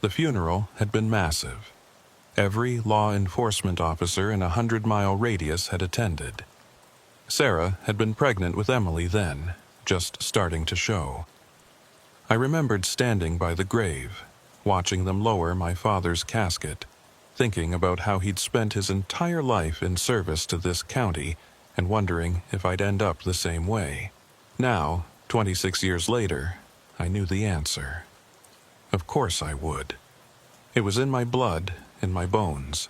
Speaker 1: The funeral had been massive. Every law enforcement officer in a 100-mile radius had attended. Sarah had been pregnant with Emily then, just starting to show. I remembered standing by the grave, watching them lower my father's casket, thinking about how he'd spent his entire life in service to this county and wondering if I'd end up the same way. Now, 26 years later, I knew the answer. Of course I would. It was in my blood, in my bones.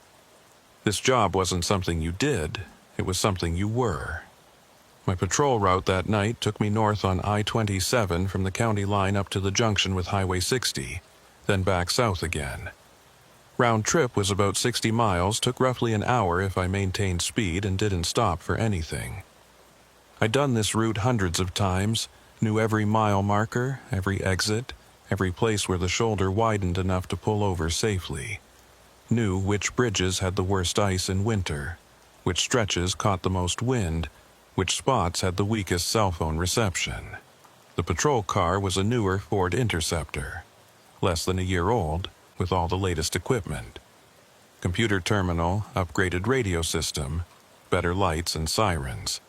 Speaker 1: This job wasn't something you did, it was something you were. My patrol route that night took me north on I-27 from the county line up to the junction with Highway 60, then back south again. Round trip was about 60 miles, took roughly an hour if I maintained speed and didn't stop for anything. I'd done this route hundreds of times, knew every mile marker, every exit, every place where the shoulder widened enough to pull over safely. Knew which bridges had the worst ice in winter, which stretches caught the most wind, which spots had the weakest cell phone reception. The patrol car was a newer Ford Interceptor, less than a year old, with all the latest equipment. Computer terminal, upgraded radio system, better lights and sirens.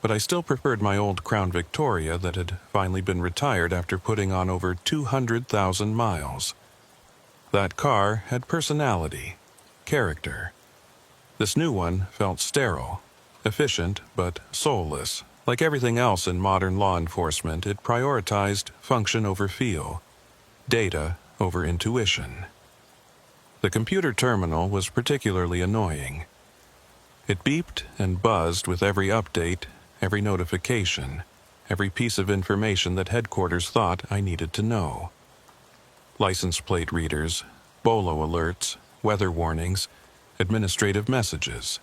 Speaker 1: But I still preferred my old Crown Victoria that had finally been retired after putting on over 200,000 miles. That car had personality, character. This new one felt sterile, efficient but soulless. Like everything else in modern law enforcement, it prioritized function over feel, data over intuition. The computer terminal was particularly annoying. It beeped and buzzed with every update, every notification, every piece of information that headquarters thought I needed to know. License plate readers, BOLO alerts, weather warnings, administrative messages.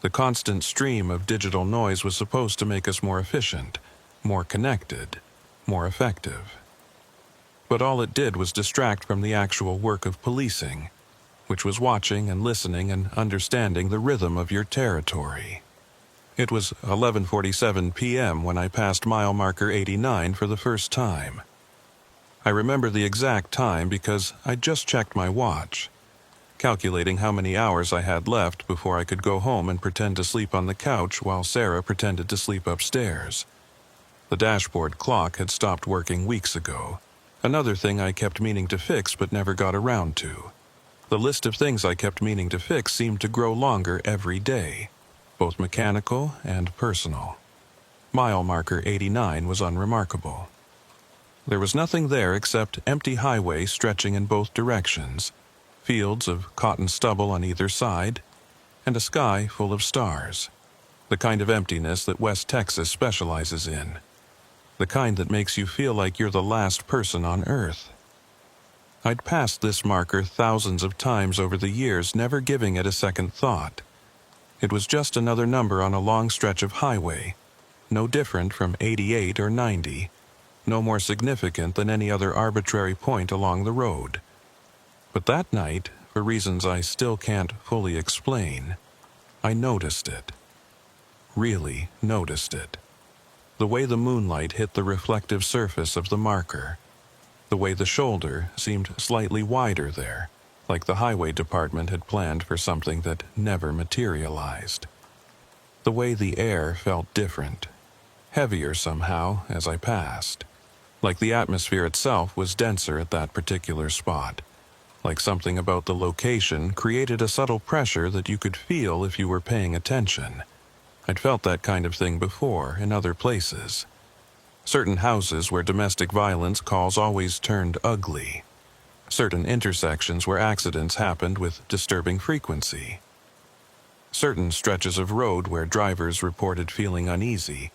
Speaker 1: The constant stream of digital noise was supposed to make us more efficient, more connected, more effective. But all it did was distract from the actual work of policing, which was watching and listening and understanding the rhythm of your territory. It was 11:47 p.m. when I passed mile marker 89 for the first time. I remember the exact time because I'd just checked my watch, calculating how many hours I had left before I could go home and pretend to sleep on the couch while Sarah pretended to sleep upstairs. The dashboard clock had stopped working weeks ago, another thing I kept meaning to fix but never got around to. The list of things I kept meaning to fix seemed to grow longer every day, both mechanical and personal. Mile marker 89 was unremarkable. There was nothing there except empty highway stretching in both directions, fields of cotton stubble on either side, and a sky full of stars. The kind of emptiness that West Texas specializes in. The kind that makes you feel like you're the last person on Earth. I'd passed this marker thousands of times over the years, never giving it a second thought. It was just another number on a long stretch of highway, no different from 88 or 90, no more significant than any other arbitrary point along the road. But that night, for reasons I still can't fully explain, I noticed it. Really noticed it. The way the moonlight hit the reflective surface of the marker. The way the shoulder seemed slightly wider there, like the highway department had planned for something that never materialized. The way the air felt different, heavier somehow as I passed. Like the atmosphere itself was denser at that particular spot. Like something about the location created a subtle pressure that you could feel if you were paying attention. I'd felt that kind of thing before in other places. Certain houses where domestic violence calls always turned ugly. Certain intersections where accidents happened with disturbing frequency. Certain stretches of road where drivers reported feeling uneasy,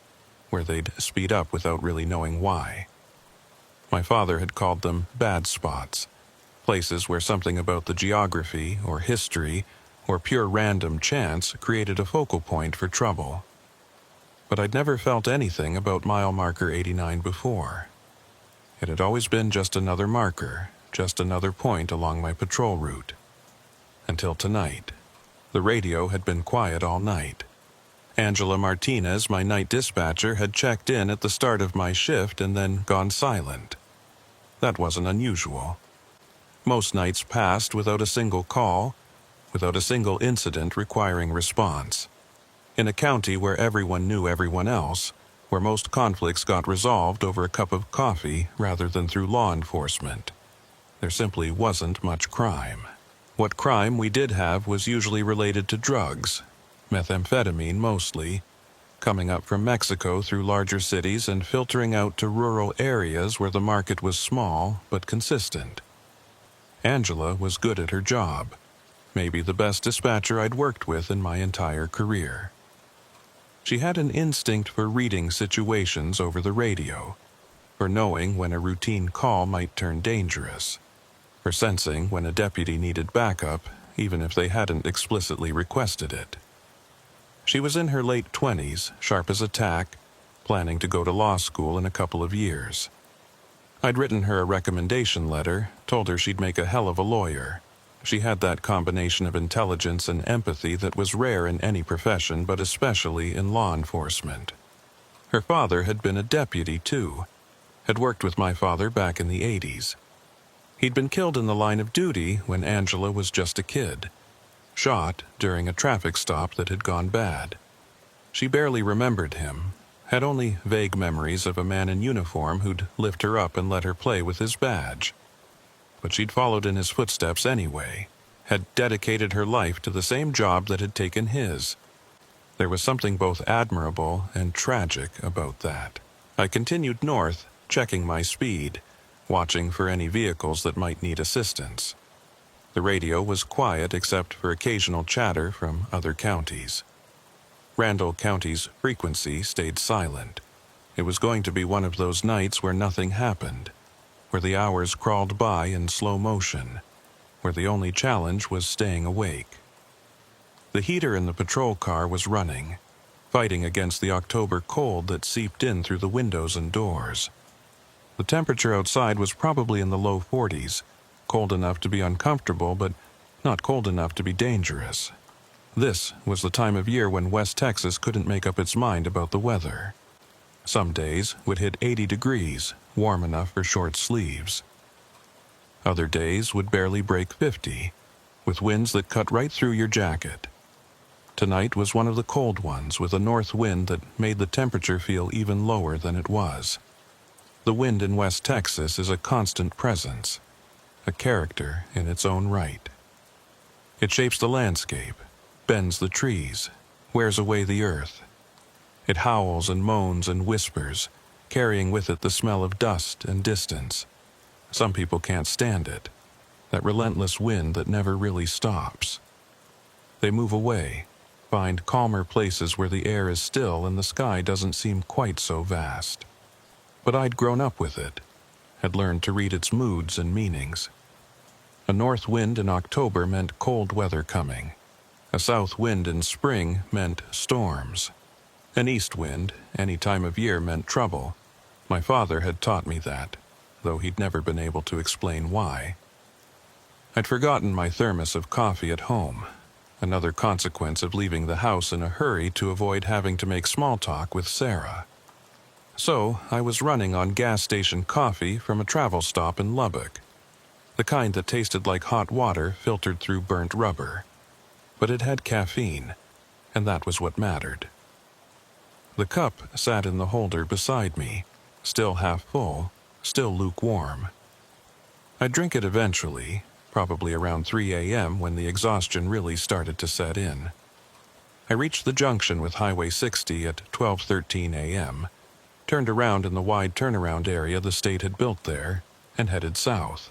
Speaker 1: where they'd speed up without really knowing why. My father had called them bad spots. Places where something about the geography or history or pure random chance created a focal point for trouble. But I'd never felt anything about mile marker 89 before. It had always been just another marker, just another point along my patrol route. Until tonight. The radio had been quiet all night. Angela Martinez, my night dispatcher, had checked in at the start of my shift and then gone silent. That wasn't unusual. Most nights passed without a single call, without a single incident requiring response. In a county where everyone knew everyone else, where most conflicts got resolved over a cup of coffee rather than through law enforcement, there simply wasn't much crime. What crime we did have was usually related to drugs, methamphetamine mostly, coming up from Mexico through larger cities and filtering out to rural areas where the market was small but consistent. Angela was good at her job, maybe the best dispatcher I'd worked with in my entire career. She had an instinct for reading situations over the radio, for knowing when a routine call might turn dangerous, for sensing when a deputy needed backup, even if they hadn't explicitly requested it. She was in her late 20s, sharp as a tack, planning to go to law school in a couple of years. I'd written her a recommendation letter, told her she'd make a hell of a lawyer. She had that combination of intelligence and empathy that was rare in any profession, but especially in law enforcement. Her father had been a deputy, too. Had worked with my father back in the 80s. He'd been killed in the line of duty when Angela was just a kid. shot during a traffic stop that had gone bad. She barely remembered him, had only vague memories of a man in uniform who'd lift her up and let her play with his badge. But she'd followed in his footsteps anyway, had dedicated her life to the same job that had taken his. There was something both admirable and tragic about that. I continued north, checking my speed, watching for any vehicles that might need assistance. The radio was quiet except for occasional chatter from other counties. Randall County's frequency stayed silent. It was going to be one of those nights where nothing happened, where the hours crawled by in slow motion, where the only challenge was staying awake. The heater in the patrol car was running, fighting against the October cold that seeped in through the windows and doors. The temperature outside was probably in the low 40s, cold enough to be uncomfortable, but not cold enough to be dangerous. This was the time of year when West Texas couldn't make up its mind about the weather. Some days would hit 80 degrees, warm enough for short sleeves. Other days would barely break 50, with winds that cut right through your jacket. Tonight was one of the cold ones, with a north wind that made the temperature feel even lower than it was. The wind in West Texas is a constant presence, a character in its own right. It shapes the landscape, bends the trees, wears away the earth. It howls and moans and whispers, carrying with it the smell of dust and distance. Some people can't stand it, that relentless wind that never really stops. They move away, find calmer places where the air is still and the sky doesn't seem quite so vast. But I'd grown up with it, had learned to read its moods and meanings. A north wind in October meant cold weather coming. A south wind in spring meant storms. An east wind, any time of year, meant trouble. My father had taught me that, though he'd never been able to explain why. I'd forgotten my thermos of coffee at home, another consequence of leaving the house in a hurry to avoid having to make small talk with Sarah. So I was running on gas station coffee from a travel stop in Lubbock, the kind that tasted like hot water filtered through burnt rubber. But it had caffeine, and that was what mattered. The cup sat in the holder beside me, still half full, still lukewarm. I'd drink it eventually, probably around 3 a.m. when the exhaustion really started to set in. I reached the junction with Highway 60 at 12:13 a.m., turned around in the wide turnaround area the state had built there, and headed south.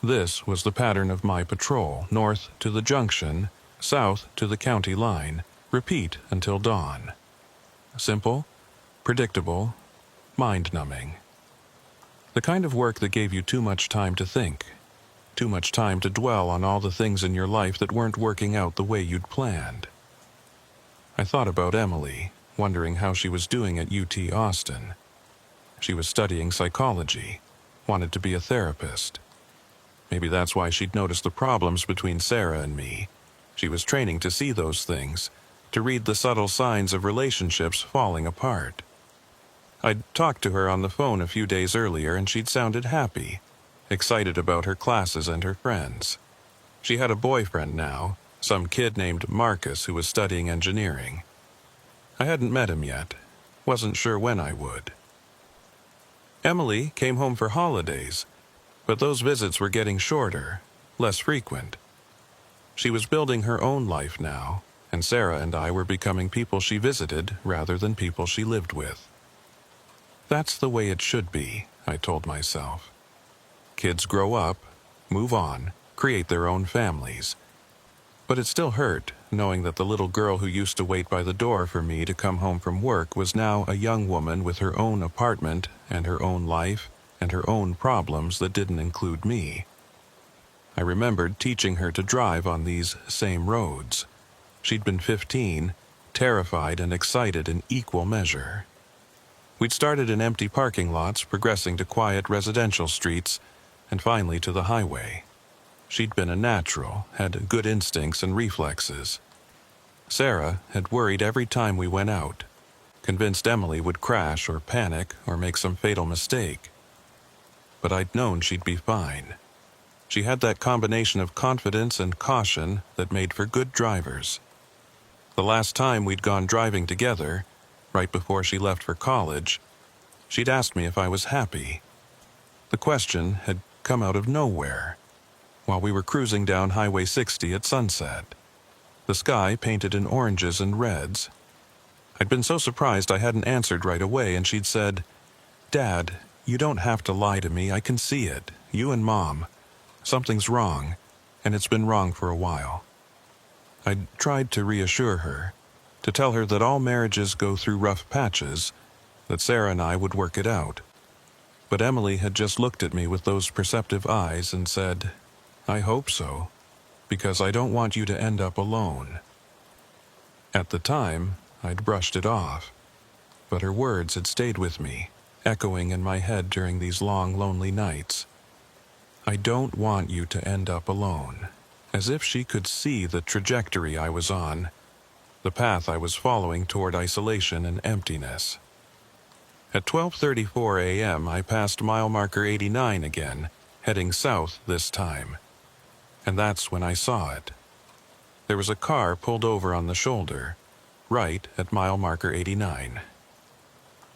Speaker 1: This was the pattern of my patrol, north to the junction, south to the county line, repeat until dawn. Simple, predictable, mind-numbing. The kind of work that gave you too much time to think, too much time to dwell on all the things in your life that weren't working out the way you'd planned. I thought about Emily, wondering how she was doing at UT Austin. She was studying psychology, wanted to be a therapist. Maybe that's why she'd noticed the problems between Sarah and me. She was training to see those things, to read the subtle signs of relationships falling apart. I'd talked to her on the phone a few days earlier and she'd sounded happy, excited about her classes and her friends. She had a boyfriend now, some kid named Marcus who was studying engineering. I hadn't met him yet, wasn't sure when I would. Emily came home for holidays, but those visits were getting shorter, less frequent. She was building her own life now, and Sarah and I were becoming people she visited rather than people she lived with. That's the way it should be, I told myself. Kids grow up, move on, create their own families. But it still hurt, knowing that the little girl who used to wait by the door for me to come home from work was now a young woman with her own apartment and her own life and her own problems that didn't include me. I remembered teaching her to drive on these same roads. She'd been 15, terrified and excited in equal measure. We'd started in empty parking lots, progressing to quiet residential streets, and finally to the highway. She'd been a natural, had good instincts and reflexes. Sarah had worried every time we went out, convinced Emily would crash or panic or make some fatal mistake. But I'd known she'd be fine. She had that combination of confidence and caution that made for good drivers. The last time we'd gone driving together, right before she left for college, she'd asked me if I was happy. The question had come out of nowhere, while we were cruising down Highway 60 at sunset. The sky painted in oranges and reds. I'd been so surprised I hadn't answered right away, and she'd said, "Dad, you don't have to lie to me. I can see it. You and Mom. Something's wrong, and it's been wrong for a while." I'd tried to reassure her, to tell her that all marriages go through rough patches, that Sarah and I would work it out. But Emily had just looked at me with those perceptive eyes and said, "I hope so, because I don't want you to end up alone." At the time, I'd brushed it off, but her words had stayed with me, echoing in my head during these long, lonely nights. "I don't want you to end up alone," as if she could see the trajectory I was on, the path I was following toward isolation and emptiness. At 12:34 a.m., I passed mile marker 89 again, heading south this time. And that's when I saw it. There was a car pulled over on the shoulder, right at mile marker 89.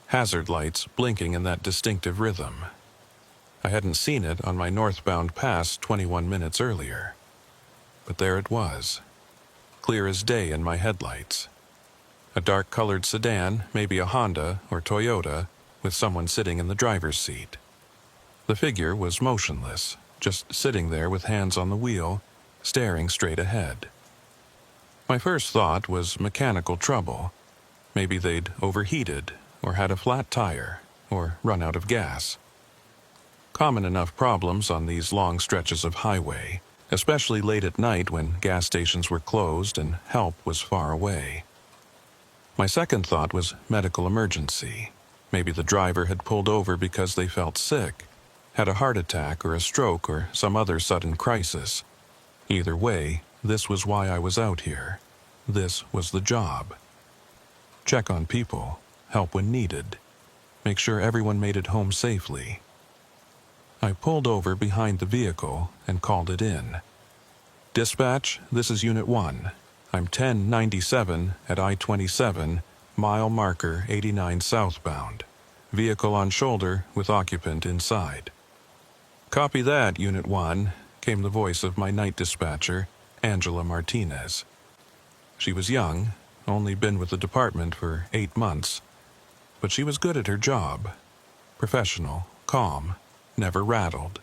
Speaker 1: Hazard lights blinking in that distinctive rhythm. I hadn't seen it on my northbound pass 21 minutes earlier. But there it was, clear as day in my headlights. A dark-colored sedan, maybe a Honda or Toyota, with someone sitting in the driver's seat. The figure was motionless, just sitting there with hands on the wheel, staring straight ahead. My first thought was mechanical trouble. Maybe they'd overheated, or had a flat tire, or run out of gas. Common enough problems on these long stretches of highway, especially late at night when gas stations were closed and help was far away. My second thought was medical emergency. Maybe the driver had pulled over because they felt sick, had a heart attack or a stroke or some other sudden crisis. Either way, this was why I was out here. This was the job. Check on people, help when needed, make sure everyone made it home safely. I pulled over behind the vehicle and called it in. "Dispatch, this is Unit 1. I'm 1097 at I-27, mile marker 89 southbound. Vehicle on shoulder with occupant inside." "Copy that, Unit 1, came the voice of my night dispatcher, Angela Martinez. She was young, only been with the department for 8 months, but she was good at her job. Professional, calm, never rattled.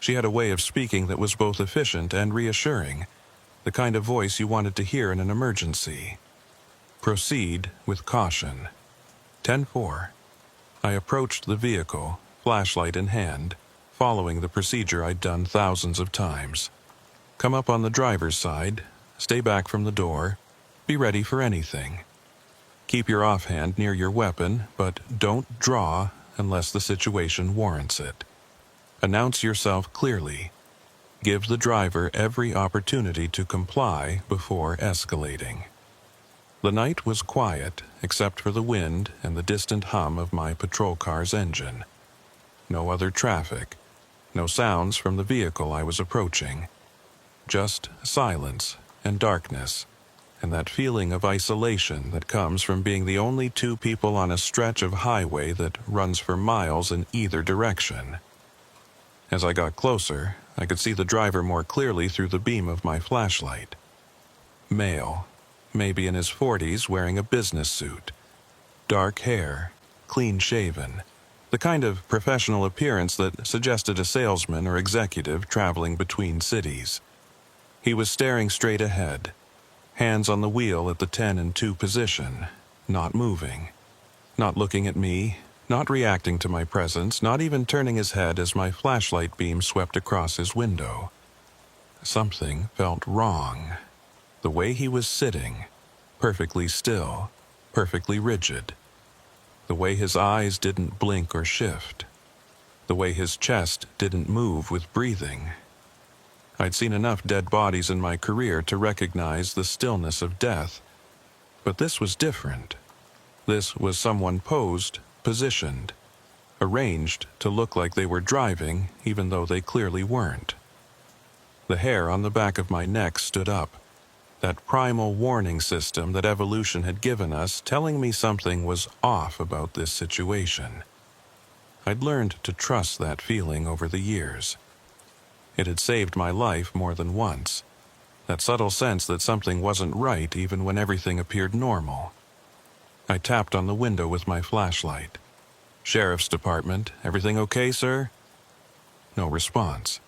Speaker 1: She had a way of speaking that was both efficient and reassuring, the kind of voice you wanted to hear in an emergency. "Proceed with caution." 10-4. I approached the vehicle, flashlight in hand, following the procedure I'd done thousands of times. Come up on the driver's side, stay back from the door, be ready for anything. Keep your offhand near your weapon, but don't draw unless the situation warrants it. Announce yourself clearly. Give the driver every opportunity to comply before escalating. The night was quiet, except for the wind and the distant hum of my patrol car's engine. No other traffic, no sounds from the vehicle I was approaching. Just silence and darkness, and that feeling of isolation that comes from being the only two people on a stretch of highway that runs for miles in either direction. As I got closer, I could see the driver more clearly through the beam of my flashlight. Male, maybe in his 40s, wearing a business suit. Dark hair, clean-shaven, the kind of professional appearance that suggested a salesman or executive traveling between cities. He was staring straight ahead, hands on the wheel at the 10 and 2 position, not moving, not looking at me, not reacting to my presence, not even turning his head as my flashlight beam swept across his window. Something felt wrong. The way he was sitting, perfectly still, perfectly rigid. The way his eyes didn't blink or shift. The way his chest didn't move with breathing. I'd seen enough dead bodies in my career to recognize the stillness of death, but this was different. This was someone posed, positioned, arranged to look like they were driving even though they clearly weren't. The hair on the back of my neck stood up. That primal warning system that evolution had given us, telling me something was off about this situation. I'd learned to trust that feeling over the years. It had saved my life more than once. That subtle sense that something wasn't right even when everything appeared normal. I tapped on the window with my flashlight. "Sheriff's Department, everything okay, sir?" No response.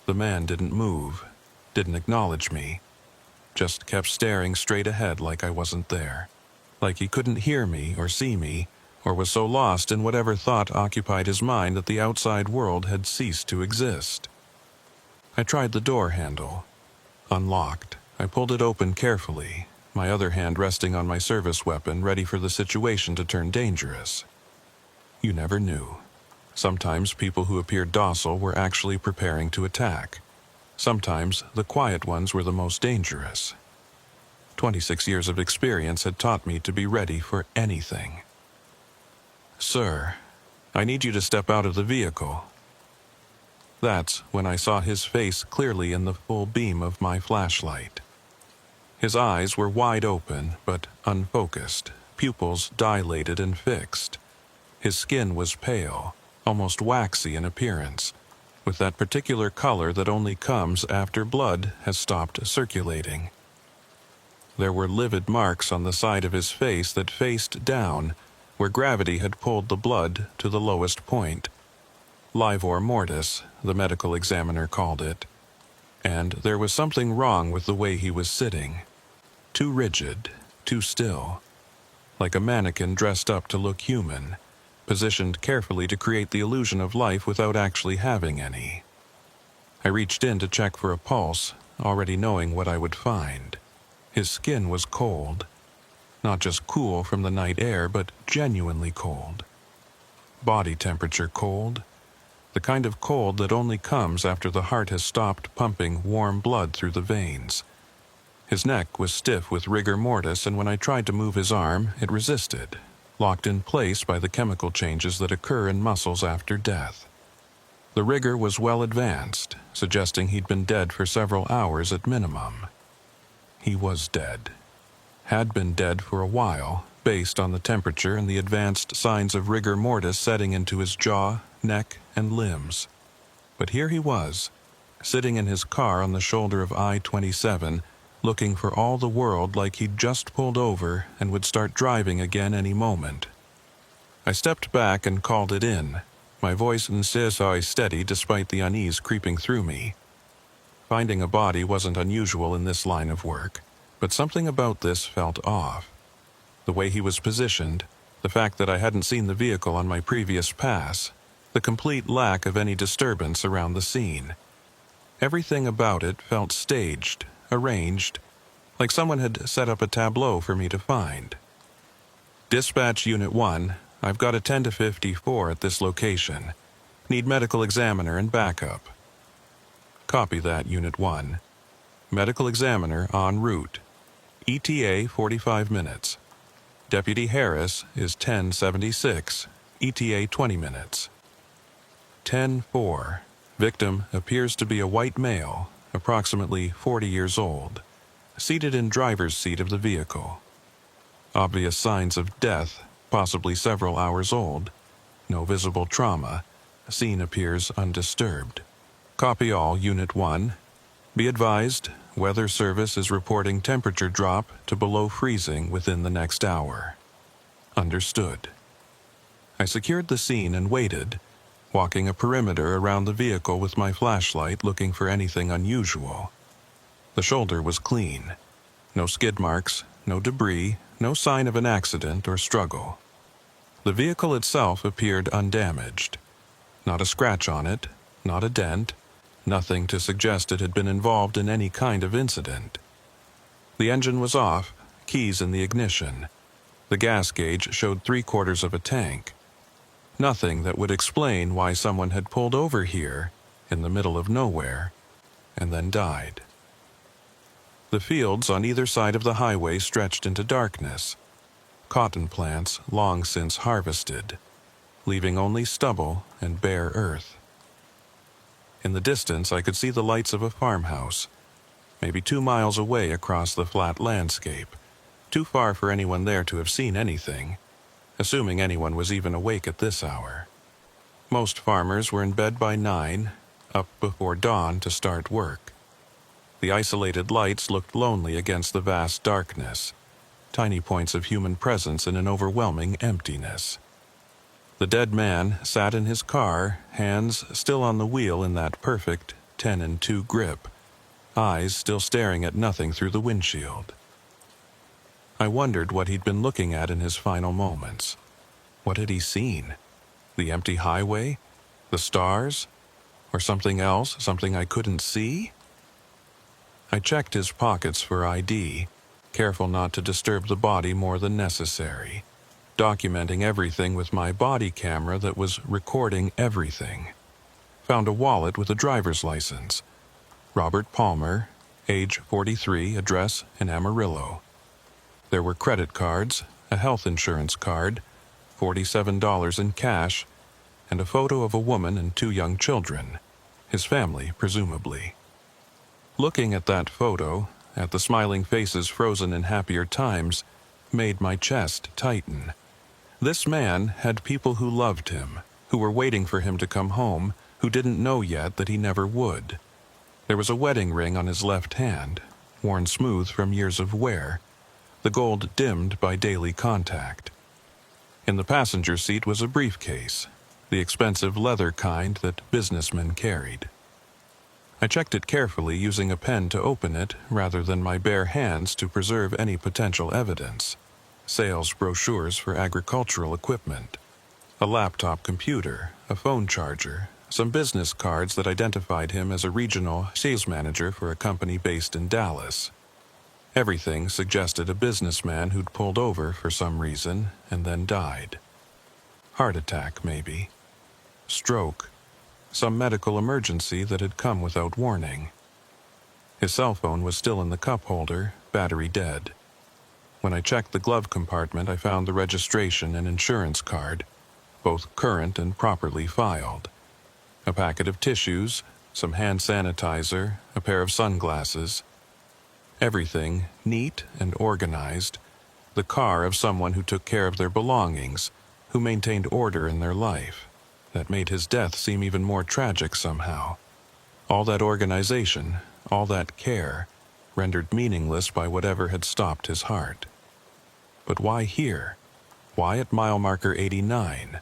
Speaker 1: The man didn't move, didn't acknowledge me, just kept staring straight ahead like I wasn't there. Like he couldn't hear me or see me, or was so lost in whatever thought occupied his mind that the outside world had ceased to exist. I tried the door handle. Unlocked. I pulled it open carefully, my other hand resting on my service weapon, ready for the situation to turn dangerous. You never knew. Sometimes people who appeared docile were actually preparing to attack. Sometimes the quiet ones were the most dangerous. 26 years of experience had taught me to be ready for anything. "Sir, I need you to step out of the vehicle." That's when I saw his face clearly in the full beam of my flashlight. His eyes were wide open, but unfocused, pupils dilated and fixed. His skin was pale, almost waxy in appearance, with that particular color that only comes after blood has stopped circulating. There were livid marks on the side of his face that faced down, where gravity had pulled the blood to the lowest point. Livor mortis, the medical examiner called it. And there was something wrong with the way he was sitting. Too rigid, too still. Like a mannequin dressed up to look human, positioned carefully to create the illusion of life without actually having any. I reached in to check for a pulse, already knowing what I would find. His skin was cold. Not just cool from the night air, but genuinely cold. Body temperature cold. The kind of cold that only comes after the heart has stopped pumping warm blood through the veins. His neck was stiff with rigor mortis, and when I tried to move his arm, it resisted, locked in place by the chemical changes that occur in muscles after death. The rigor was well advanced, suggesting he'd been dead for several hours at minimum. He was dead. Had been dead for a while, based on the temperature and the advanced signs of rigor mortis setting into his jaw, neck, and limbs. But here he was, sitting in his car on the shoulder of I-27, looking for all the world like he'd just pulled over and would start driving again any moment. I stepped back and called it in, my voice and CSI steady despite the unease creeping through me. Finding a body wasn't unusual in this line of work, but something about this felt off. The way he was positioned, the fact that I hadn't seen the vehicle on my previous pass, the complete lack of any disturbance around the scene. Everything about it felt staged, arranged, like someone had set up a tableau for me to find. "Dispatch Unit 1, I've got a 10 to 54 at this location. Need medical examiner and backup." "Copy that, Unit 1. Medical examiner en route. ETA 45 minutes. Deputy Harris is 1076, ETA 20 minutes. 10-4. Victim appears to be a white male, approximately 40 years old, seated in driver's seat of the vehicle. Obvious signs of death, possibly several hours old. No visible trauma. Scene appears undisturbed. Copy all, Unit 1. Be advised, Weather Service is reporting temperature drop to below freezing within the next hour. Understood. I secured the scene and waited, walking a perimeter around the vehicle with my flashlight looking for anything unusual. The shoulder was clean. No skid marks, no debris, no sign of an accident or struggle. The vehicle itself appeared undamaged. Not a scratch on it, not a dent, nothing to suggest it had been involved in any kind of incident. The engine was off, keys in the ignition. The gas gauge showed 3/4 of a tank. Nothing that would explain why someone had pulled over here, in the middle of nowhere, and then died. The fields on either side of the highway stretched into darkness. Cotton plants long since harvested, leaving only stubble and bare earth. In the distance, I could see the lights of a farmhouse, maybe 2 miles away across the flat landscape, too far for anyone there to have seen anything, assuming anyone was even awake at this hour. Most farmers were in bed by 9, up before dawn to start work. The isolated lights looked lonely against the vast darkness, tiny points of human presence in an overwhelming emptiness. The dead man sat in his car, hands still on the wheel in that perfect 10-2 grip, eyes still staring at nothing through the windshield. I wondered what he'd been looking at in his final moments. What had he seen? The empty highway? The stars? Or something else, something I couldn't see? I checked his pockets for ID, careful not to disturb the body more than necessary, documenting everything with my body camera that was recording everything. Found a wallet with a driver's license. Robert Palmer, age 43, address in Amarillo. There were credit cards, a health insurance card, $47 in cash, and a photo of a woman and 2 young children, his family, presumably. Looking at that photo, at the smiling faces frozen in happier times, made my chest tighten. This man had people who loved him, who were waiting for him to come home, who didn't know yet that he never would. There was a wedding ring on his left hand, worn smooth from years of wear, the gold dimmed by daily contact. In the passenger seat was a briefcase, the expensive leather kind that businessmen carried. I checked it carefully, using a pen to open it rather than my bare hands to preserve any potential evidence. Sales brochures for agricultural equipment, a laptop computer, a phone charger, some business cards that identified him as a regional sales manager for a company based in Dallas. Everything suggested a businessman who'd pulled over for some reason and then died. Heart attack, maybe. Stroke. Some medical emergency that had come without warning. His cell phone was still in the cup holder, battery dead. When I checked the glove compartment, I found the registration and insurance card, both current and properly filed. A packet of tissues, some hand sanitizer, a pair of sunglasses. Everything neat and organized, the car of someone who took care of their belongings, who maintained order in their life. That made his death seem even more tragic somehow. All that organization, all that care, rendered meaningless by whatever had stopped his heart. But why here? Why at mile marker 89?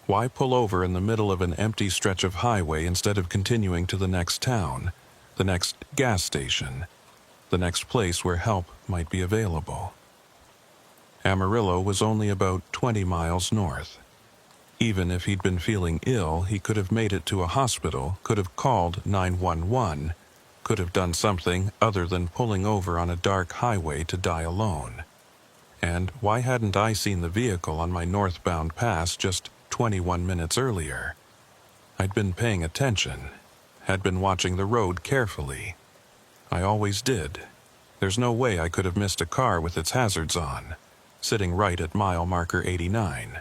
Speaker 1: Why pull over in the middle of an empty stretch of highway instead of continuing to the next town, the next gas station, the next place where help might be available? Amarillo was only about 20 miles north. Even if he'd been feeling ill, he could have made it to a hospital, could have called 911, could have done something other than pulling over on a dark highway to die alone. And why hadn't I seen the vehicle on my northbound pass just 21 minutes earlier? I'd been paying attention, had been watching the road carefully. I always did. There's no way I could have missed a car with its hazards on, sitting right at mile marker 89.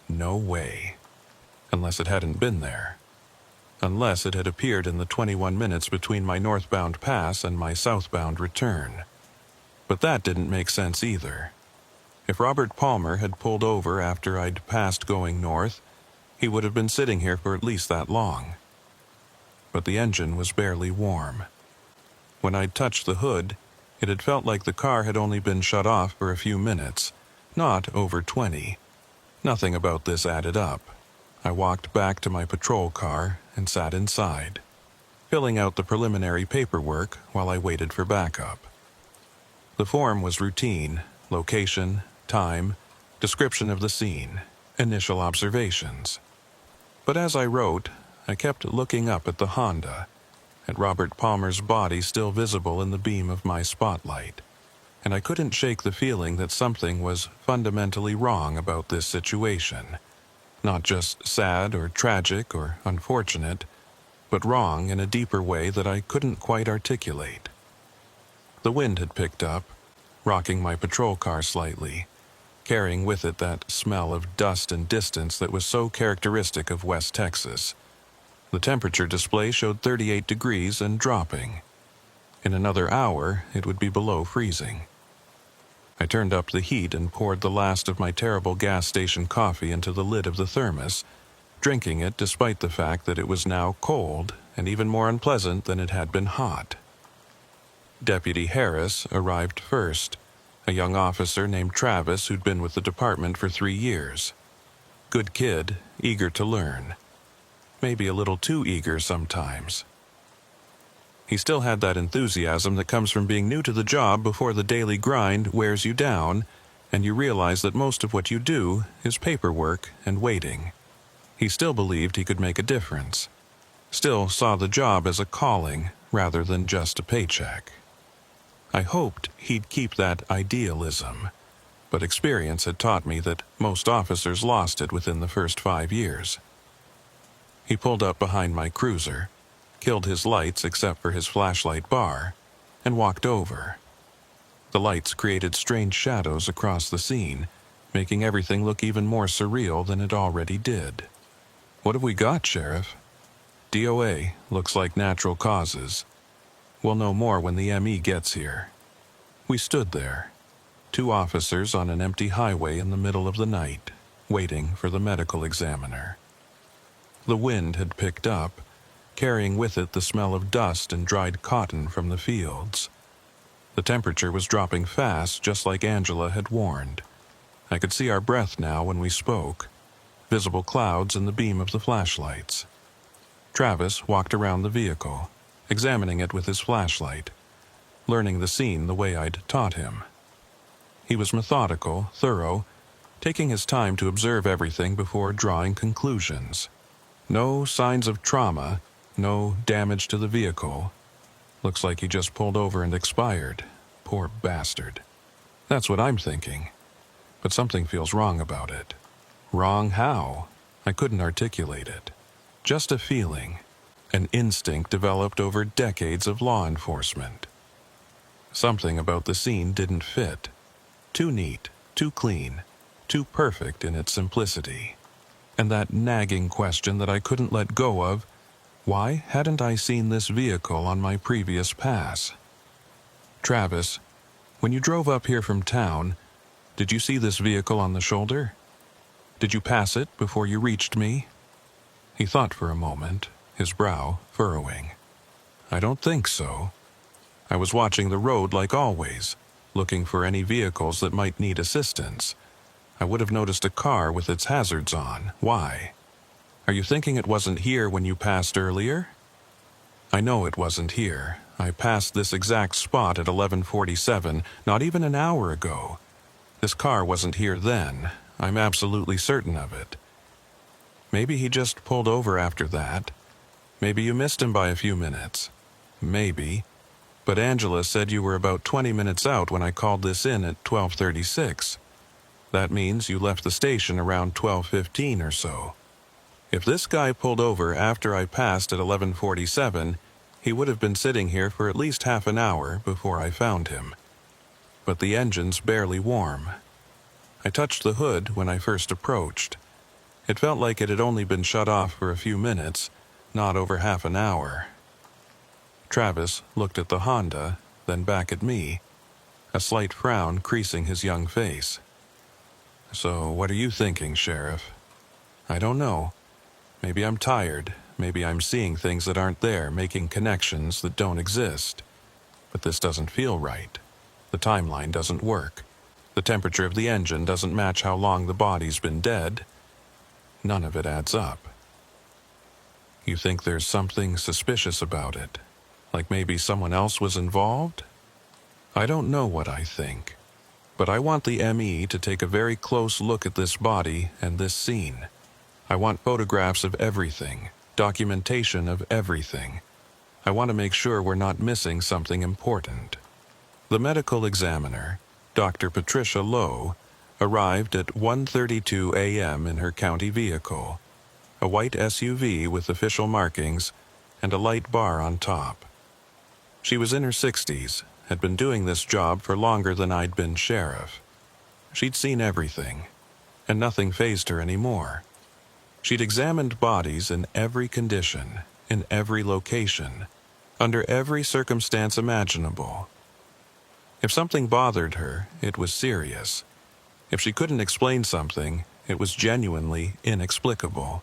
Speaker 1: No way. Unless it hadn't been there. Unless it had appeared in the 21 minutes between my northbound pass and my southbound return. But that didn't make sense either. If Robert Palmer had pulled over after I'd passed going north, he would have been sitting here for at least that long. But the engine was barely warm. When I'd touched the hood, it had felt like the car had only been shut off for a few minutes, not over 20. Nothing about this added up. I walked back to my patrol car and sat inside, filling out the preliminary paperwork while I waited for backup. The form was routine: location, time, description of the scene, initial observations. But as I wrote, I kept looking up at the Honda, at Robert Palmer's body still visible in the beam of my spotlight, and I couldn't shake the feeling that something was fundamentally wrong about this situation. Not just sad or tragic or unfortunate, but wrong in a deeper way that I couldn't quite articulate. The wind had picked up, rocking my patrol car slightly, carrying with it that smell of dust and distance that was so characteristic of West Texas. The temperature display showed 38 degrees and dropping. In another hour, it would be below freezing. I turned up the heat and poured the last of my terrible gas station coffee into the lid of the thermos, drinking it despite the fact that it was now cold and even more unpleasant than it had been hot. Deputy Harris arrived first, a young officer named Travis who'd been with the department for 3 years. Good kid, eager to learn. Maybe a little too eager sometimes. He still had that enthusiasm that comes from being new to the job before the daily grind wears you down, and you realize that most of what you do is paperwork and waiting. He still believed he could make a difference. Still saw the job as a calling rather than just a paycheck. I hoped he'd keep that idealism, but experience had taught me that most officers lost it within the first 5 years. He pulled up behind my cruiser, killed his lights except for his flashlight bar, and walked over. The lights created strange shadows across the scene, making everything look even more surreal than it already did. "What have we got, Sheriff?" "DOA, looks like natural causes. We'll know more when the ME gets here." We stood there, 2 officers on an empty highway in the middle of the night, waiting for the medical examiner. The wind had picked up, carrying with it the smell of dust and dried cotton from the fields. The temperature was dropping fast, just like Angela had warned. I could see our breath now when we spoke, visible clouds in the beam of the flashlights. Travis walked around the vehicle, examining it with his flashlight, learning the scene the way I'd taught him. He was methodical, thorough, taking his time to observe everything before drawing conclusions. No signs of trauma, no damage to the vehicle. Looks like he just pulled over and expired. Poor bastard. That's what I'm thinking. But something feels wrong about it. Wrong how? I couldn't articulate it. Just a feeling, an instinct developed over decades of law enforcement. Something about the scene didn't fit. Too neat, too clean, too perfect in its simplicity. And that nagging question that I couldn't let go of, why hadn't I seen this vehicle on my previous pass? "Travis, when you drove up here from town, did you see this vehicle on the shoulder? Did you pass it before you reached me?" He thought for a moment, his brow furrowing. "I don't think so. I was watching the road like always, looking for any vehicles that might need assistance. I would have noticed a car with its hazards on. Why? Are you thinking it wasn't here when you passed earlier?" "I know it wasn't here. I passed this exact spot at 11:47, not even an hour ago. This car wasn't here then. I'm absolutely certain of it. Maybe he just pulled over after that. Maybe you missed him by a few minutes. Maybe. But Angela said you were about 20 minutes out when I called this in at 12:36. That means you left the station around 12:15 or so. If this guy pulled over after I passed at 11:47, he would have been sitting here for at least half an hour before I found him. But the engine's barely warm. I touched the hood when I first approached. It felt like it had only been shut off for a few minutes, not over half an hour." Travis looked at the Honda, then back at me, a slight frown creasing his young face. "So what are you thinking, Sheriff?" "I don't know. Maybe I'm tired. Maybe I'm seeing things that aren't there, making connections that don't exist. But this doesn't feel right. The timeline doesn't work. The temperature of the engine doesn't match how long the body's been dead. None of it adds up." "You think there's something suspicious about it? Like maybe someone else was involved?" "I don't know what I think. But I want the ME to take a very close look at this body and this scene. I want photographs of everything, documentation of everything. I want to make sure we're not missing something important." The medical examiner, Dr. Patricia Lowe, arrived at 1:32 a.m. in her county vehicle, a white SUV with official markings and a light bar on top. She was in her 60s, had been doing this job for longer than I'd been sheriff. She'd seen everything, and nothing fazed her anymore. She'd examined bodies in every condition, in every location, under every circumstance imaginable. If something bothered her, it was serious. If she couldn't explain something, it was genuinely inexplicable.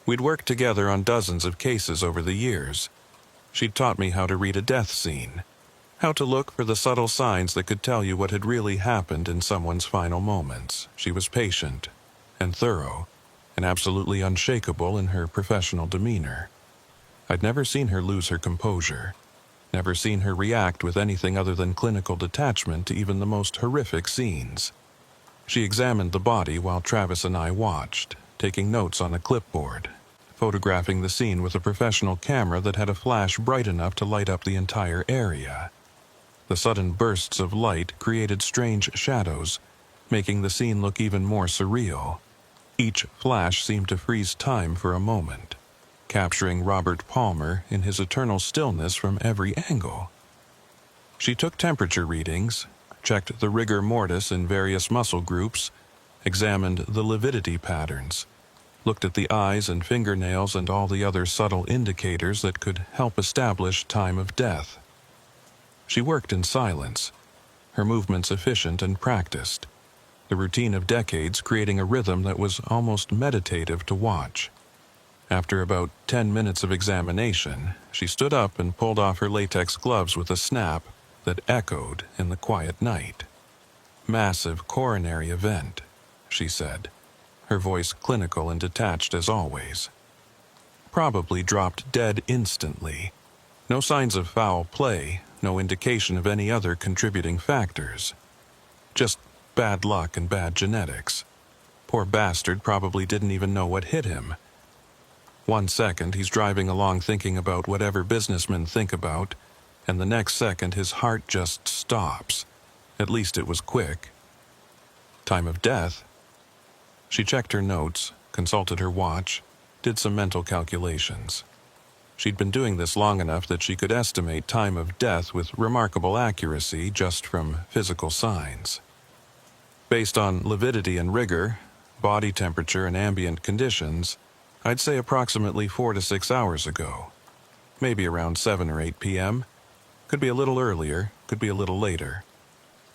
Speaker 1: We'd worked together on dozens of cases over the years. She'd taught me how to read a death scene, how to look for the subtle signs that could tell you what had really happened in someone's final moments. She was patient and thorough and absolutely unshakable in her professional demeanor. I'd never seen her lose her composure, never seen her react with anything other than clinical detachment to even the most horrific scenes. She examined the body while Travis and I watched, taking notes on a clipboard, photographing the scene with a professional camera that had a flash bright enough to light up the entire area. The sudden bursts of light created strange shadows, making the scene look even more surreal. Each flash seemed to freeze time for a moment, capturing Robert Palmer in his eternal stillness from every angle. She took temperature readings, checked the rigor mortis in various muscle groups, examined the lividity patterns, looked at the eyes and fingernails and all the other subtle indicators that could help establish time of death. She worked in silence, her movements efficient and practiced, the routine of decades creating a rhythm that was almost meditative to watch. After about 10 minutes of examination, she stood up and pulled off her latex gloves with a snap that echoed in the quiet night. "Massive coronary event," she said, her voice clinical and detached as always. "Probably dropped dead instantly. No signs of foul play, no indication of any other contributing factors. Just bad luck and bad genetics. Poor bastard probably didn't even know what hit him. One second he's driving along thinking about whatever businessmen think about, and the next second his heart just stops. At least it was quick." Time of death? She checked her notes, consulted her watch, did some mental calculations. She'd been doing this long enough that she could estimate time of death with remarkable accuracy just from physical signs. Based on lividity and rigor, body temperature and ambient conditions, I'd say approximately 4 to 6 hours ago. Maybe around 7 or 8 p.m. Could be a little earlier, could be a little later.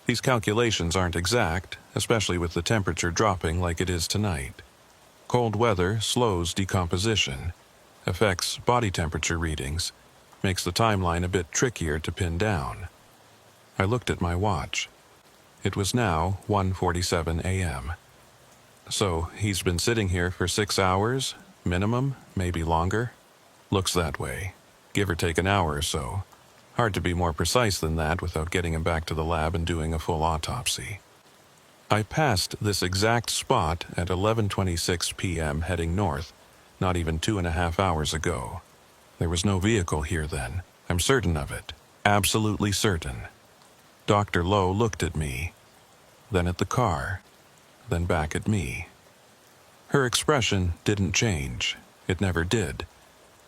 Speaker 1: These calculations aren't exact, especially with the temperature dropping like it is tonight. Cold weather slows decomposition, affects body temperature readings, makes the timeline a bit trickier to pin down. I looked at my watch. It was now 1:47 a.m. So he's been sitting here for 6 hours, minimum, maybe longer? Looks that way, give or take an hour or so. Hard to be more precise than that without getting him back to the lab and doing a full autopsy. I passed this exact spot at 11:26 p.m. heading north, not even 2.5 hours ago. There was no vehicle here then. I'm certain of it. Absolutely certain. Dr. Lowe looked at me, then at the car, then back at me. Her expression didn't change. It never did.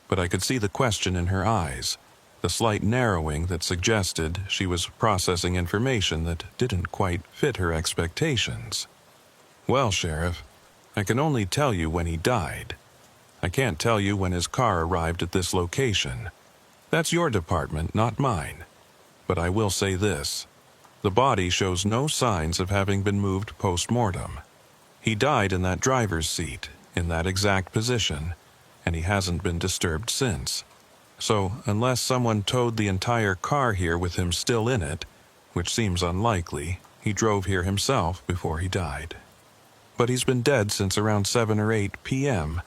Speaker 1: But I could see the question in her eyes, the slight narrowing that suggested she was processing information that didn't quite fit her expectations. "Well, Sheriff, I can only tell you when he died. I can't tell you when his car arrived at this location. That's your department, not mine. But I will say this. The body shows no signs of having been moved post-mortem. He died in that driver's seat, in that exact position, and he hasn't been disturbed since. So, unless someone towed the entire car here with him still in it, which seems unlikely, he drove here himself before he died. But he's been dead since around 7 or 8 p.m.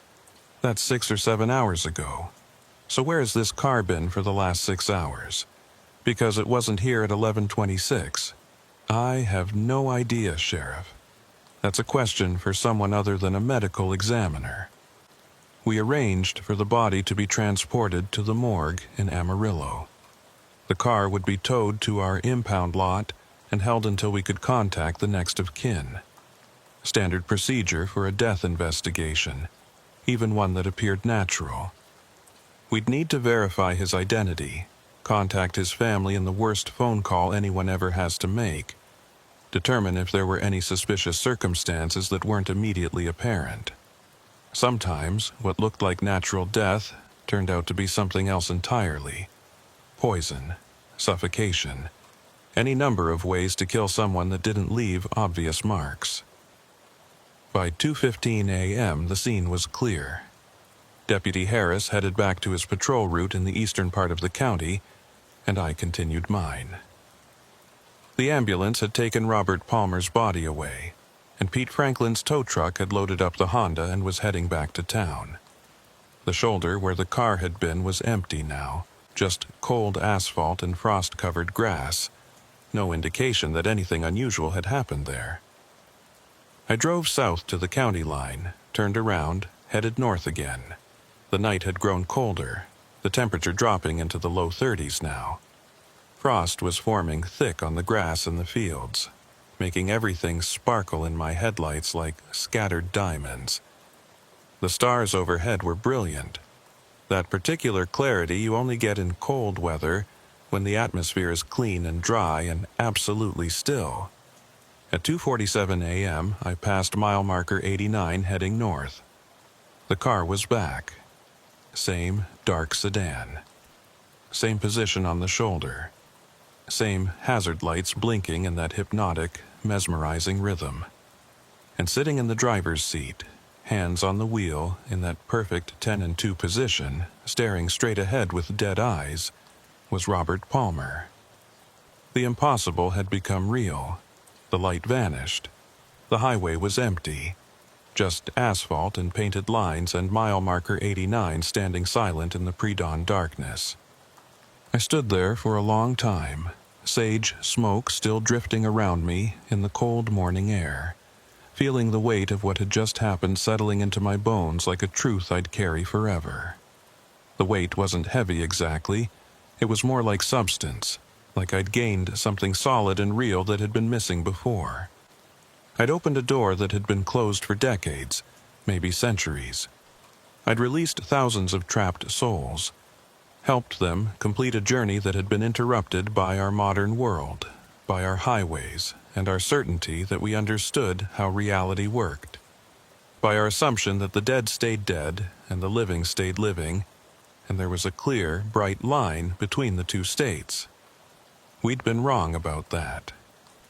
Speaker 1: That's 6 or 7 hours ago. So where has this car been for the last 6 hours? Because it wasn't here at 11:26. I have no idea, Sheriff. That's a question for someone other than a medical examiner." We arranged for the body to be transported to the morgue in Amarillo. The car would be towed to our impound lot and held until we could contact the next of kin. Standard procedure for a death investigation, even one that appeared natural. We'd need to verify his identity, contact his family in the worst phone call anyone ever has to make, determine if there were any suspicious circumstances that weren't immediately apparent. Sometimes what looked like natural death turned out to be something else entirely. Poison, suffocation, any number of ways to kill someone that didn't leave obvious marks. By 2:15 a.m., the scene was clear. Deputy Harris headed back to his patrol route in the eastern part of the county, and I continued mine. The ambulance had taken Robert Palmer's body away, and Pete Franklin's tow truck had loaded up the Honda and was heading back to town. The shoulder where the car had been was empty now, just cold asphalt and frost-covered grass, no indication that anything unusual had happened there. I drove south to the county line, turned around, headed north again. The night had grown colder, the temperature dropping into the low 30s now. Frost was forming thick on the grass in the fields, making everything sparkle in my headlights like scattered diamonds. The stars overhead were brilliant. That particular clarity you only get in cold weather when the atmosphere is clean and dry and absolutely still. At 2:47 a.m., I passed mile marker 89 heading north. The car was back. Same dark sedan. Same position on the shoulder. Same hazard lights blinking in that hypnotic, mesmerizing rhythm. And sitting in the driver's seat, hands on the wheel in that perfect 10 and 2 position, staring straight ahead with dead eyes, was Robert Palmer. The impossible had become real. The light vanished. The highway was empty. Just asphalt and painted lines and mile marker 89 standing silent in the pre-dawn darkness. I stood there for a long time, sage smoke still drifting around me in the cold morning air, feeling the weight of what had just happened settling into my bones like a truth I'd carry forever. The weight wasn't heavy exactly. It was more like substance, like I'd gained something solid and real that had been missing before. I'd opened a door that had been closed for decades, maybe centuries. I'd released thousands of trapped souls, helped them complete a journey that had been interrupted by our modern world, by our highways, and our certainty that we understood how reality worked, by our assumption that the dead stayed dead and the living stayed living, and there was a clear, bright line between the two states. We'd been wrong about that.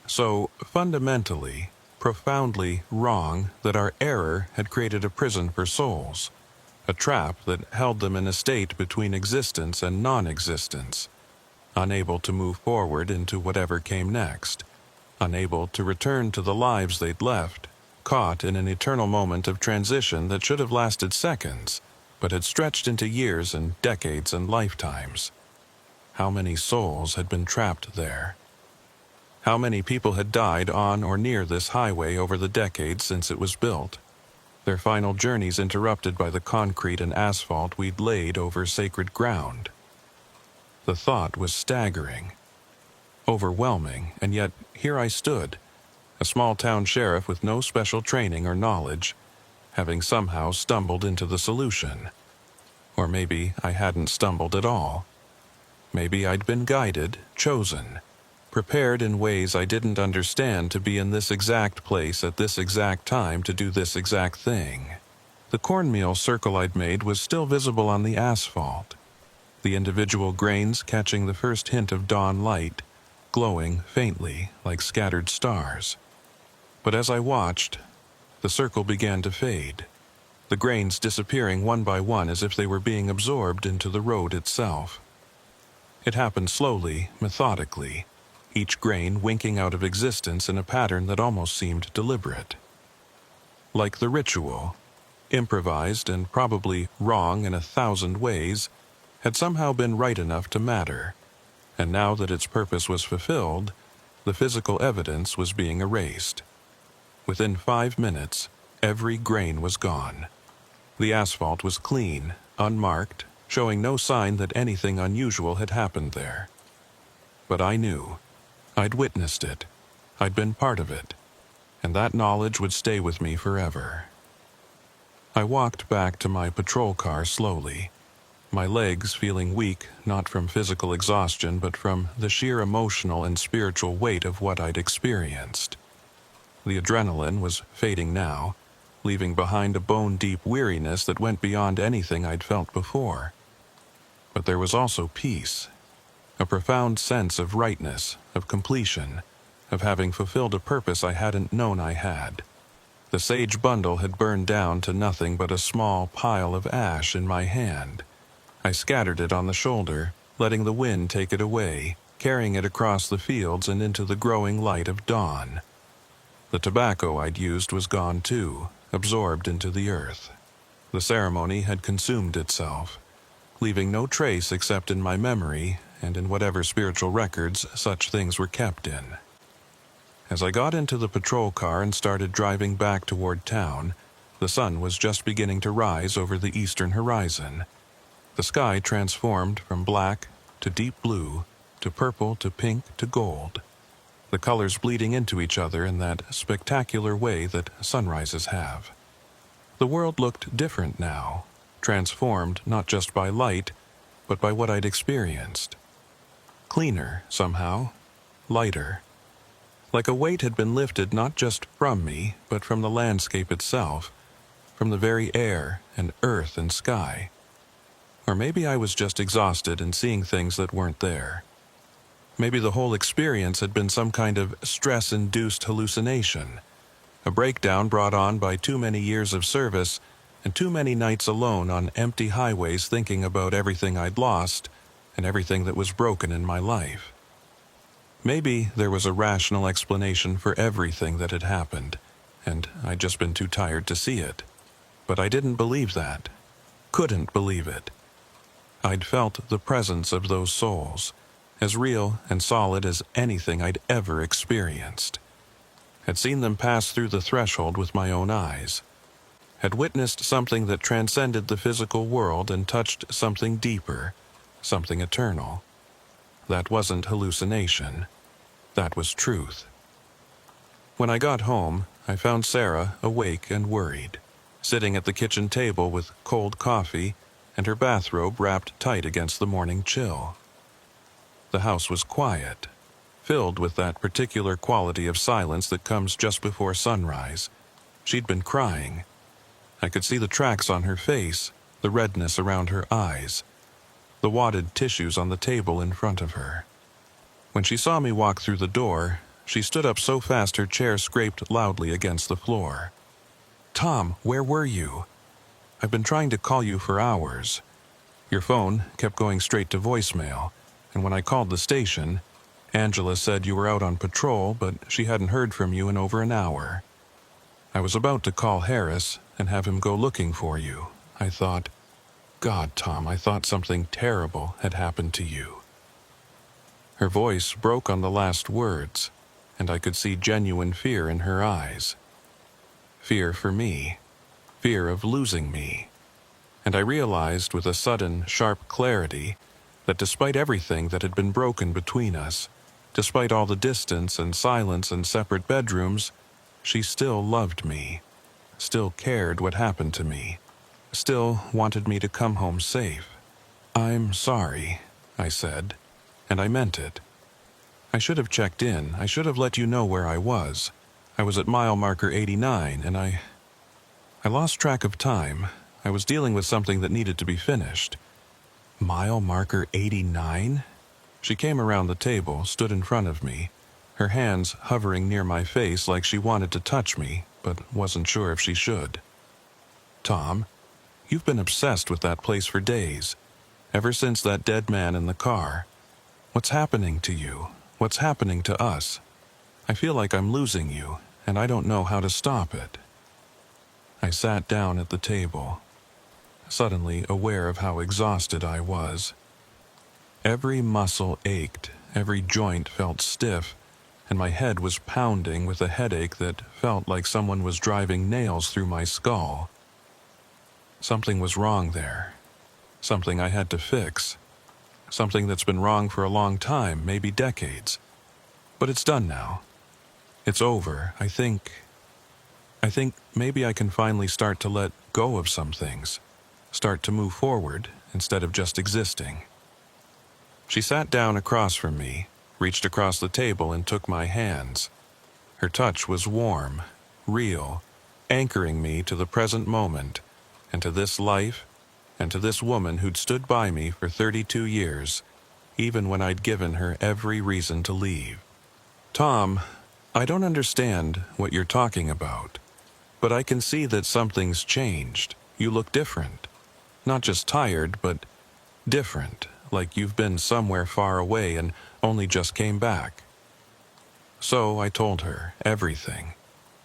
Speaker 1: So, fundamentally, profoundly wrong that our error had created a prison for souls, a trap that held them in a state between existence and non-existence, unable to move forward into whatever came next, unable to return to the lives they'd left, caught in an eternal moment of transition that should have lasted seconds, but had stretched into years and decades and lifetimes. How many souls had been trapped there? How many people had died on or near this highway over the decades since it was built, their final journeys interrupted by the concrete and asphalt we'd laid over sacred ground? The thought was staggering, overwhelming, and yet here I stood, a small-town sheriff with no special training or knowledge, having somehow stumbled into the solution. Or maybe I hadn't stumbled at all. Maybe I'd been guided, chosen, prepared in ways I didn't understand to be in this exact place at this exact time to do this exact thing. The cornmeal circle I'd made was still visible on the asphalt, the individual grains catching the first hint of dawn light, glowing faintly like scattered stars. But as I watched, the circle began to fade, the grains disappearing one by one as if they were being absorbed into the road itself. It happened slowly, methodically, each grain winking out of existence in a pattern that almost seemed deliberate. Like the ritual, improvised and probably wrong in 1,000 ways, had somehow been right enough to matter, and now that its purpose was fulfilled, the physical evidence was being erased. Within 5 minutes, every grain was gone. The asphalt was clean, unmarked, showing no sign that anything unusual had happened there. But I knew. I'd witnessed it. I'd been part of it. And that knowledge would stay with me forever. I walked back to my patrol car slowly, my legs feeling weak not from physical exhaustion but from the sheer emotional and spiritual weight of what I'd experienced. The adrenaline was fading now, leaving behind a bone-deep weariness that went beyond anything I'd felt before. But there was also peace, a profound sense of rightness, of completion, of having fulfilled a purpose I hadn't known I had. The sage bundle had burned down to nothing but a small pile of ash in my hand. I scattered it on the shoulder, letting the wind take it away, carrying it across the fields and into the growing light of dawn. The tobacco I'd used was gone too, absorbed into the earth. The ceremony had consumed itself, leaving no trace except in my memory and in whatever spiritual records such things were kept in. As I got into the patrol car and started driving back toward town, the sun was just beginning to rise over the eastern horizon. The sky transformed from black to deep blue, to purple to pink to gold, the colors bleeding into each other in that spectacular way that sunrises have. The world looked different now, transformed not just by light, but by what I'd experienced. Cleaner, somehow, lighter. Like a weight had been lifted not just from me, but from the landscape itself, from the very air and earth and sky. Or maybe I was just exhausted and seeing things that weren't there. Maybe the whole experience had been some kind of stress-induced hallucination, a breakdown brought on by too many years of service and too many nights alone on empty highways thinking about everything I'd lost and everything that was broken in my life. Maybe there was a rational explanation for everything that had happened, and I'd just been too tired to see it. But I didn't believe that. Couldn't believe it. I'd felt the presence of those souls, as real and solid as anything I'd ever experienced. Had seen them pass through the threshold with my own eyes. Had witnessed something that transcended the physical world and touched something deeper, something eternal. That wasn't hallucination. That was truth. When I got home, I found Sarah awake and worried, sitting at the kitchen table with cold coffee and her bathrobe wrapped tight against the morning chill. The house was quiet, filled with that particular quality of silence that comes just before sunrise. She'd been crying. I could see the tracks on her face, the redness around her eyes, the wadded tissues on the table in front of her. When she saw me walk through the door, she stood up so fast her chair scraped loudly against the floor. "Tom, where were you? I've been trying to call you for hours. Your phone kept going straight to voicemail, and when I called the station, Angela said you were out on patrol, but she hadn't heard from you in over an hour. I was about to call Harris and have him go looking for you. I thought, God, Tom, I thought something terrible had happened to you." Her voice broke on the last words, and I could see genuine fear in her eyes. Fear for me. Fear of losing me. And I realized with a sudden, sharp clarity that despite everything that had been broken between us, despite all the distance and silence and separate bedrooms, she still loved me, still cared what happened to me, still wanted me to come home safe. "I'm sorry," I said, and I meant it. I should have checked in. I should have let you know where I was. I was at mile marker 89, and I lost track of time. I was dealing with something that needed to be finished. Mile marker 89? She came around the table, stood in front of me, her hands hovering near my face like she wanted to touch me, but wasn't sure if she should. "Tom, you've been obsessed with that place for days, ever since that dead man in the car. What's happening to you? What's happening to us? I feel like I'm losing you, and I don't know how to stop it." I sat down at the table, suddenly aware of how exhausted I was. Every muscle ached, every joint felt stiff, and my head was pounding with a headache that felt like someone was driving nails through my skull. Something was wrong there. Something I had to fix. Something that's been wrong for a long time, maybe decades. But it's done now. It's over. I think maybe I can finally start to let go of some things. Start to move forward instead of just existing. She sat down across from me, reached across the table and took my hands. Her touch was warm, real, anchoring me to the present moment, and to this life, and to this woman who'd stood by me for 32 years, even when I'd given her every reason to leave. Tom, I don't understand what you're talking about, but I can see that something's changed. You look different. Not just tired, but different, like you've been somewhere far away and only just came back. So I told her everything.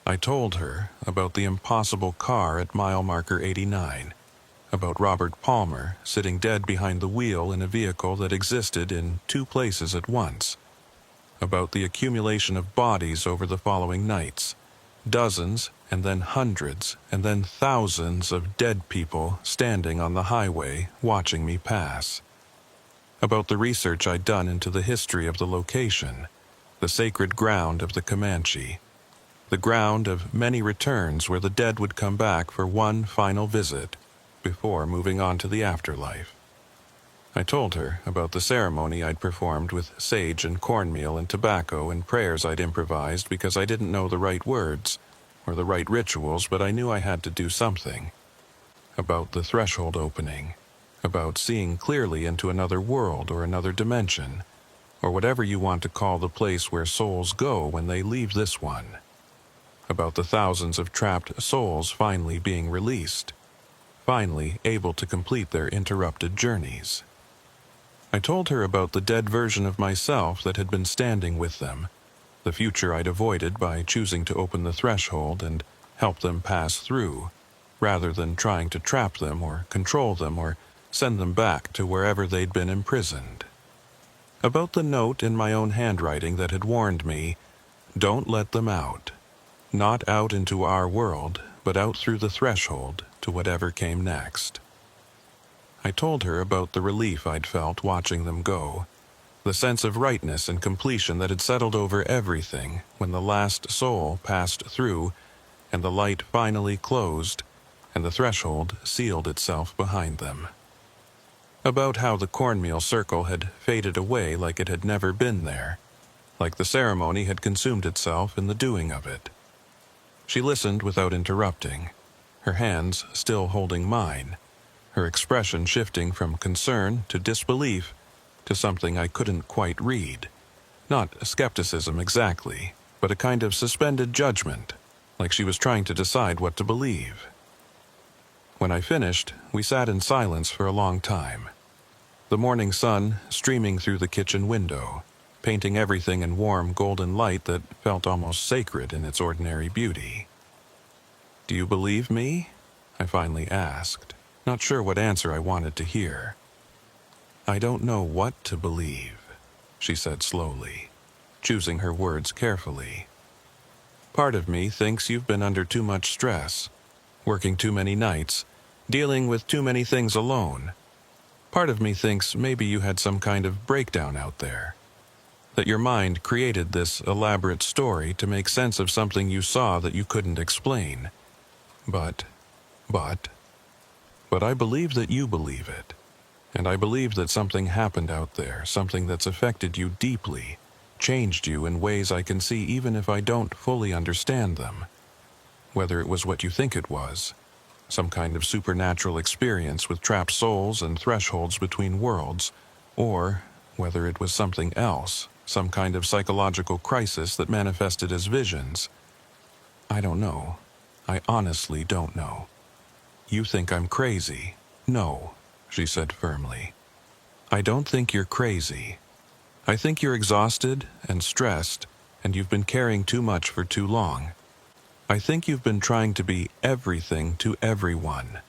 Speaker 1: I told her about the impossible car at mile marker 89, about Robert Palmer sitting dead behind the wheel in a vehicle that existed in 2 places at once, about the accumulation of bodies over the following nights, dozens and then hundreds and then thousands of dead people standing on the highway watching me pass, about the research I'd done into the history of the location, the sacred ground of the Comanche, the ground of many returns where the dead would come back for one final visit before moving on to the afterlife. I told her about the ceremony I'd performed with sage and cornmeal and tobacco and prayers I'd improvised because I didn't know the right words or the right rituals, but I knew I had to do something. About the threshold opening, about seeing clearly into another world or another dimension, or whatever you want to call the place where souls go when they leave this one. About the thousands of trapped souls finally being released, finally able to complete their interrupted journeys. I told her about the dead version of myself that had been standing with them, the future I'd avoided by choosing to open the threshold and help them pass through, rather than trying to trap them or control them or send them back to wherever they'd been imprisoned. About the note in my own handwriting that had warned me, don't let them out. Not out into our world, but out through the threshold to whatever came next. I told her about the relief I'd felt watching them go, the sense of rightness and completion that had settled over everything when the last soul passed through and the light finally closed and the threshold sealed itself behind them. About how the cornmeal circle had faded away like it had never been there, like the ceremony had consumed itself in the doing of it. She listened without interrupting, her hands still holding mine, her expression shifting from concern to disbelief to something I couldn't quite read. Not skepticism exactly, but a kind of suspended judgment, like she was trying to decide what to believe. When I finished, we sat in silence for a long time. The morning sun streaming through the kitchen window, painting everything in warm golden light that felt almost sacred in its ordinary beauty. "Do you believe me?" I finally asked, not sure what answer I wanted to hear. "I don't know what to believe," she said slowly, choosing her words carefully. "Part of me thinks you've been under too much stress, working too many nights, dealing with too many things alone. Part of me thinks maybe you had some kind of breakdown out there, that your mind created this elaborate story to make sense of something you saw that you couldn't explain. But I believe that you believe it, and I believe that something happened out there, something that's affected you deeply, changed you in ways I can see even if I don't fully understand them. Whether it was what you think it was, some kind of supernatural experience with trapped souls and thresholds between worlds, or whether it was something else, some kind of psychological crisis that manifested as visions. I don't know. I honestly don't know. You think I'm crazy. No, she said firmly. I don't think you're crazy. I think you're exhausted and stressed, and you've been carrying too much for too long. I think you've been trying to be everything to everyone.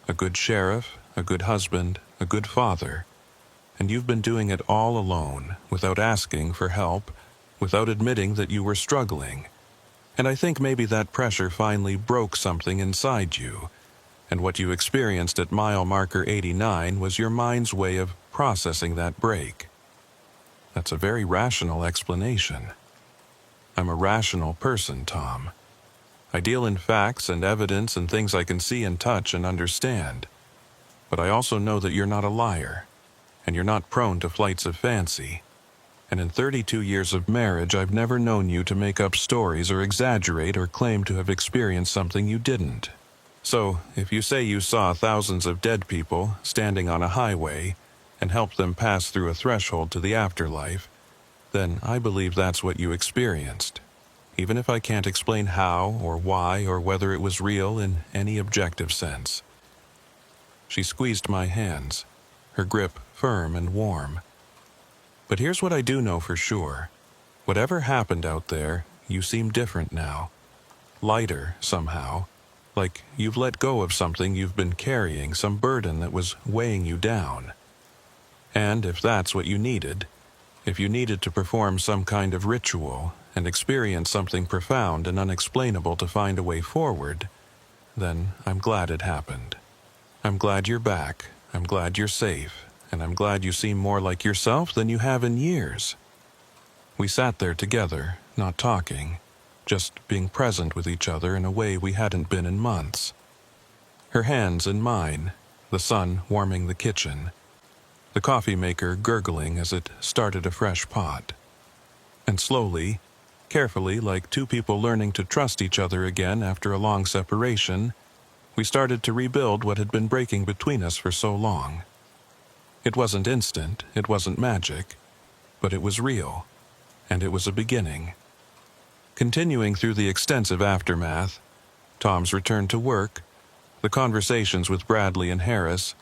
Speaker 1: A good sheriff, a good husband, a good father. And you've been doing it all alone, without asking for help, without admitting that you were struggling. And I think maybe that pressure finally broke something inside you, and what you experienced at mile marker 89 was your mind's way of processing that break. That's a very rational explanation. I'm a rational person, Tom. I deal in facts and evidence and things I can see and touch and understand. But I also know that you're not a liar, and you're not prone to flights of fancy. and in 32 years of marriage I've never known you to make up stories or exaggerate or claim to have experienced something you didn't. So, if you say you saw thousands of dead people standing on a highway and helped them pass through a threshold to the afterlife, then I believe that's what you experienced, even if I can't explain how or why or whether it was real in any objective sense. She squeezed my hands, her grip firm and warm. But here's what I do know for sure. Whatever happened out there, you seem different now. Lighter, somehow. Like you've let go of something you've been carrying, some burden that was weighing you down. And if that's what you needed, if you needed to perform some kind of ritual and experience something profound and unexplainable to find a way forward, then I'm glad it happened. I'm glad you're back. I'm glad you're safe. And I'm glad you seem more like yourself than you have in years. We sat there together, not talking, just being present with each other in a way we hadn't been in months. Her hands in mine, the sun warming the kitchen, the coffee maker gurgling as it started a fresh pot. And slowly, carefully, like two people learning to trust each other again after a long separation, we started to rebuild what had been breaking between us for so long. It wasn't instant, it wasn't magic, but it was real, and it was a beginning. Continuing through the extensive aftermath, Tom's return to work, the conversations with Bradley and Harris,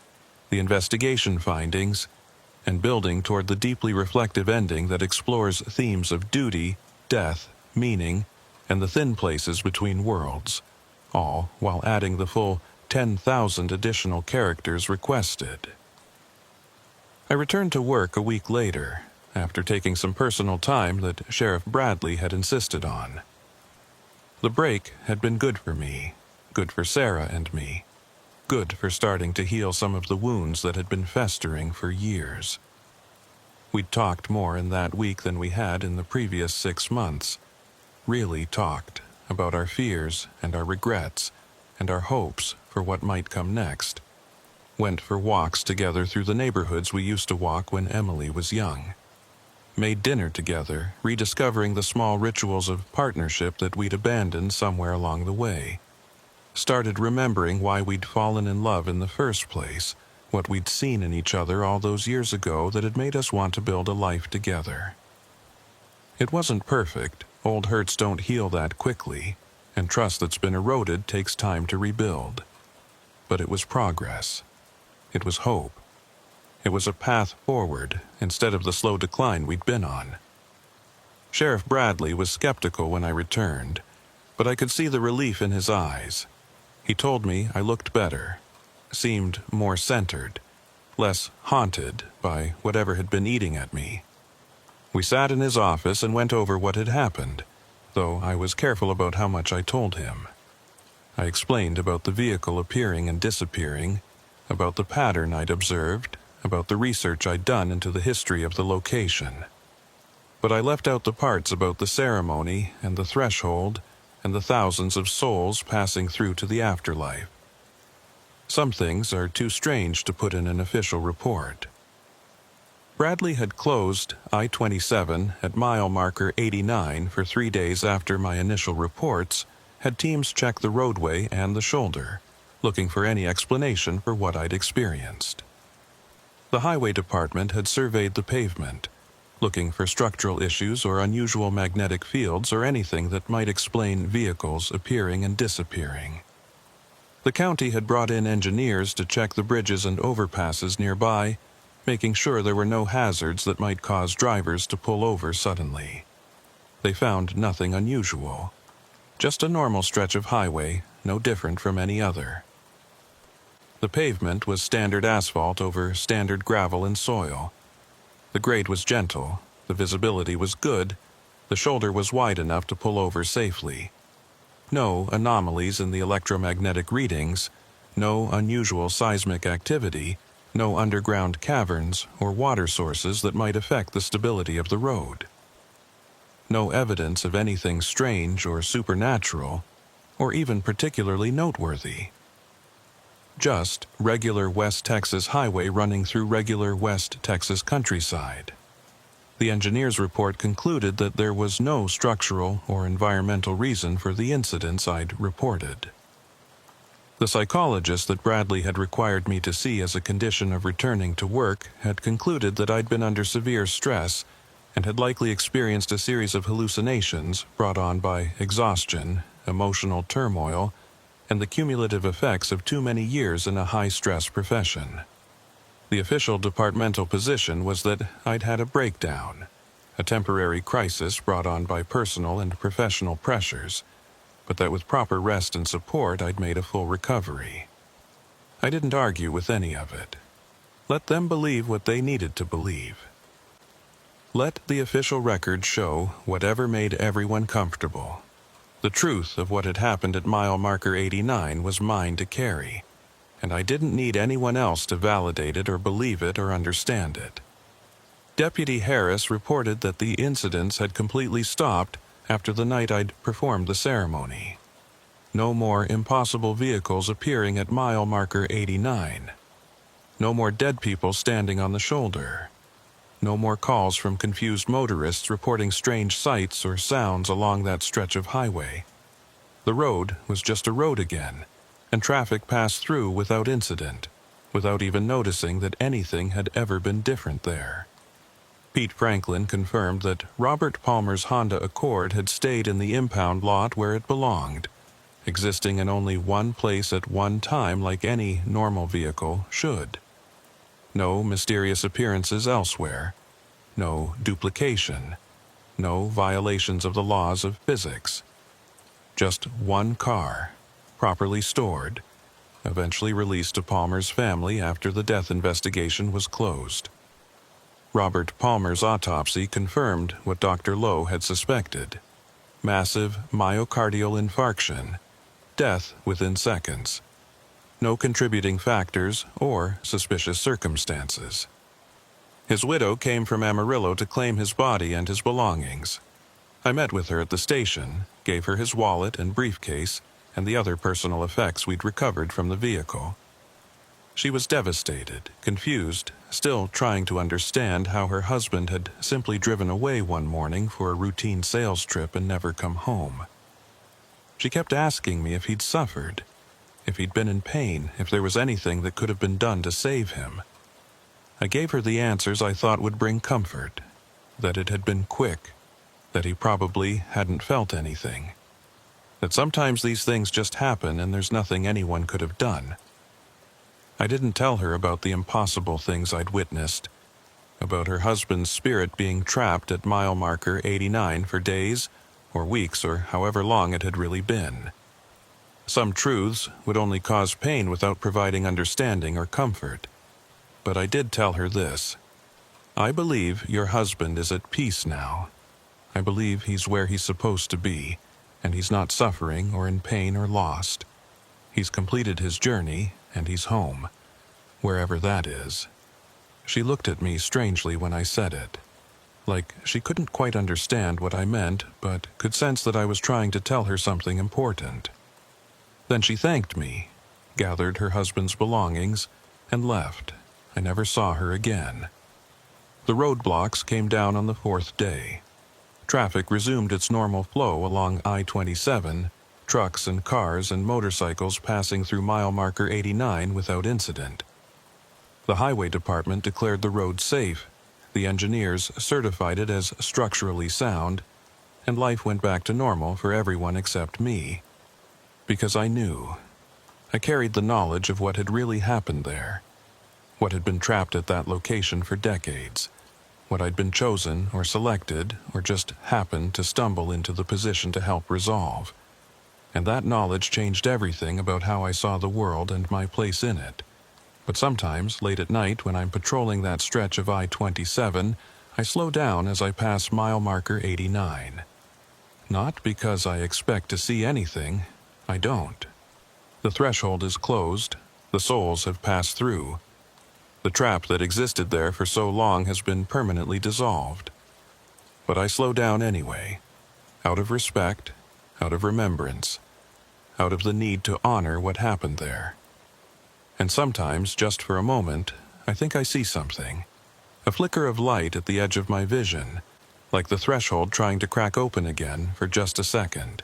Speaker 1: the investigation findings, and building toward the deeply reflective ending that explores themes of duty, death, meaning, and the thin places between worlds, all while adding the full 10,000 additional characters requested. I returned to work a week later, after taking some personal time that Sheriff Bradley had insisted on. The break had been good for me, good for Sarah and me, good for starting to heal some of the wounds that had been festering for years. We'd talked more in that week than we had in the previous 6 months, really talked about our fears and our regrets and our hopes for what might come next. Went for walks together through the neighborhoods we used to walk when Emily was young. Made dinner together, rediscovering the small rituals of partnership that we'd abandoned somewhere along the way. Started remembering why we'd fallen in love in the first place, what we'd seen in each other all those years ago that had made us want to build a life together. It wasn't perfect, old hurts don't heal that quickly, and trust that's been eroded takes time to rebuild. But it was progress. It was hope. It was a path forward instead of the slow decline we'd been on. Sheriff Bradley was skeptical when I returned, but I could see the relief in his eyes. He told me I looked better, seemed more centered, less haunted by whatever had been eating at me. We sat in his office and went over what had happened, though I was careful about how much I told him. I explained about the vehicle appearing and disappearing, about the pattern I'd observed, about the research I'd done into the history of the location. But I left out the parts about the ceremony and the threshold and the thousands of souls passing through to the afterlife. Some things are too strange to put in an official report. Bradley had closed I-27 at mile marker 89 for 3 days after my initial reports, had teams check the roadway and the shoulder, looking for any explanation for what I'd experienced. The highway department had surveyed the pavement, looking for structural issues or unusual magnetic fields or anything that might explain vehicles appearing and disappearing. The county had brought in engineers to check the bridges and overpasses nearby, making sure there were no hazards that might cause drivers to pull over suddenly. They found nothing unusual. Just a normal stretch of highway, no different from any other. The pavement was standard asphalt over standard gravel and soil. The grade was gentle, the visibility was good, the shoulder was wide enough to pull over safely. No anomalies in the electromagnetic readings, no unusual seismic activity, no underground caverns or water sources that might affect the stability of the road. No evidence of anything strange or supernatural, or even particularly noteworthy. Just regular West Texas highway running through regular West Texas countryside. The engineer's report concluded that there was no structural or environmental reason for the incidents I'd reported. The psychologist that Bradley had required me to see as a condition of returning to work had concluded that I'd been under severe stress and had likely experienced a series of hallucinations brought on by exhaustion, emotional turmoil, and the cumulative effects of too many years in a high-stress profession. The official departmental position was that I'd had a breakdown, a temporary crisis brought on by personal and professional pressures, but that with proper rest and support I'd made a full recovery. I didn't argue with any of it. Let them believe what they needed to believe. Let the official record show whatever made everyone comfortable. The truth of what had happened at mile marker 89 was mine to carry, and I didn't need anyone else to validate it or believe it or understand it. Deputy Harris reported that the incidents had completely stopped after the night I'd performed the ceremony. No more impossible vehicles appearing at mile marker 89. No more dead people standing on the shoulder. No more calls from confused motorists reporting strange sights or sounds along that stretch of highway. The road was just a road again, and traffic passed through without incident, without even noticing that anything had ever been different there. Pete Franklin confirmed that Robert Palmer's Honda Accord had stayed in the impound lot where it belonged, existing in only one place at one time like any normal vehicle should. No mysterious appearances elsewhere, no duplication, no violations of the laws of physics. Just one car, properly stored, eventually released to Palmer's family after the death investigation was closed. Robert Palmer's autopsy confirmed what Dr. Lowe had suspected: massive myocardial infarction, death within seconds. No contributing factors or suspicious circumstances. His widow came from Amarillo to claim his body and his belongings. I met with her at the station, gave her his wallet and briefcase and the other personal effects we'd recovered from the vehicle. She was devastated, confused, still trying to understand how her husband had simply driven away one morning for a routine sales trip and never come home. She kept asking me if he'd suffered, if he'd been in pain, if there was anything that could have been done to save him. I gave her the answers I thought would bring comfort, that it had been quick, that he probably hadn't felt anything, that sometimes these things just happen and there's nothing anyone could have done. I didn't tell her about the impossible things I'd witnessed, about her husband's spirit being trapped at mile marker 89 for days or weeks or however long it had really been. Some truths would only cause pain without providing understanding or comfort. But I did tell her this: I believe your husband is at peace now. I believe he's where he's supposed to be, and he's not suffering or in pain or lost. He's completed his journey, and he's home, wherever that is. She looked at me strangely when I said it, like she couldn't quite understand what I meant, but could sense that I was trying to tell her something important. Then she thanked me, gathered her husband's belongings, and left. I never saw her again. The roadblocks came down on the fourth day. Traffic resumed its normal flow along I-27, trucks and cars and motorcycles passing through mile marker 89 without incident. The highway department declared the road safe, the engineers certified it as structurally sound, and life went back to normal for everyone except me. Because I knew. I carried the knowledge of what had really happened there, what had been trapped at that location for decades, what I'd been chosen or selected or just happened to stumble into the position to help resolve. And that knowledge changed everything about how I saw the world and my place in it. But sometimes, late at night when I'm patrolling that stretch of I-27, I slow down as I pass mile marker 89. Not because I expect to see anything. I don't. The threshold is closed. The souls have passed through. The trap that existed there for so long has been permanently dissolved. But I slow down anyway, out of respect, out of remembrance, out of the need to honor what happened there. And sometimes, just for a moment, I think I see something. A flicker of light at the edge of my vision, like the threshold trying to crack open again for just a second.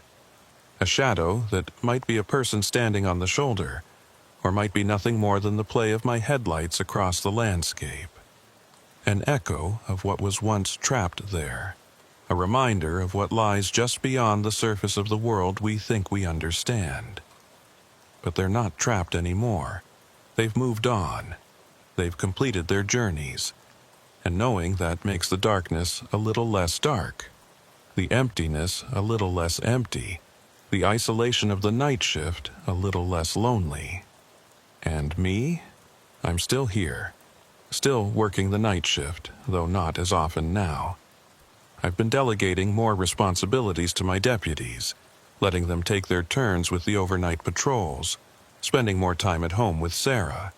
Speaker 1: A shadow that might be a person standing on the shoulder, or might be nothing more than the play of my headlights across the landscape. An echo of what was once trapped there, a reminder of what lies just beyond the surface of the world we think we understand. But they're not trapped anymore. They've moved on. They've completed their journeys. And knowing that makes the darkness a little less dark, the emptiness a little less empty, the isolation of the night shift a little less lonely. And me? I'm still here. Still working the night shift, though not as often now. I've been delegating more responsibilities to my deputies, letting them take their turns with the overnight patrols, spending more time at home with Sarah.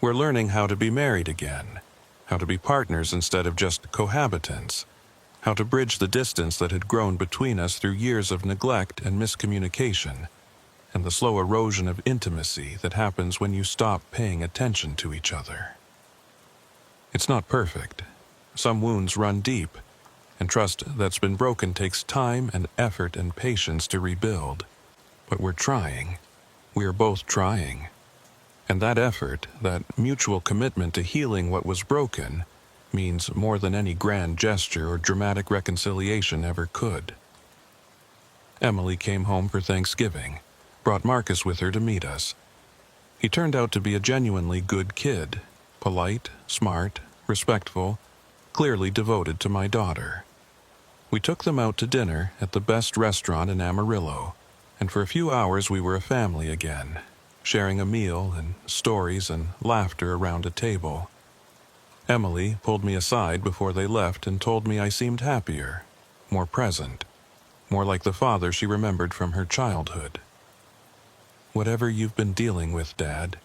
Speaker 1: We're learning how to be married again, how to be partners instead of just cohabitants, how to bridge the distance that had grown between us through years of neglect and miscommunication, and the slow erosion of intimacy that happens when you stop paying attention to each other. It's not perfect. Some wounds run deep, and trust that's been broken takes time and effort and patience to rebuild. But we're trying. We're both trying. And that effort, that mutual commitment to healing what was broken, means more than any grand gesture or dramatic reconciliation ever could. Emily came home for Thanksgiving, brought Marcus with her to meet us. He turned out to be a genuinely good kid, polite, smart, respectful, clearly devoted to my daughter. We took them out to dinner at the best restaurant in Amarillo, and for a few hours we were a family again, sharing a meal and stories and laughter around a table. Emily pulled me aside before they left and told me I seemed happier, more present, more like the father she remembered from her childhood. "Whatever you've been dealing with, Dad,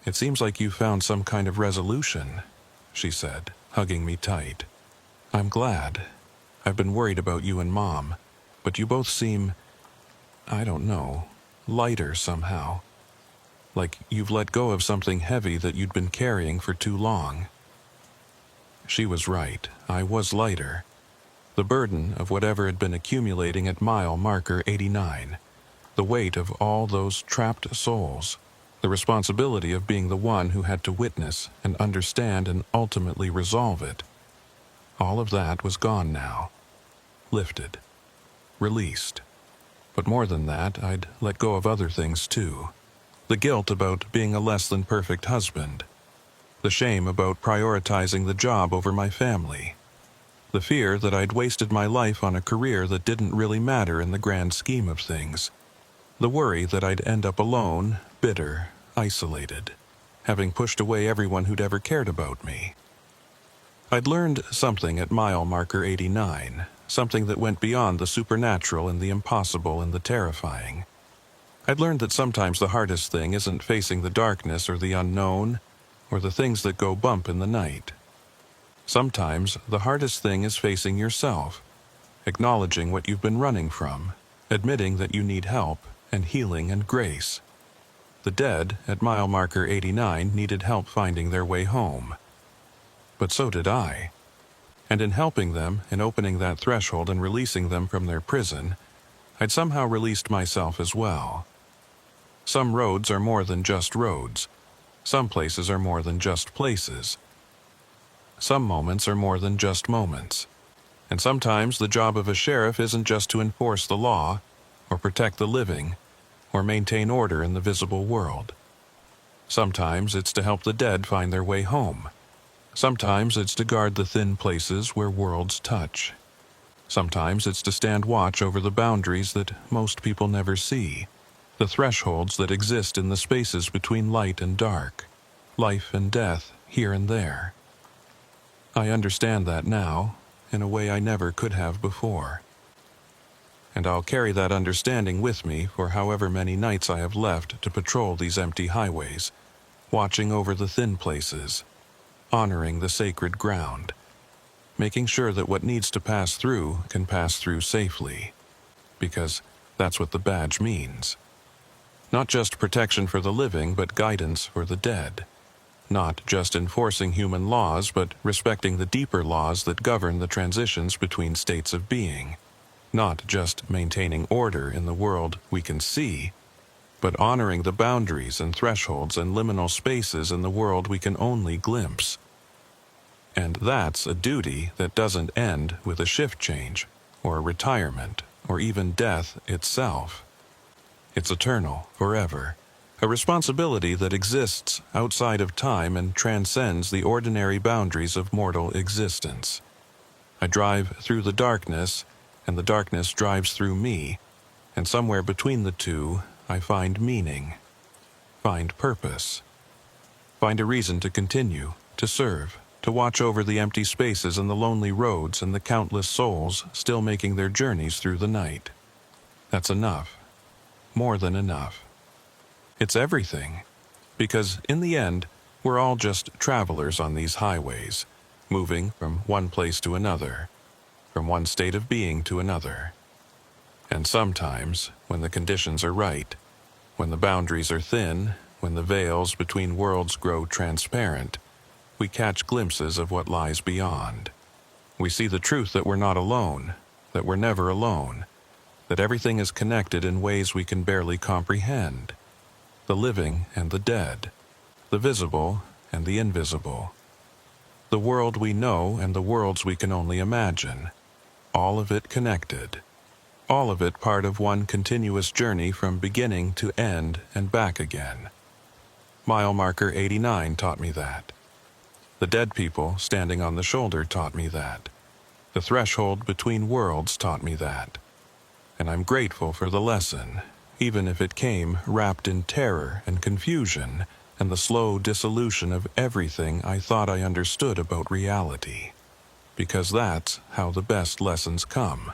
Speaker 1: it seems like you found some kind of resolution," she said, hugging me tight. "I'm glad. I've been worried about you and Mom, but you both seem, I don't know, lighter somehow. Like you've let go of something heavy that you'd been carrying for too long." She was right. I was lighter. The burden of whatever had been accumulating at mile marker 89, the weight of all those trapped souls, the responsibility of being the one who had to witness and understand and ultimately resolve it. All of that was gone now. Lifted. Released. But more than that, I'd let go of other things too. The guilt about being a less than perfect husband. The shame about prioritizing the job over my family. The fear that I'd wasted my life on a career that didn't really matter in the grand scheme of things. The worry that I'd end up alone, bitter, isolated, having pushed away everyone who'd ever cared about me. I'd learned something at mile marker 89, something that went beyond the supernatural and the impossible and the terrifying. I'd learned that sometimes the hardest thing isn't facing the darkness or the unknown, or the things that go bump in the night. Sometimes the hardest thing is facing yourself, acknowledging what you've been running from, admitting that you need help and healing and grace. The dead at mile marker 89 needed help finding their way home. But so did I. And in helping them, in opening that threshold and releasing them from their prison, I'd somehow released myself as well. Some roads are more than just roads. Some places are more than just places. Some moments are more than just moments. And sometimes the job of a sheriff isn't just to enforce the law, or protect the living, or maintain order in the visible world. Sometimes it's to help the dead find their way home. Sometimes it's to guard the thin places where worlds touch. Sometimes it's to stand watch over the boundaries that most people never see, the thresholds that exist in the spaces between light and dark, life and death here and there. I understand that now, in a way I never could have before. And I'll carry that understanding with me for however many nights I have left to patrol these empty highways, watching over the thin places, honoring the sacred ground, making sure that what needs to pass through can pass through safely, because that's what the badge means. Not just protection for the living, but guidance for the dead. not just enforcing human laws, but respecting the deeper laws that govern the transitions between states of being, not just maintaining order in the world we can see, but honoring the boundaries and thresholds and liminal spaces in the world we can only glimpse. And that's a duty that doesn't end with a shift change, or a retirement, or even death itself. It's eternal, forever, a responsibility that exists outside of time and transcends the ordinary boundaries of mortal existence. I drive through the darkness, and the darkness drives through me, and somewhere between the two, I find meaning, find purpose, find a reason to continue, to serve, to watch over the empty spaces and the lonely roads and the countless souls still making their journeys through the night. That's enough. More than enough. It's everything. Because in the end, we're all just travelers on these highways, moving from one place to another, from one state of being to another. And sometimes, when the conditions are right, when the boundaries are thin, when the veils between worlds grow transparent, we catch glimpses of what lies beyond. We see the truth that we're not alone, that we're never alone, that everything is connected in ways we can barely comprehend. The living and the dead, the visible and the invisible. The world we know and the worlds we can only imagine. All of it connected. All of it part of one continuous journey from beginning to end and back again. Mile marker 89 taught me that. The dead people standing on the shoulder taught me that. The threshold between worlds taught me that. And I'm grateful for the lesson, even if it came wrapped in terror and confusion and the slow dissolution of everything I thought I understood about reality. Because that's how the best lessons come.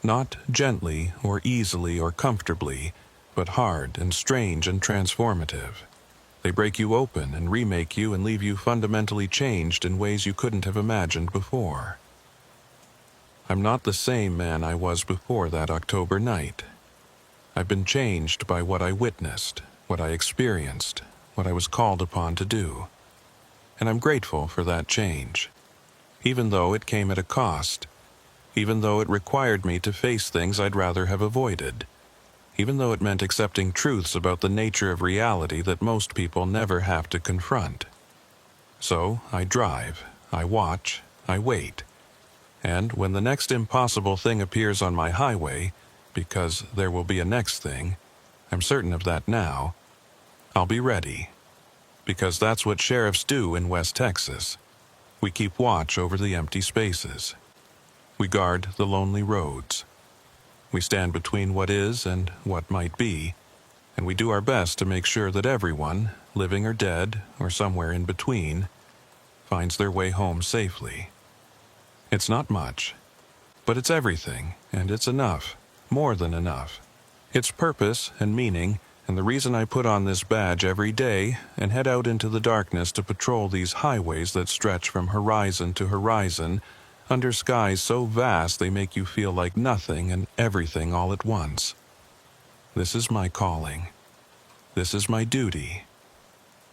Speaker 1: Not gently or easily or comfortably, but hard and strange and transformative. They break you open and remake you and leave you fundamentally changed in ways you couldn't have imagined before. I'm not the same man I was before that October night. I've been changed by what I witnessed, what I experienced, what I was called upon to do. And I'm grateful for that change, even though it came at a cost, even though it required me to face things I'd rather have avoided, even though it meant accepting truths about the nature of reality that most people never have to confront. So I drive, I watch, I wait. And when the next impossible thing appears on my highway, because there will be a next thing, I'm certain of that now, I'll be ready. Because that's what sheriffs do in West Texas. We keep watch over the empty spaces. We guard the lonely roads. We stand between what is and what might be, and we do our best to make sure that everyone, living or dead, or somewhere in between, finds their way home safely. It's not much, but it's everything, and it's enough, more than enough. It's purpose and meaning, and the reason I put on this badge every day and head out into the darkness to patrol these highways that stretch from horizon to horizon, under skies so vast they make you feel like nothing and everything all at once. This is my calling. This is my duty.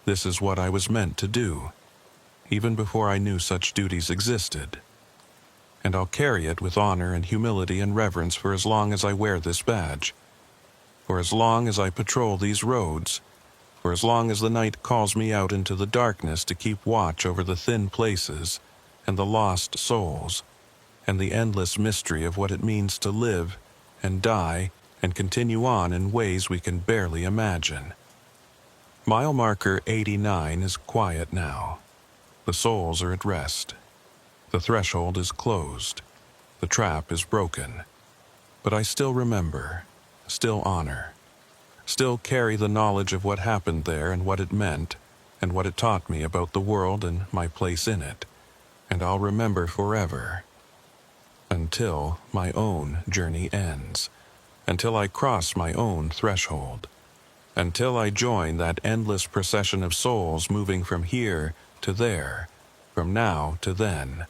Speaker 1: This is what I was meant to do, even before I knew such duties existed. And I'll carry it with honor and humility and reverence for as long as I wear this badge, for as long as I patrol these roads, for as long as the night calls me out into the darkness to keep watch over the thin places and the lost souls, and the endless mystery of what it means to live and die and continue on in ways we can barely imagine. Mile marker 89 is quiet now. The souls are at rest. The threshold is closed. The trap is broken. But I still remember, still honor, still carry the knowledge of what happened there and what it meant, and what it taught me about the world and my place in it. And I'll remember forever, until my own journey ends, until I cross my own threshold, until I join that endless procession of souls moving from here to there, from now to then,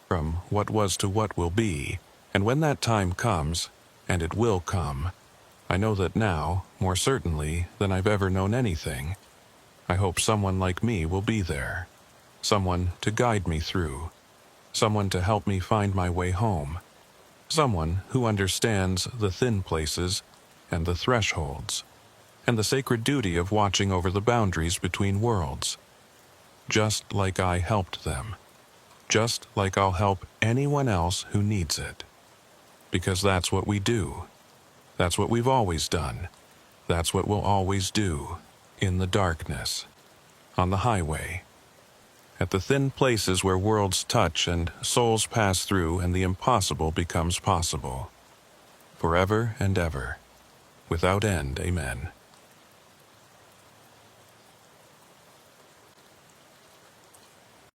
Speaker 1: from what was to what will be. And when that time comes, and it will come, I know that now, more certainly than I've ever known anything, I hope someone like me will be there. Someone to guide me through. Someone to help me find my way home. Someone who understands the thin places and the thresholds, and the sacred duty of watching over the boundaries between worlds. Just like I helped them. Just like I'll help anyone else who needs it. Because that's what we do. That's what we've always done. That's what we'll always do. In the darkness. On the highway. At the thin places where worlds touch and souls pass through and the impossible becomes possible. Forever and ever. Without end, amen.